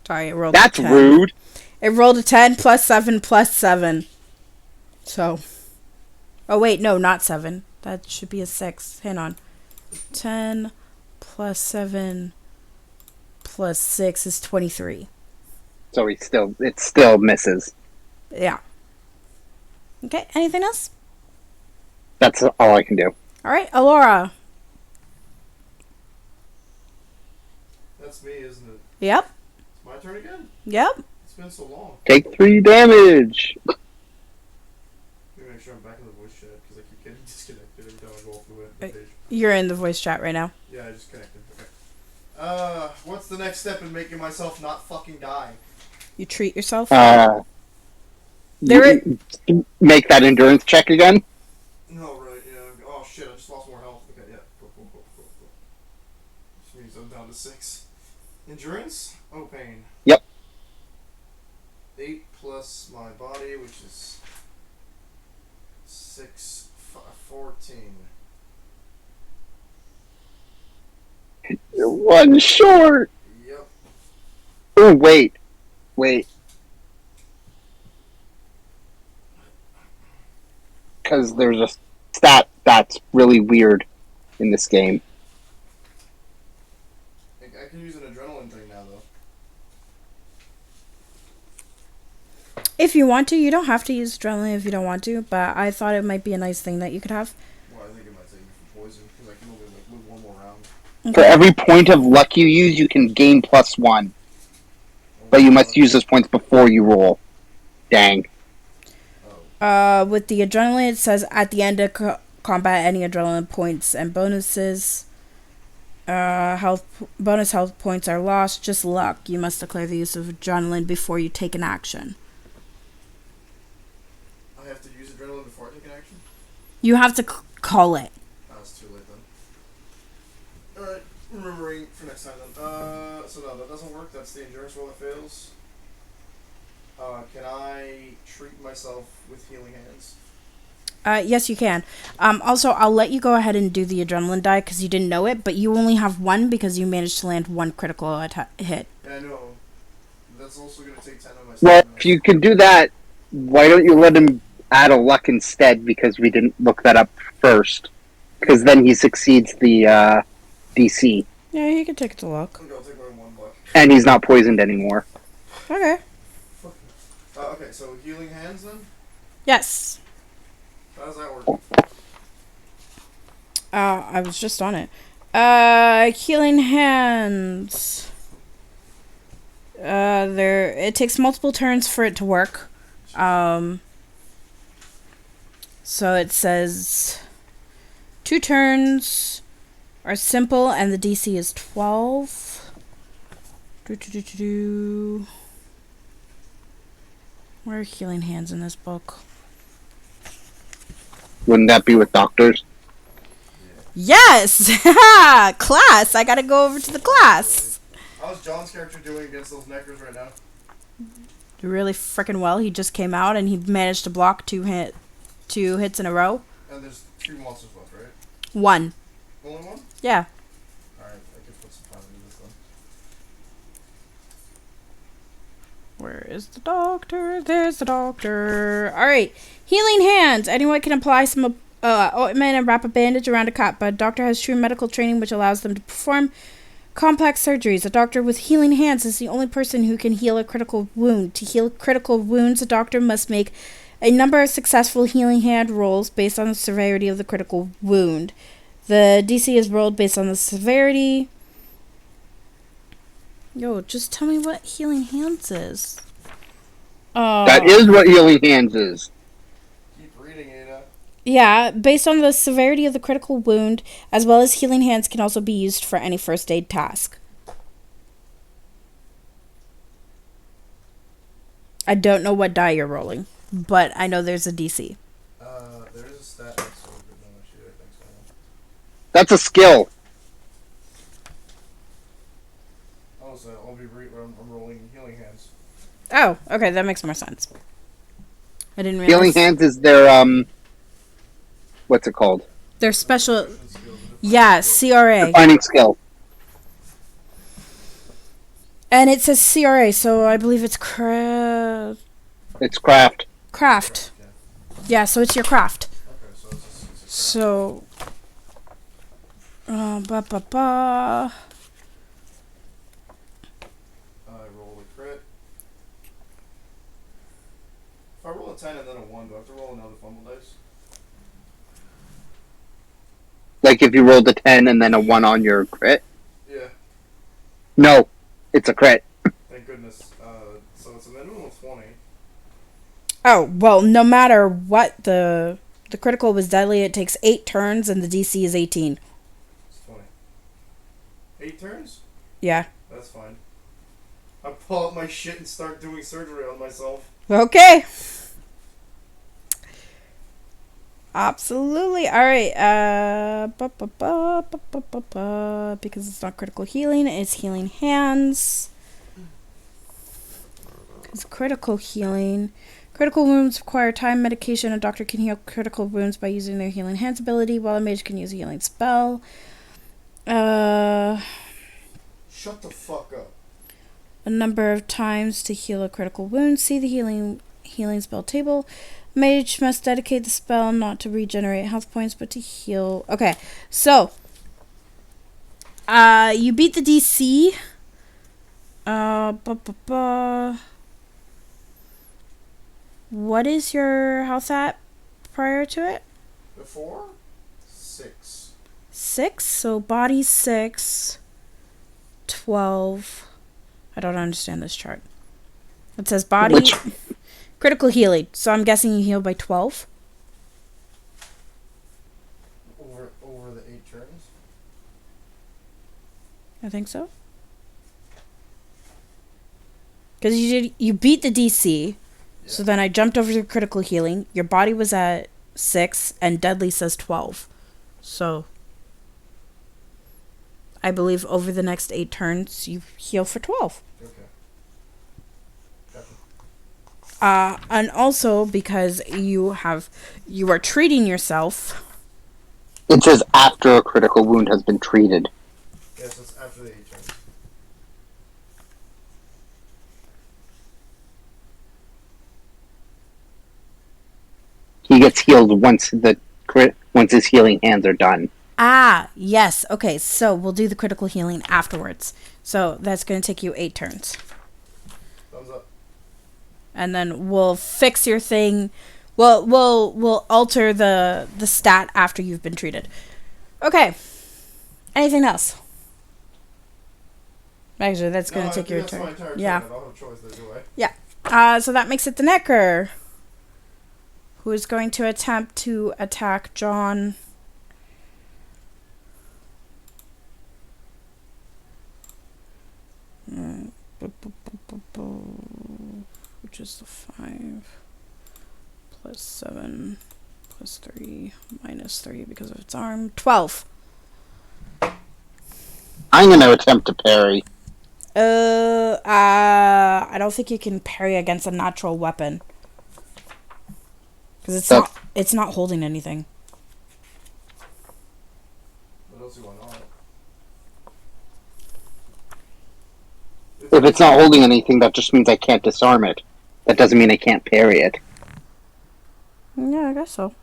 Sorry, it rolled that's a 10. rude. It rolled a 10 plus 7 plus 7. So. Oh, wait, no, not 7. That should be a 6. Hang on. 10 plus 7 plus 6 is 23. So it still misses. Yeah. Okay, anything else? That's all I can do. Alright, Alora. That's me, isn't it? Yep. It's my turn again? Yep. It's been so long. Take 3 damage. Let me make sure I'm back in the voice chat, because I keep getting disconnected every time I go off the page. You're in the voice chat right now. Yeah, I just connected. Okay. What's the next step in making myself not fucking die? You treat yourself. Make that endurance check again. No, right, yeah. Oh shit, I just lost more health. Okay, yeah. Cool. Which means I'm down to 6. Endurance? Oh, pain. Yep. 8 plus my body, which is 6, 14. You're 1 short. Yep. Oh, wait. Because there's a stat that's really weird in this game. I can use an adrenaline thing now, though. If you want to, you don't have to use adrenaline if you don't want to, but I thought it might be a nice thing that you could have. Well, I think it might take me for poison, because I can only live 1 more round. For every point of luck you use, you can gain +1. But you must use those points before you roll. Dang. With the adrenaline, it says at the end of combat, any adrenaline points and bonuses, bonus health points are lost. Just luck. You must declare the use of adrenaline before you take an action. I have to use adrenaline before I take an action? You have to call it. Oh, it's too late then. Alright, remembering for next time then. So no, that doesn't work. That's the endurance roll that fails. Can I treat myself with healing hands? Yes, you can. Also, I'll let you go ahead and do the adrenaline die because you didn't know it, but you only have 1 because you managed to land 1 critical hit. Yeah, I know. That's also going to take 10 of my Well, stamina. if you can do that, why don't you let him add a luck instead? Because we didn't look that up first. because then he succeeds the DC, Yeah, you can take it to look. Okay, I'll take my 1 buck. and he's not poisoned anymore. Okay. Okay, so healing hands then? Yes. How does that work? I was just on it. Healing hands. It takes multiple turns for it to work. So it says 2 turns are simple and the DC is 12. Where are healing hands in this book? Wouldn't that be with doctors? Yes! Class! I gotta go over to the class. How's John's character doing against those neckers right now? Really freaking well. He just came out and he managed to block 2 hits in a row. And there's 3 monsters left, right? 1. Only 1? Yeah. Alright, I can put some time into this then. Where is the doctor? There's the doctor. Alright. Healing hands. Anyone can apply some ointment and wrap a bandage around a cut, but a doctor has true medical training which allows them to perform complex surgeries. A doctor with healing hands is the only person who can heal a critical wound. To heal critical wounds, a doctor must make a number of successful healing hand rolls based on the severity of the critical wound. The DC is rolled based on the severity. Yo, just tell me what healing hands is. That is what healing hands is. Keep reading it. Yeah, based on the severity of the critical wound, as well as healing hands can also be used for any first aid task. I don't know what die you're rolling, but I know there's a DC. There is a stat next to it, but no, actually, I think so. That's a skill. Oh, so I'm rolling healing hands. Oh, okay, that makes more sense. I didn't realize. Healing hands is their what's it called? They're special. Different skills, different Yeah, skills. CRA. Defining skill. And it says CRA, so I believe it's craft. It's craft. Craft. Yeah. Yeah, so it's your craft. Okay, so it's a So, ba. I roll a crit. If I roll a 10 and then a 1, do I have to roll another fumble dice? Like if you rolled a 10 and then a 1 on your crit. Yeah, No, it's a crit. thank goodness. So it's a minimum of 20. Oh, well, no matter what, the critical was deadly. It takes 8 turns, and the DC is 18. It's 20. 8 turns? Yeah. That's fine. I pull out my shit and start doing surgery on myself. Okay. Absolutely. All right. Because it's not critical healing, it's healing hands. It's critical healing. Critical wounds require time, medication. A doctor can heal critical wounds by using their healing hands ability, while a mage can use a healing spell. Shut the fuck up. A number of times to heal a critical wound. See the healing spell table. Mage must dedicate the spell not to regenerate health points, but to heal. Okay, so you beat the DC. What is your health at prior to it? Before? 6. 6. So body 6, 12. I don't understand this chart. It says body. Which- Critical healing. So I'm guessing you heal by 12. Over the 8 turns? I think so. Because you beat the DC. So then I jumped over to critical healing. Your body was at 6 and deadly says 12. So I believe over the next 8 turns you heal for 12. Okay. And also because you are treating yourself. It says after a critical wound has been treated. Yes, it's after the 8 turns. He gets healed once the crit once his healing hands are done. Ah, yes. Okay, so we'll do the critical healing afterwards. So that's going to take you 8 turns. Thumbs up. And then we'll fix your thing. We'll alter the stat after you've been treated. Okay. Anything else? Actually, that's going to take your that's turn. my entire Yeah. turn. I don't have a choice. There's a way. Yeah. So that makes it the Necker, who is going to attempt to attack John. Which is the 5 plus 7 plus 3 minus 3 because of its arm. 12. I'm going to attempt to parry. I don't think you can parry against a natural weapon because it's not holding anything. What else do I know? If it's not holding anything, that just means I can't disarm it. That doesn't mean I can't parry it. Yeah, I guess so.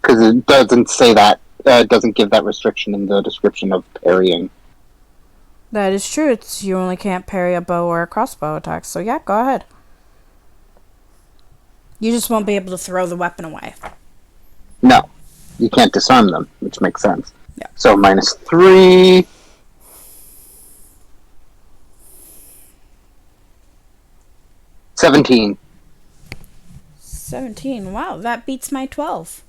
Because it doesn't say that. It doesn't give that restriction in the description of parrying. That is true. It's you only can't parry a bow or a crossbow attack. So yeah, go ahead. You just won't be able to throw the weapon away. No. You can't disarm them, which makes sense. Yeah. So minus 3. 17. 17. Wow, that beats my 12.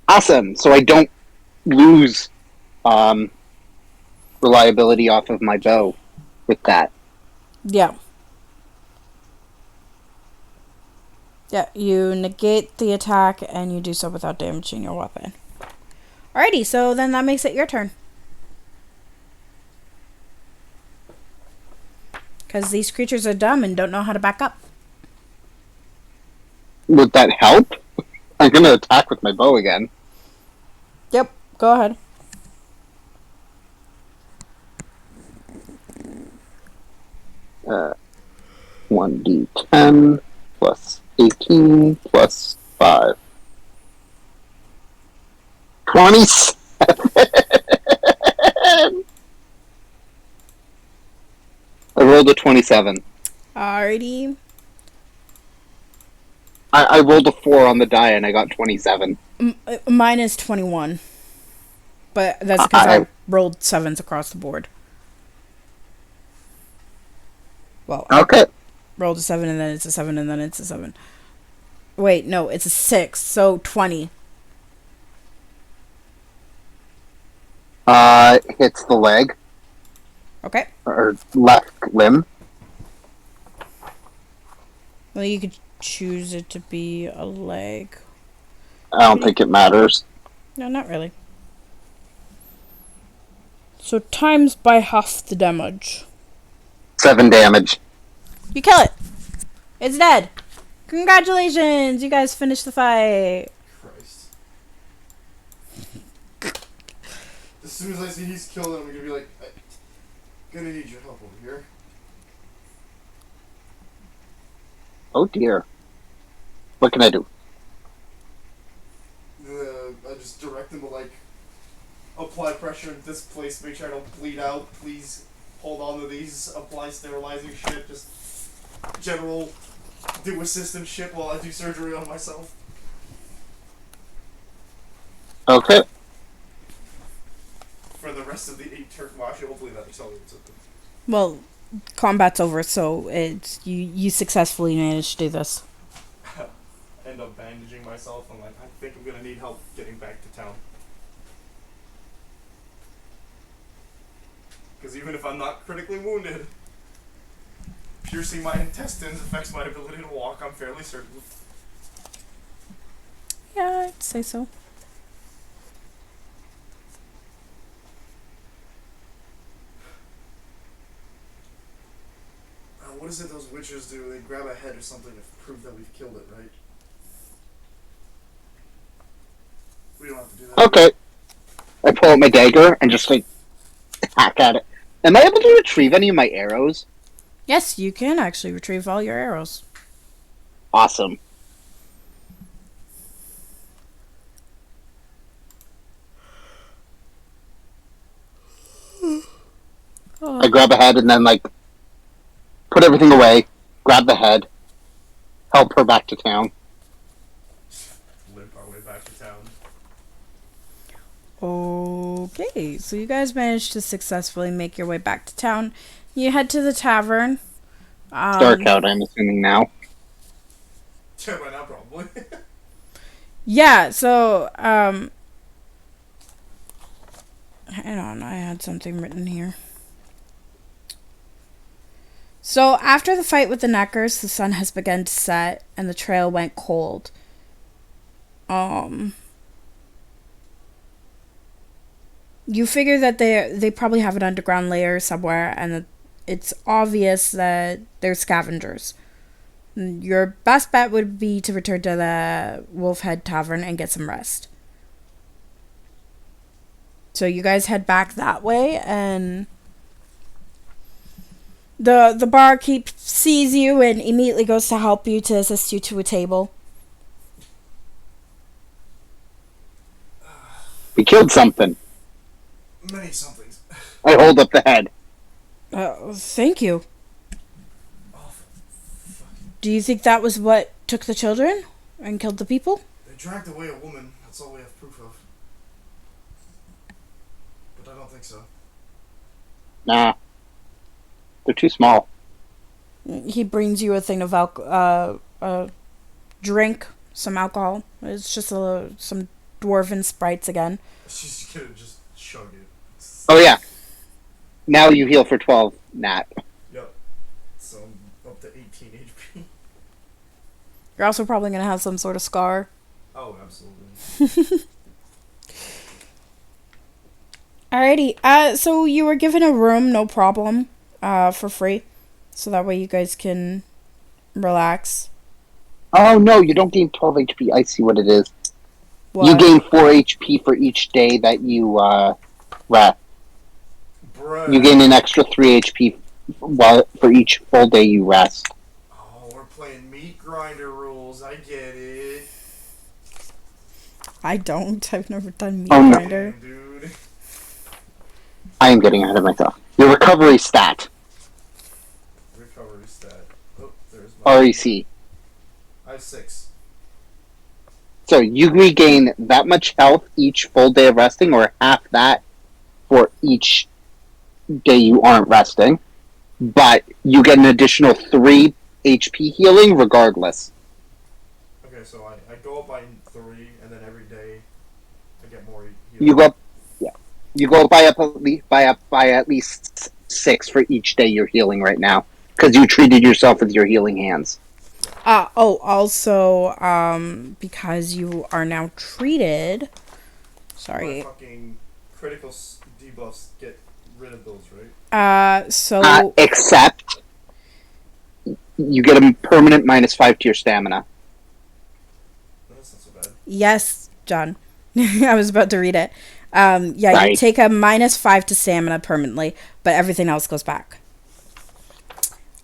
Awesome. So I don't lose reliability off of my bow with that. Yeah. Yeah, you negate the attack and you do so without damaging your weapon. Alrighty, so then that makes it your turn. Because these creatures are dumb and don't know how to back up. Would that help? I'm going to attack with my bow again. Yep, go ahead. Uh, 1d10 plus 18 plus 5. 27! I rolled a 27. Alrighty. I rolled a 4 on the die and I got 27. Mine is 21. But that's because I rolled 7s across the board. Well, Okay. I rolled a 7 and then it's a 7 and then it's a 7. Wait, no, it's a 6, so 20. Hits the leg. Okay. Or left limb. Well, you could choose it to be a leg. I don't think it matters. No, not really. So times by half the damage. 7 damage. You kill it. It's dead. Congratulations, you guys finished the fight. Christ. As soon as I see he's killed him, I'm gonna be like, I'm gonna need your help over here. Oh dear. What can I do? I just direct him to, like, apply pressure in this place, make sure I don't bleed out. Please hold on to these, apply sterilizing shit, just general do assistant shit while I do surgery on myself. Okay. For the rest of the 8 turn, well, actually, hopefully that accelerates it. Well, combat's over, so it's you successfully managed to do this. End up bandaging myself. I'm like, I think I'm gonna need help getting back to town. Because even if I'm not critically wounded, piercing my intestines affects my ability to walk, I'm fairly certain. Yeah, I'd say so. What is it those witches do? They grab a head or something to prove that we've killed it, right? We don't have to do that. Okay. I pull out my dagger and just, like, hack at it. Am I able to retrieve any of my arrows? Yes, you can actually retrieve all your arrows. Awesome. I grab a head and then, like, put everything away, grab the head, help her back to town. Limp our way back to town. Okay, so you guys managed to successfully make your way back to town. You head to the tavern. It's dark out, I'm assuming now. Yeah, by now probably. Yeah, so, hang on, I had something written here. So, after the fight with the Neckers, the sun has begun to set, and the trail went cold. You figure that they probably have an underground layer somewhere, and that it's obvious that they're scavengers. Your best bet would be to return to the Wolfhead Tavern and get some rest. So you guys head back that way, and the barkeep sees you and immediately goes to help you, to assist you to a table. We killed something. Many somethings. I hold up the head. Thank you. Oh, fucking. Do you think that was what took the children and killed the people? They dragged away a woman. That's all we have proof of. But I don't think so. Nah. They're too small. He brings you a thing of drink, some alcohol. It's just some dwarven sprites again. She's gonna just chug it. Oh, yeah. Now you heal for 12, Nat. Yep. So I'm up to 18 HP. You're also probably going to have some sort of scar. Oh, absolutely. Alrighty. So you were given a room, no problem, for free. So that way you guys can relax. Oh, no, you don't gain 12 HP. I see what it is. What? You gain 4 HP for each day that you rest. Bruh. You gain an extra 3 HP for each full day you rest. Oh, we're playing meat grinder rules. I get it. I don't. I've never done meat Oh, no. grinder. Damn, dude. I am getting ahead of myself. Your recovery stat. Recovery stat. Oh, there's my... REC. I have 6. So you regain that much health each full day of resting, or half that for each day you aren't resting. But you get an additional 3 HP healing regardless. Okay, so I go up by 3, and then every day I get more healing. You go up, yeah. You go by at least 6 for each day you're healing right now, because you treated yourself with your healing hands. Also, because you are now treated. Sorry. My fucking critical debuffs get rid of those, right? So. Except you get a permanent -5 to your stamina. That's not so bad. Yes, John. I was about to read it. Yeah, Right. you take a -5 to stamina permanently, but everything else goes back.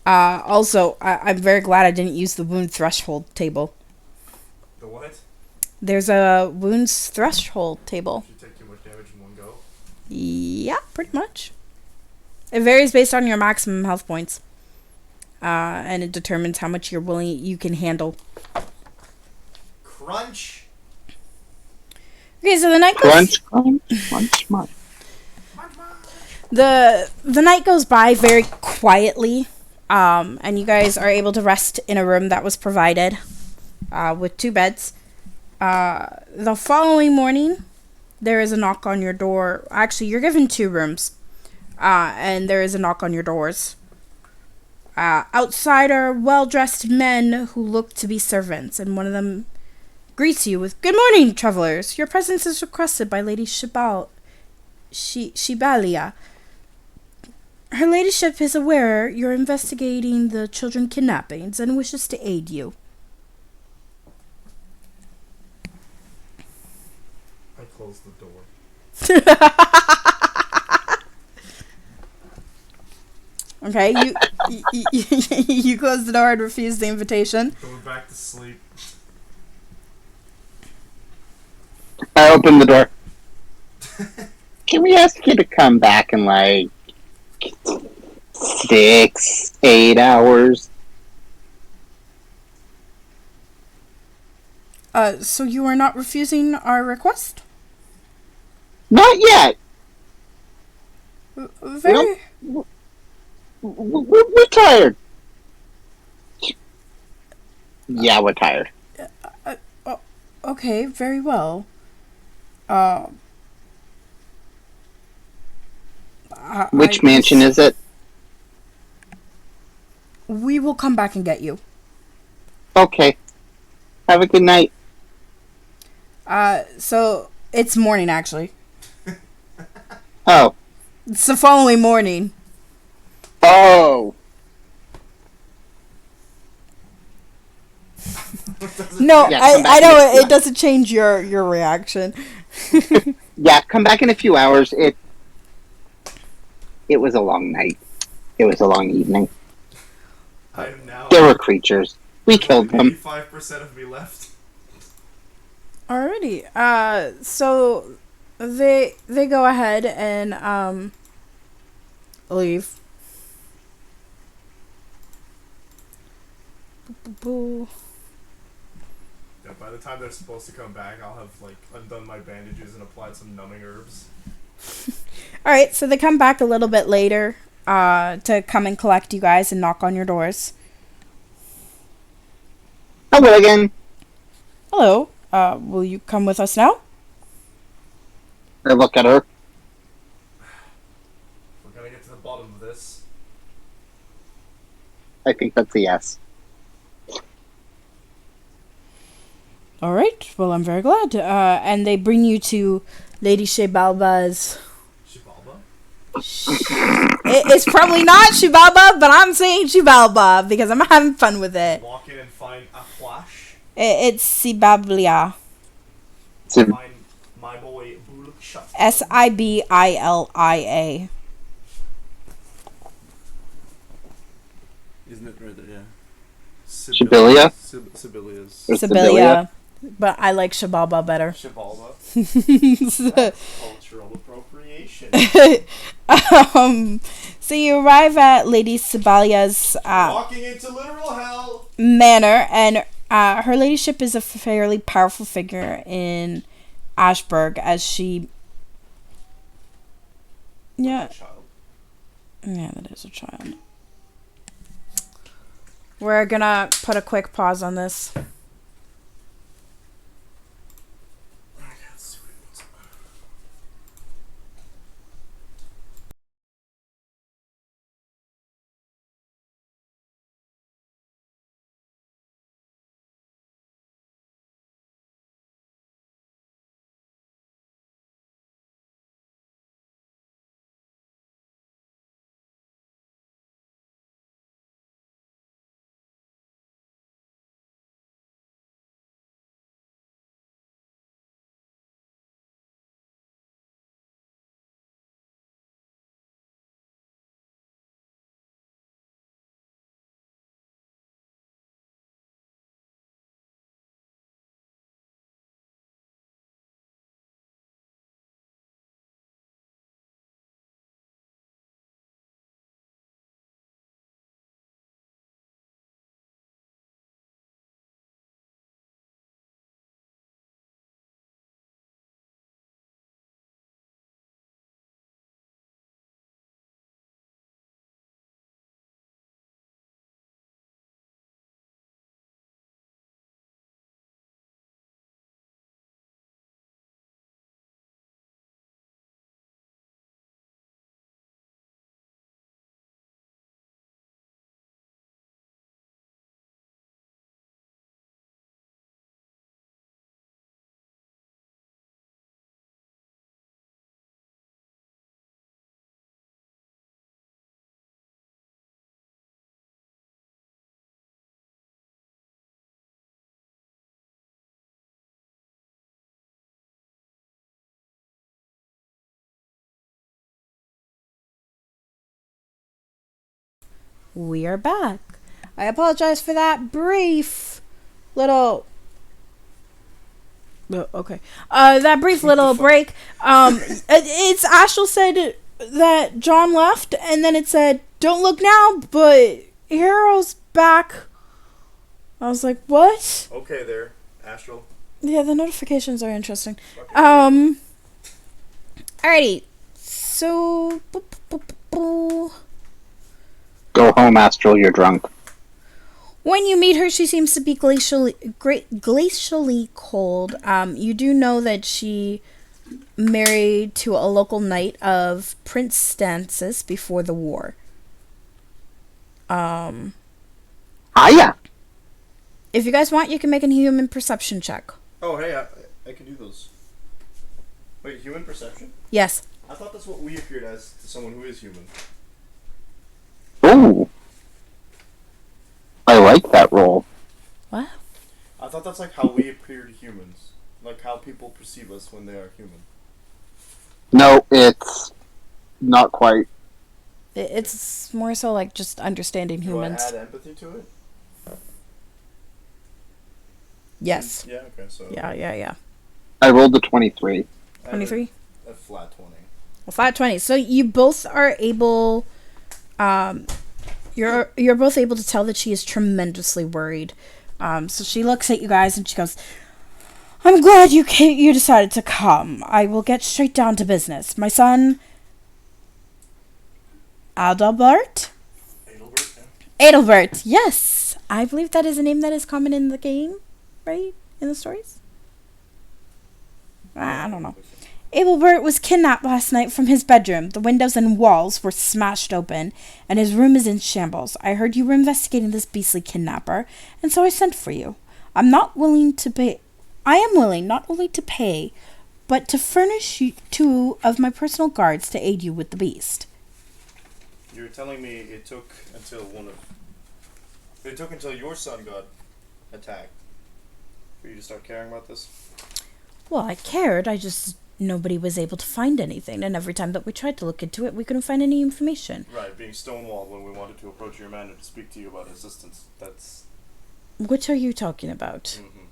Also, I'm very glad I didn't use the wound threshold table. The what? There's a wounds threshold table. If you take too much damage in one go. Yeah, pretty much. It varies based on your maximum health points. And it determines how much you can handle. Crunch! Okay, so the night goes... Crunch. The night goes by very quietly, and you guys are able to rest in a room that was provided, with 2 beds. The following morning, there is a knock on your door. Actually, you're given 2 rooms, and there is a knock on your doors. Outside are well-dressed men who look to be servants, and one of them greets you with, "Good morning, travelers. Your presence is requested by Lady Shibalia. Her ladyship is aware you're investigating the children kidnappings and wishes to aid you." I closed the door. Okay, you close the door and refuse the invitation. Going back to sleep. I open the door. Can we ask you to come back in, like, 6, 8 hours. So you are not refusing our request? Not yet. Very. We're tired. Yeah, we're tired. Okay, very well. Uh, Which mansion is it? We will come back and get you. Okay. Have a good night. So it's morning actually. Oh. It's the following morning. Oh. No, Yeah, I know it doesn't change your reaction. Yeah, come back in a few hours. It was a long night. It was a long evening. I am now. There were creatures. We killed them. 85% of me left. Alrighty. So they go ahead and leave. Yeah, by the time they're supposed to come back, I'll have like undone my bandages and applied some numbing herbs. Alright, so they come back a little bit later to come and collect you guys and knock on your doors. Hello again. Hello. Will you come with us now? I look at her. We're gonna get to the bottom of this. I think that's a yes. All right. Well, I'm very glad. And they bring you to Lady Shebalba's. Shibalba? It's probably not Shibalba, but I'm saying Shibalba because I'm having fun with it. Walk in and find a flash. It's Sibablia. Find my boy Bulk Shut. Sibilia. Isn't it right there? Yeah. Shibilia? Sibilia's. Or Sibilia. But I like Shibalba better. Shibalba. Cultural appropriation. So you arrive at Lady Sibalia's Walking into literal hell. manor, and her ladyship is a fairly powerful figure in Ashburg, as she. Yeah, Child. yeah, that is a child. We're gonna put a quick pause on this. We are back. I apologize for that brief little. Okay. That brief little break. It's Ashel said that John left, and then it said, "Don't look now, but Hero's back." I was like, what? Okay, there, Astral. Yeah, the notifications are interesting. Okay. Alrighty. So, Go home, Astral. You're drunk. when you meet her, she seems to be glacially cold. You do know that she married to a local knight of Prince Stancis before the war. Hiya. If you guys want, you can make a human perception check. Oh, hey, I can do those. Wait, human perception? Yes. I thought that's what we appeared as to someone who is human. Ooh. I like that roll. What? I thought that's like how we appear to humans. Like how people perceive us when they are human. No, it's not quite. It's more so like just understanding humans. Do I add empathy to it? Yes. Yeah, okay, so... Yeah. I rolled a 23. 23? A flat 20. Well, flat 20. So you both are able... You're both able to tell that she is tremendously worried. So she looks at you guys and she goes, "I'm glad you decided to come. I will get straight down to business. My son... Adalbert? Adelbert, yes. I believe that is a name that is common in the game, right? In the stories? I don't know. Adelbert was kidnapped last night from his bedroom. The windows and walls were smashed open, and his room is in shambles. I heard you were investigating this beastly kidnapper, and so I sent for you. I am willing not only to pay, but to furnish you 2 of my personal guards to aid you with the beast." You're telling me it took until your son got attacked for you to start caring about this? Well, I cared. Nobody was able to find anything, and every time that we tried to look into it, we couldn't find any information. Right, being stonewalled when we wanted to approach your manor to speak to you about assistance. That's... What are you talking about? Mm-hmm.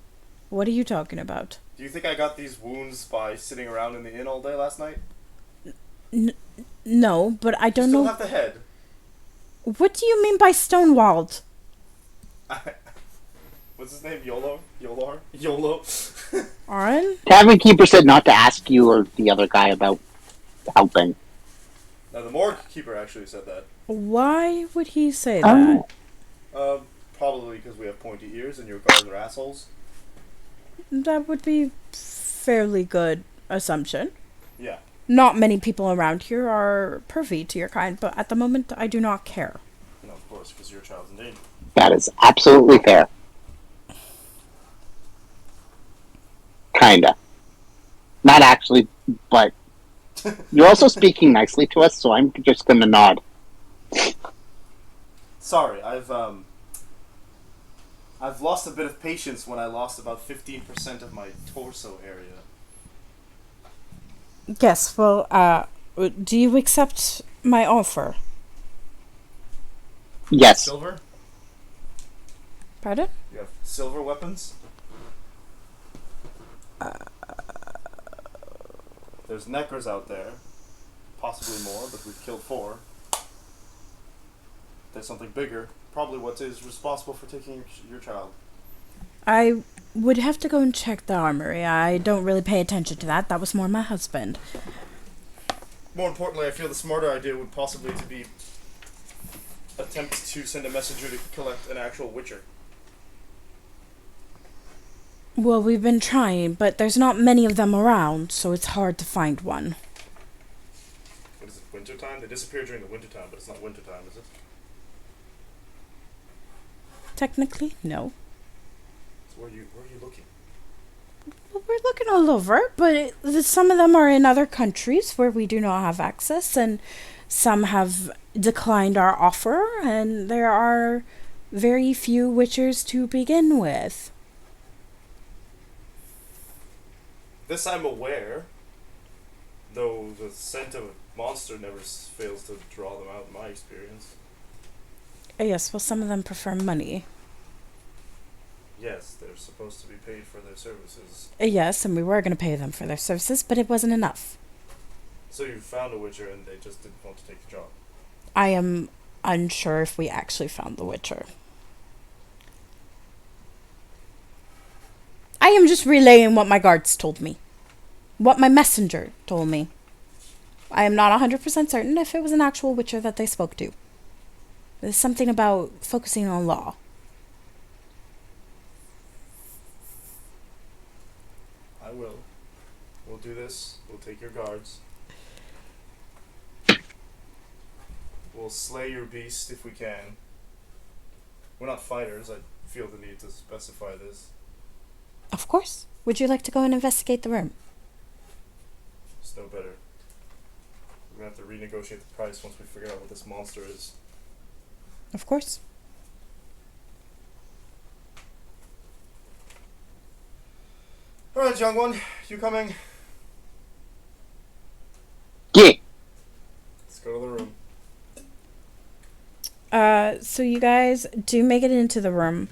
What are you talking about? Do you think I got these wounds by sitting around in the inn all day last night? No, but I don't You still know. have the head. What do you mean by stonewalled? What's his name? YOLO? YOLO? Aaron? Tavern Keeper said not to ask you or the other guy about helping. Now, the morgue keeper actually said that. Why would he say that? Probably because we have pointy ears and your guards are assholes. That would be fairly good assumption. Yeah. Not many people around here are privy to your kind, but at the moment, I do not care. No, of course, because your child's in danger. That is absolutely fair. Kinda. Not actually, but you're also speaking nicely to us, so I'm just gonna nod. Sorry, I've lost a bit of patience when I lost about 15% of my torso area. Yes, well, do you accept my offer? Yes. Silver? Pardon? You have silver weapons? There's neckers out there. Possibly more, but we've killed 4. There's something bigger. Probably what is responsible for taking your child. I would have to go and check the armory. I don't really pay attention to that. That was more my husband. More importantly, I feel the smarter idea would possibly to be attempt to send a messenger to collect an actual witcher. Well, we've been trying, but there's not many of them around, so it's hard to find one. What is it, wintertime? They disappear during the wintertime, but it's not wintertime, is it? Technically, no. So where are you looking? Well, we're looking all over, but some of them are in other countries where we do not have access, and some have declined our offer, and there are very few witchers to begin with. This I'm aware, though the scent of a monster never fails to draw them out in my experience. Yes, well, some of them prefer money. Yes, they're supposed to be paid for their services. Yes, and we were going to pay them for their services, but it wasn't enough. So you found a Witcher and they just didn't want to take the job. I am unsure if we actually found the Witcher. I am just relaying what my guards told me. What my messenger told me. I am not 100% certain if it was an actual Witcher that they spoke to. There's something about focusing on law. I will. We'll do this. We'll take your guards. We'll slay your beast if we can. We're not fighters. I feel the need to specify this. Of course. Would you like to go and investigate the room? It's no better. We're gonna have to renegotiate the price once we figure out what this monster is. Of course. Alright, young one. You coming? Yeah. Let's go to the room. So you guys do make it into the room.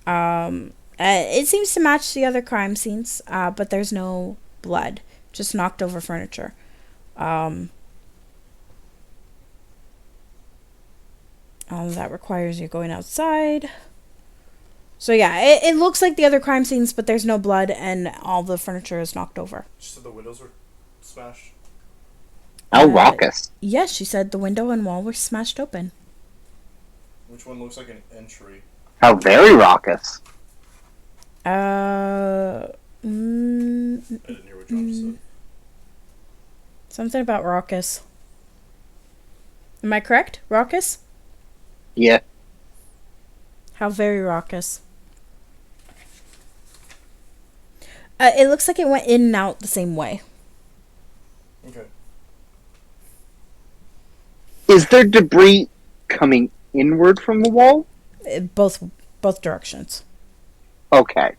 It seems to match the other crime scenes, but there's no blood. Just knocked over furniture. That requires you going outside. So yeah, it looks like the other crime scenes, but there's no blood and all the furniture is knocked over. She said the windows were smashed. How raucous. Yes, she said the window and wall were smashed open. Which one looks like an entry? How very raucous. I didn't hear what John said. Something about raucous. Am I correct? Raucous? Yeah. How very raucous. It looks like it went in and out the same way. Okay. Is there debris coming inward from the wall? Both directions. Okay.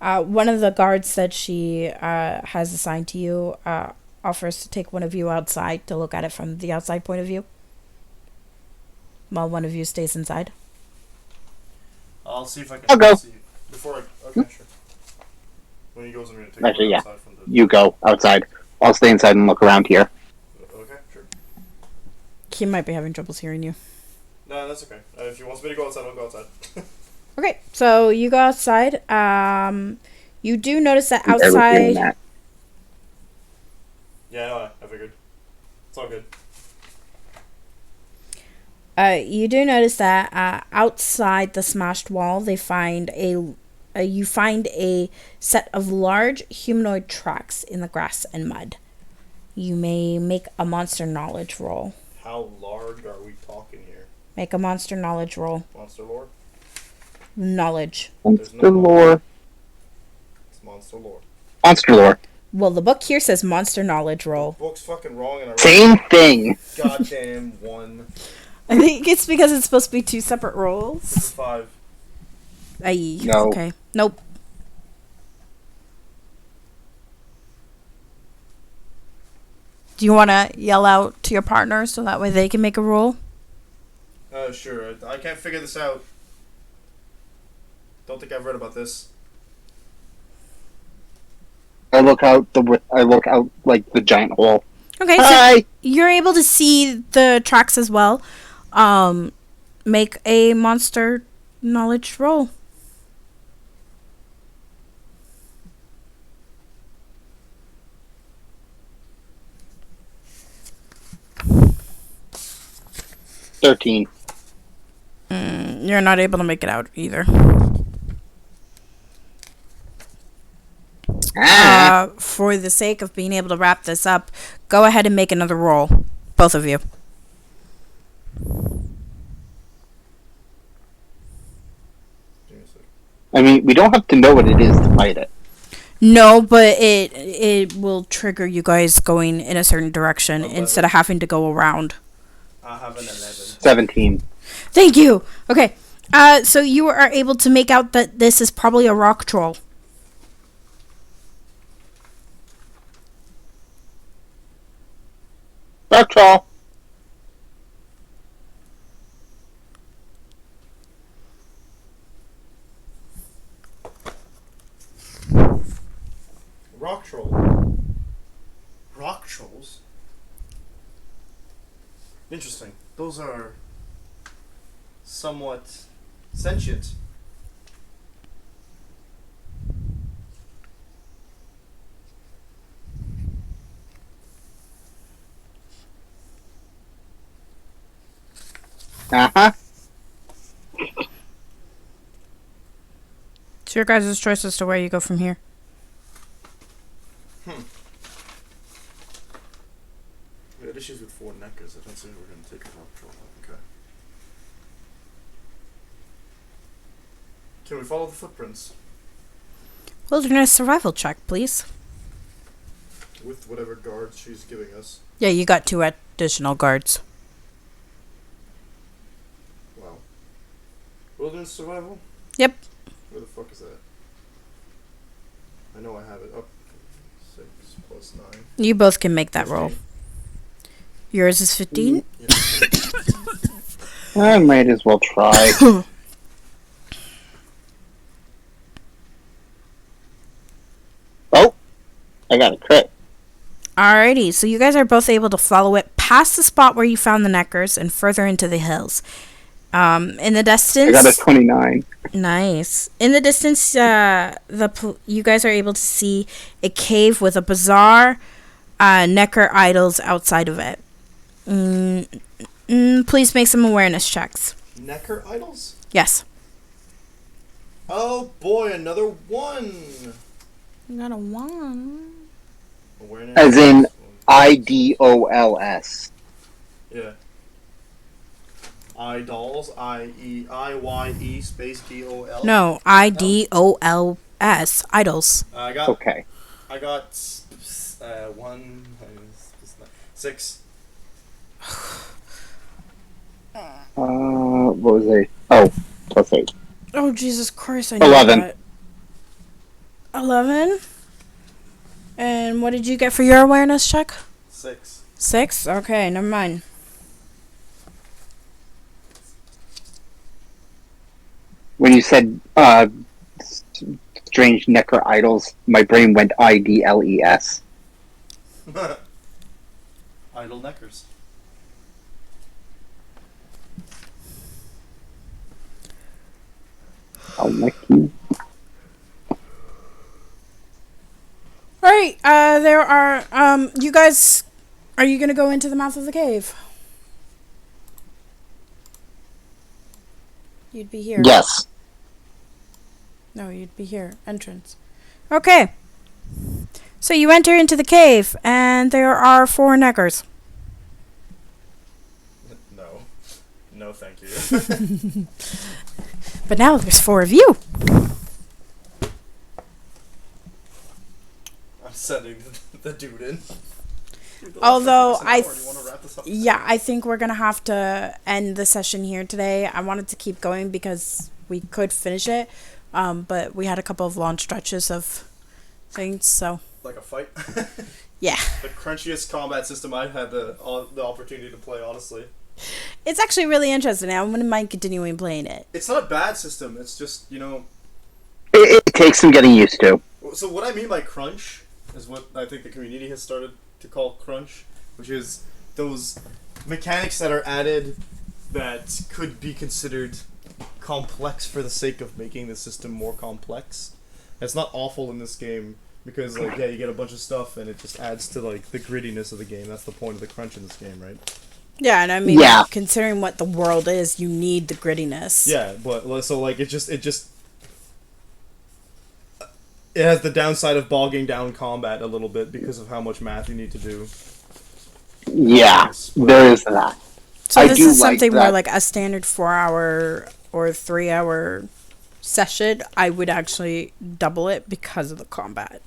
One of the guards that she has assigned to you offers to take one of you outside to look at it from the outside point of view, while one of you stays inside. I'll see if I can I'll go. see before I. Okay, sure. When he goes, I'm gonna take Actually, one yeah. outside from the. You go outside. I'll stay inside and look around here. Okay, sure. He might be having troubles hearing you. No, that's okay. If he wants me to go outside, I'll go outside. Okay, so you go outside. You do notice that I'm barely hearing outside. that. Yeah, no, I figured. It's all good. You do notice that outside the smashed wall, they find you find a set of large humanoid tracks in the grass and mud. You may make a monster knowledge roll. How large are we talking here? Make a monster knowledge roll. Monster lore? Knowledge. Monster lore. It's monster lore. Monster lore. Well, the book here says monster knowledge roll. Book's fucking wrong and I wrote Same thing. goddamn one. I think it's because it's supposed to be two separate rolls. 5. Aye. No. Okay. Nope. Do you want to yell out to your partner so that way they can make a roll? Sure. I can't figure this out. Don't think I've read about this. I look out like the giant hole. Okay, so Hi. you're able to see the tracks as well. Make a monster knowledge roll. $13. You're not able to make it out either. For the sake of being able to wrap this up, go ahead and make another roll. Both of you. Give me a sec. I mean, we don't have to know what it is to fight it. No, but it will trigger you guys going in a certain direction 11. instead of having to go around. I have an 11. 17. Thank you. Okay. So you are able to make out that this is probably a rock troll. That's all. rock troll. Rock trolls? Interesting. Those are somewhat sentient. Uh-huh. It's your guys' choice as to where you go from here. We had issues with 4 neckers. I don't see we're going to take a rock troll. Okay. Can we follow the footprints? Wilderness survival check, please. With whatever guards she's giving us. Yeah, you got 2 additional guards. Wow. Wilderness survival? Yep. Where the fuck is that? I know I have it. Up 6 plus 9. You both can make that 15. roll. Yours is 15? Yeah. I might as well try. Oh, I got a crit. Alrighty, so you guys are both able to follow it past the spot where you found the neckers and further into the hills. In the distance, I got a 29. nice. In the distance, you guys are able to see a cave with a bizarre necker idols outside of it. Please make some awareness checks. Necker idols? Yes. Oh boy, another 1! You got a 1. Awareness. As in IDOLS. Yeah. Idols. I-E-I-Y-E space D-O-L. No, IDOLS. Idols. I got. Okay. I got 1, 6. What was it? Oh, plus 8. Oh, Jesus Christ, I knew 11. that. 11? And what did you get for your awareness check? 6. 6? Okay, never mind. When you said strange necker idols, my brain went IDLES. Idol neckers. I'll neck you. Alright, there are, you guys, are you gonna go into the mouth of the cave? You'd be here. Yes. No, you'd be here. Entrance. Okay. So you enter into the cave, and there are 4 neckers. No. No, thank you. But now there's 4 of you. I'm sending the dude in. Although Do you want to wrap this up? yeah, I think we're gonna have to end the session here today. I wanted to keep going because we could finish it, but we had a couple of long stretches of things, so Like a fight? yeah. The crunchiest combat system I've had the opportunity to play, honestly. It's actually really interesting. I wouldn't mind continuing playing it. It's not a bad system, it's just, It takes some getting used to. So what I mean by crunch is what I think the community has started to call crunch, which is those mechanics that are added that could be considered complex for the sake of making the system more complex. It's not awful in this game because, like, yeah, you get a bunch of stuff and it just adds to, like, the grittiness of the game. That's the point of the crunch in this game, right? Yeah, and I mean, Yeah. considering what the world is, you need the grittiness. Yeah, but so like it has the downside of bogging down combat a little bit because of how much math you need to do. Yeah, there is that. So I this do is something like where, that. like, a standard 4-hour or 3-hour session, I would actually double it because of the combat.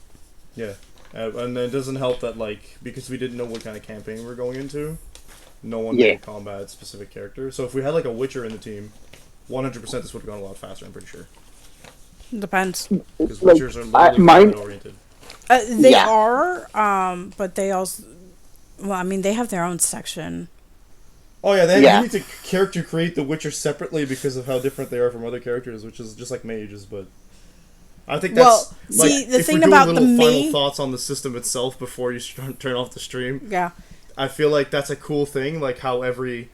Yeah, and it doesn't help that, like, because we didn't know what kind of campaign we were going into, no one Yeah. made combat specific character. So if we had like a Witcher in the team, 100% this would have gone a lot faster. I'm pretty sure Depends. because Like, Witchers are literally mine- combat oriented. They Yeah. are, but they also, well, I mean, they have their own section. Oh yeah, they Yeah. need to character create the Witcher separately because of how different they are from other characters, which is just like mages, but I think that's see, the if thing we're doing about little the final me, thoughts on the system itself before you turn off the stream. yeah. I feel like that's a cool thing, like how every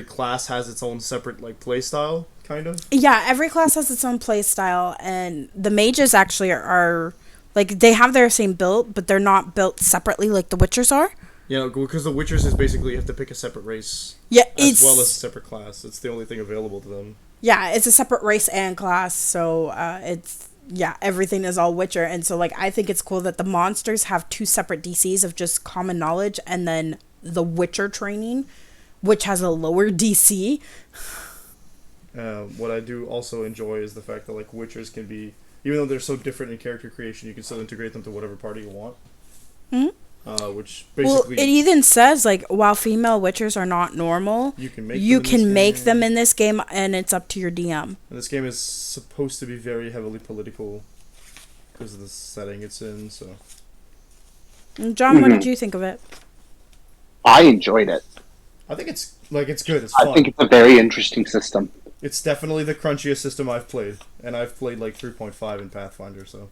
class has its own separate like play style, kind of. Yeah, every class has its own play style, and the mages actually are like they have their same build, but they're not built separately like the witchers are. Yeah, because the Witchers is basically you have to pick a separate race Yeah, as well as a separate class. It's the only thing available to them. yeah, it's a separate race and class, so it's yeah, everything is all witcher, and so like I think it's cool that the monsters have two separate DCs of just common knowledge, and then the witcher training, which has a lower DC. What I do also enjoy is the fact that like Witchers can be, even though they're so different in character creation, you can still integrate them to whatever party you want. Hmm? Which Well, basically it even says like while female witchers are not normal, you can make you them in can this make game. them in this game, and it's up to your DM. And this game is supposed to be very heavily political because of the setting it's in. So And John, what did you think of it? I enjoyed it. I think it's good. It's I fun. think it's a very interesting system. It's definitely the crunchiest system I've played, and I've played like 3.5 in Pathfinder. So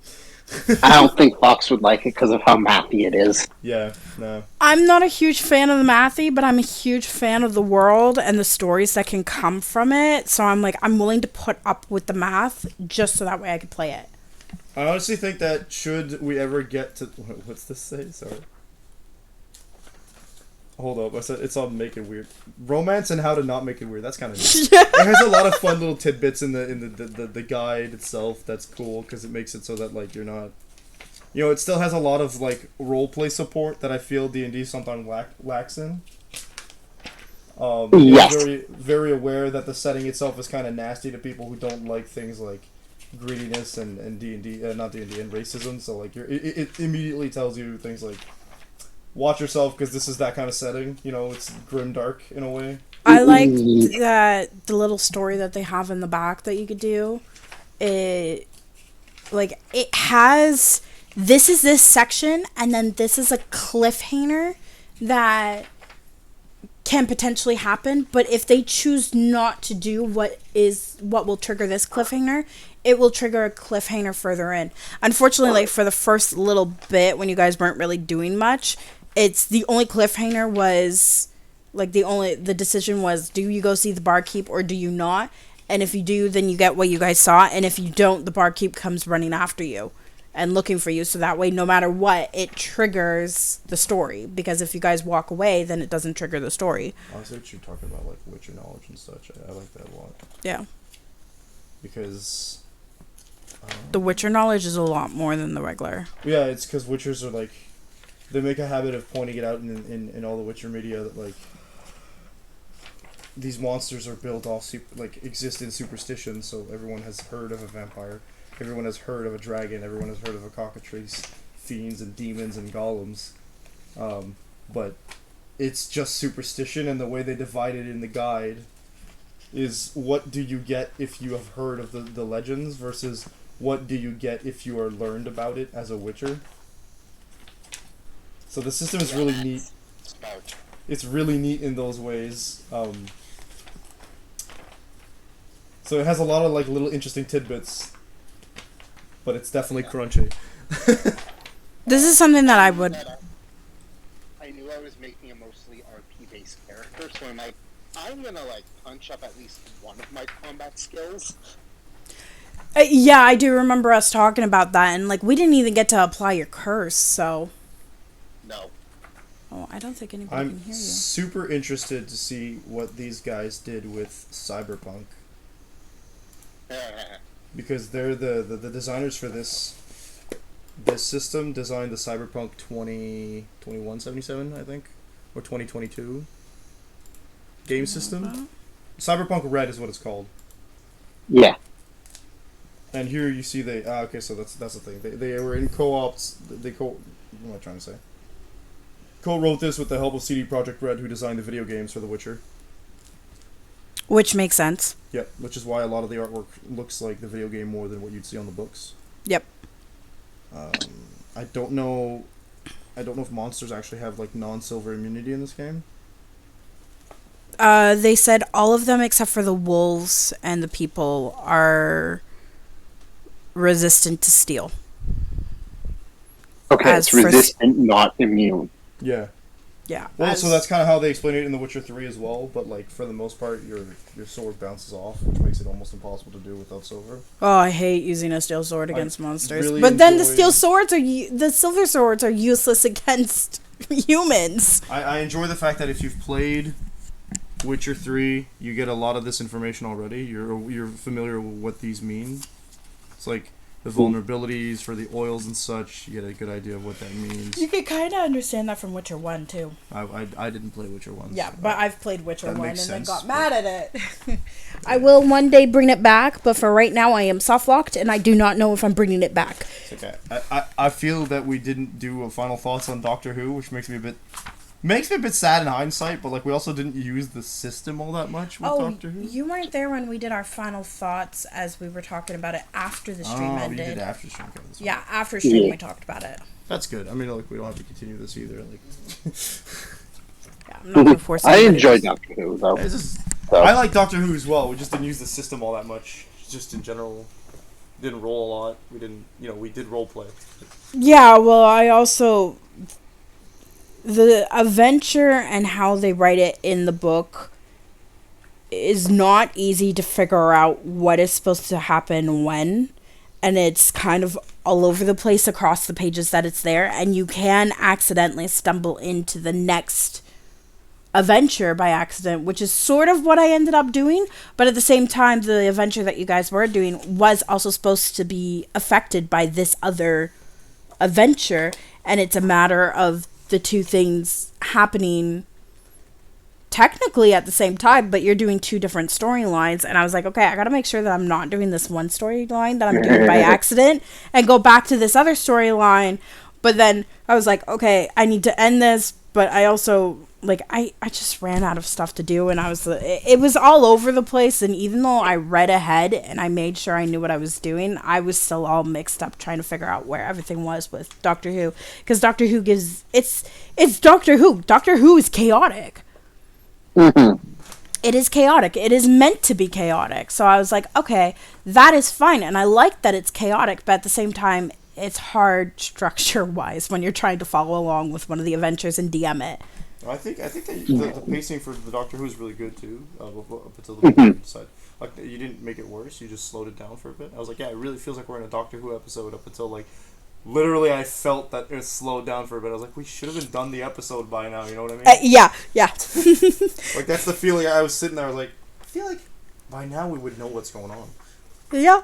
I don't think Fox would like it because of how mathy it is. yeah, no. I'm not a huge fan of the mathy, but I'm a huge fan of the world and the stories that can come from it. So I'm like, I'm willing to put up with the math just so that way I can play it. I honestly think that should we ever get to what's this say? Sorry. Hold up, I said it's all make it weird. Romance and how to not make it weird. That's kind of neat. It has a lot of fun little tidbits in the guide itself. That's cool because it makes it so that like you're not, it still has a lot of like role play support that I feel D&D sometimes lacks in. Yes. Very very aware that the setting itself is kind of nasty to people who don't like things like greediness and D&D, not D&D, and racism. So like it immediately tells you things like, watch yourself because this is that kind of setting. It's grim dark in a way. I like that the little story that they have in the back that you could do. It has this is this section, and then this is a cliffhanger that can potentially happen. But if they choose not to do what will trigger this cliffhanger, it will trigger a cliffhanger further in. Unfortunately, like for the first little bit when you guys weren't really doing much, it's the only cliffhanger was like the decision was, do you go see the barkeep or do you not? And if you do, then you get what you guys saw, and if you don't, the barkeep comes running after you and looking for you, so that way no matter what, it triggers the story, because if you guys walk away, then it doesn't trigger the story. I see what you're talking about, like Witcher knowledge and such. I like that a lot. Yeah. Because The Witcher knowledge is a lot more than the regular. yeah, it's because Witchers are like, they make a habit of pointing it out in all the Witcher media that like these monsters are built off exist in superstition. So everyone has heard of a vampire, everyone has heard of a dragon, everyone has heard of a cockatrice, fiends and demons and golems, but it's just superstition. And the way they divide it in the guide is, what do you get if you have heard of the legends versus what do you get if you are learned about it as a Witcher. So the system is really neat. It's really neat in those ways. So it has a lot of like little interesting tidbits, but it's definitely crunchy. This is something that I would... I knew I was making a mostly RP-based character, so I'm like, I'm gonna like punch up at least one of my combat skills. Yeah, I do remember us talking about that, and like we didn't even get to apply your curse, so... No. Oh, I don't think anybody I'm can hear you. super interested to see what these guys did with Cyberpunk, because they're the designers for this system designed the Cyberpunk 2177, I think, or 2022 game system. Cyberpunk Red is what it's called. Yeah. And here you see okay, so that's the thing. They were in co-ops. What am I trying to say? Co-wrote this with the help of CD Projekt Red, who designed the video games for The Witcher. Which makes sense. Yep, which is why a lot of the artwork looks like the video game more than what you'd see on the books. Yep. I don't know if monsters actually have like non-silver immunity in this game. They said all of them except for the wolves and the people are resistant to steel. Okay, As it's for- resistant, not immune. Yeah. Yeah. Well, as- so that's kind of how they explain it in The Witcher 3 as well, but, like, for the most part, your sword bounces off, which makes it almost impossible to do without silver. Oh, I hate using a steel sword against monsters. really But then the enjoy- steel swords the silver swords are useless against humans. I enjoy the fact that if you've played Witcher 3, you get a lot of this information already. You're familiar with what these mean. It's like the vulnerabilities for the oils and such. You get a good idea of what that means. You can kind of understand that from Witcher 1 too. I didn't play Witcher 1. Yeah, so but I've played Witcher That 1 and makes then sense, got but- mad at it. I will one day bring it back, but for right now I am soft locked and I do not know if I'm bringing it back. It's okay. I feel that we didn't do a final thoughts on Doctor Who, which makes me a bit sad in hindsight, but like we also didn't use the system all that much with Doctor Who. You weren't there when we did our final thoughts as we were talking about it after the stream Oh, ended. you did after stream. Okay, that's fine. Yeah, after stream Yeah. we talked about it. That's good. I mean, like we don't have to continue this either. Like, Yeah, I'm not gonna force I anybody enjoyed to- Doctor Who, though. it's just, So. I like Doctor Who as well. We just didn't use the system all that much. Just in general, didn't roll a lot. We didn't, we did role play. Yeah, well, I also the adventure and how they write it in the book is not easy to figure out what is supposed to happen when, and it's kind of all over the place across the pages that it's there, and you can accidentally stumble into the next adventure by accident, which is sort of what I ended up doing, but at the same time the adventure that you guys were doing was also supposed to be affected by this other adventure, and it's a matter of the two things happening technically at the same time, but you're doing two different storylines, and I was like, okay, I gotta make sure that I'm not doing this one storyline that I'm doing by accident and go back to this other storyline. But then I was like, okay, I need to end this, but I also like I just ran out of stuff to do, and it was all over the place, and even though I read ahead and I made sure I knew what I was doing, I was still all mixed up trying to figure out where everything was with Doctor Who, because Doctor Who it's Doctor Who. Doctor Who is chaotic. Mm-hmm. It is chaotic. It is meant to be chaotic. So I was like, okay, that is fine, and I like that it's chaotic, but at the same time it's hard structure wise when you're trying to follow along with one of the adventures and DM it. I think that the pacing for the Doctor Who is really good too. Up until the very side, like you didn't make it worse. You just slowed it down for a bit. I was like, yeah, it really feels like we're in a Doctor Who episode. Up until like, literally, I felt that it slowed down for a bit. I was like, we should have been done the episode by now. You know what I mean? Yeah. Like that's the feeling. I was sitting there. I was like, I feel like by now we would know what's going on. Yeah.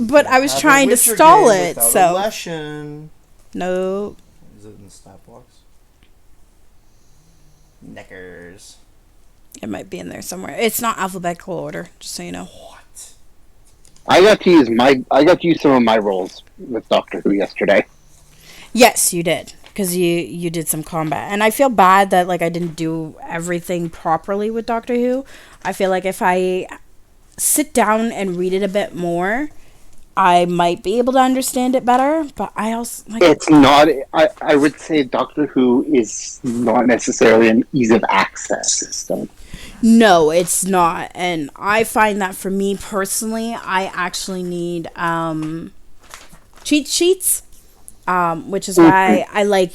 But I was Have a trying to Witcher stall game it, without a so lesson. no. Is it in the stat box? Neckers. It might be in there somewhere. It's not alphabetical order, just so you know. What? I got to use some of my roles with Doctor Who yesterday. Yes, you did, because you did some combat, and I feel bad that like I didn't do everything properly with Doctor Who. I feel like if I sit down and read it a bit more, I might be able to understand it better. But I also like It's not. I would say Doctor Who is not necessarily an ease of access system. no, it's not, and I find that for me personally, I actually need cheat sheets, which is why I like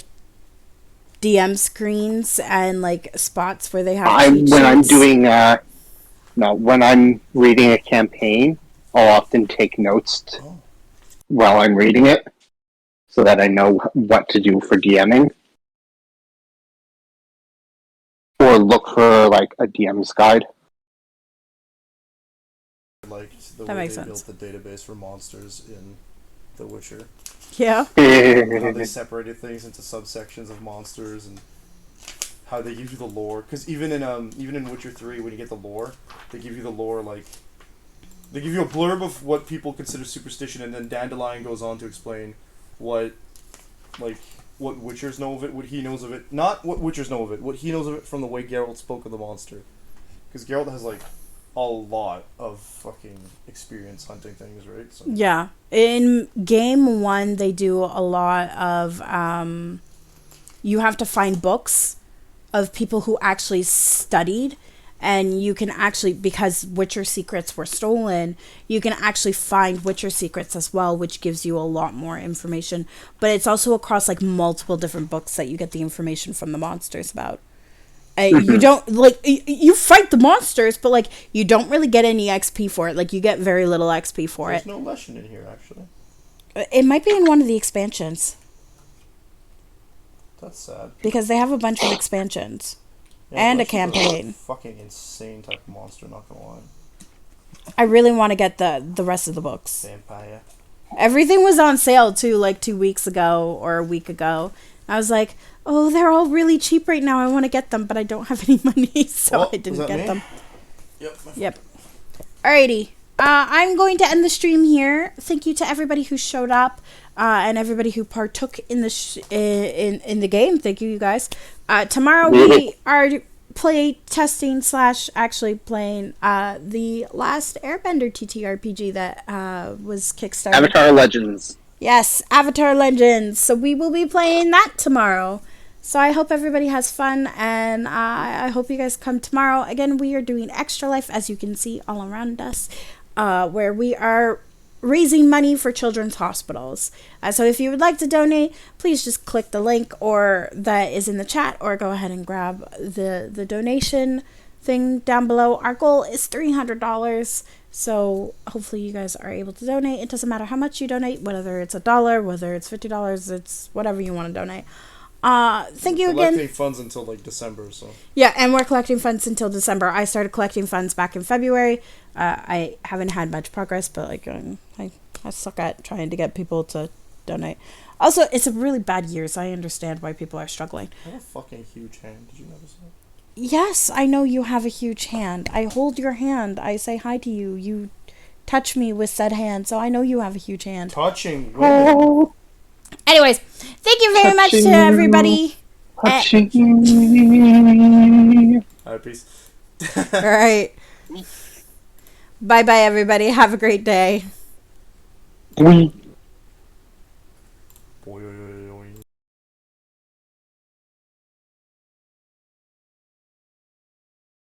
DM screens and like spots where they have cheat sheets. When I'm reading a campaign, I'll often take notes while I'm reading it, so that I know what to do for DMing, or look for like a DM's guide. Like the That way makes they sense. built the database for monsters in The Witcher. Yeah. How they separated things into subsections of monsters and how they give you the lore. Because even in Witcher 3, when you get the lore, they give you the lore like they give you a blurb of what people consider superstition, and then Dandelion goes on to explain what Witchers know of it, what he knows of it. Not what Witchers know of it, what he knows of it from the way Geralt spoke of the monster. Because Geralt has like a lot of fucking experience hunting things, right? So. Yeah. In game 1, they do a lot of you have to find books of people who actually studied and you can actually, because Witcher secrets were stolen, you can actually find Witcher secrets as well, which gives you a lot more information. But it's also across like multiple different books that you get the information from the monsters about. You don't like you fight the monsters, but like you don't really get any XP for it. Like you get very little XP for There's it. no lesson in here, actually. It might be in one of the expansions That's sad. because they have a bunch of expansions Yeah, and a Leslie's campaign. Fucking insane type of monster, not gonna lie. I really want to get the rest of the books. Vampire. Everything was on sale too, like 2 weeks ago or a week ago. I was like, oh, they're all really cheap right now. I want to get them, but I don't have any money, so Oh, I was didn't that get me? them. Yep. Yep. Alrighty. I'm going to end the stream here. Thank you to everybody who showed up and everybody who partook in the in the game. Thank you guys. Tomorrow we are play testing / actually playing the last Airbender TTRPG that was Kickstarted. Avatar Legends. Yes, Avatar Legends. So we will be playing that tomorrow. So I hope everybody has fun, and I hope you guys come tomorrow. Again, we are doing ExtraLife, as you can see all around us, where we are raising money for children's hospitals. So if you would like to donate, please just click the link or that is in the chat, or go ahead and grab the donation thing down below. Our goal is $300. So hopefully you guys are able to donate. It doesn't matter how much you donate, whether it's $1, whether it's $50, it's whatever you want to donate. Thank you again. Collecting funds until like December, so. Yeah, and we're collecting funds until December. I started collecting funds back in February. I haven't had much progress, but like I suck at trying to get people to donate. Also, it's a really bad year, so I understand why people are struggling. I have a fucking huge hand. Did you notice that? Yes, I know you have a huge hand. I hold your hand. I say hi to you. You touch me with said hand, so I know you have a huge hand. Touching women. Anyways, thank you very much to everybody. Touching. Alright, peace. All right. Bye-bye, everybody. Have a great day. We Boy.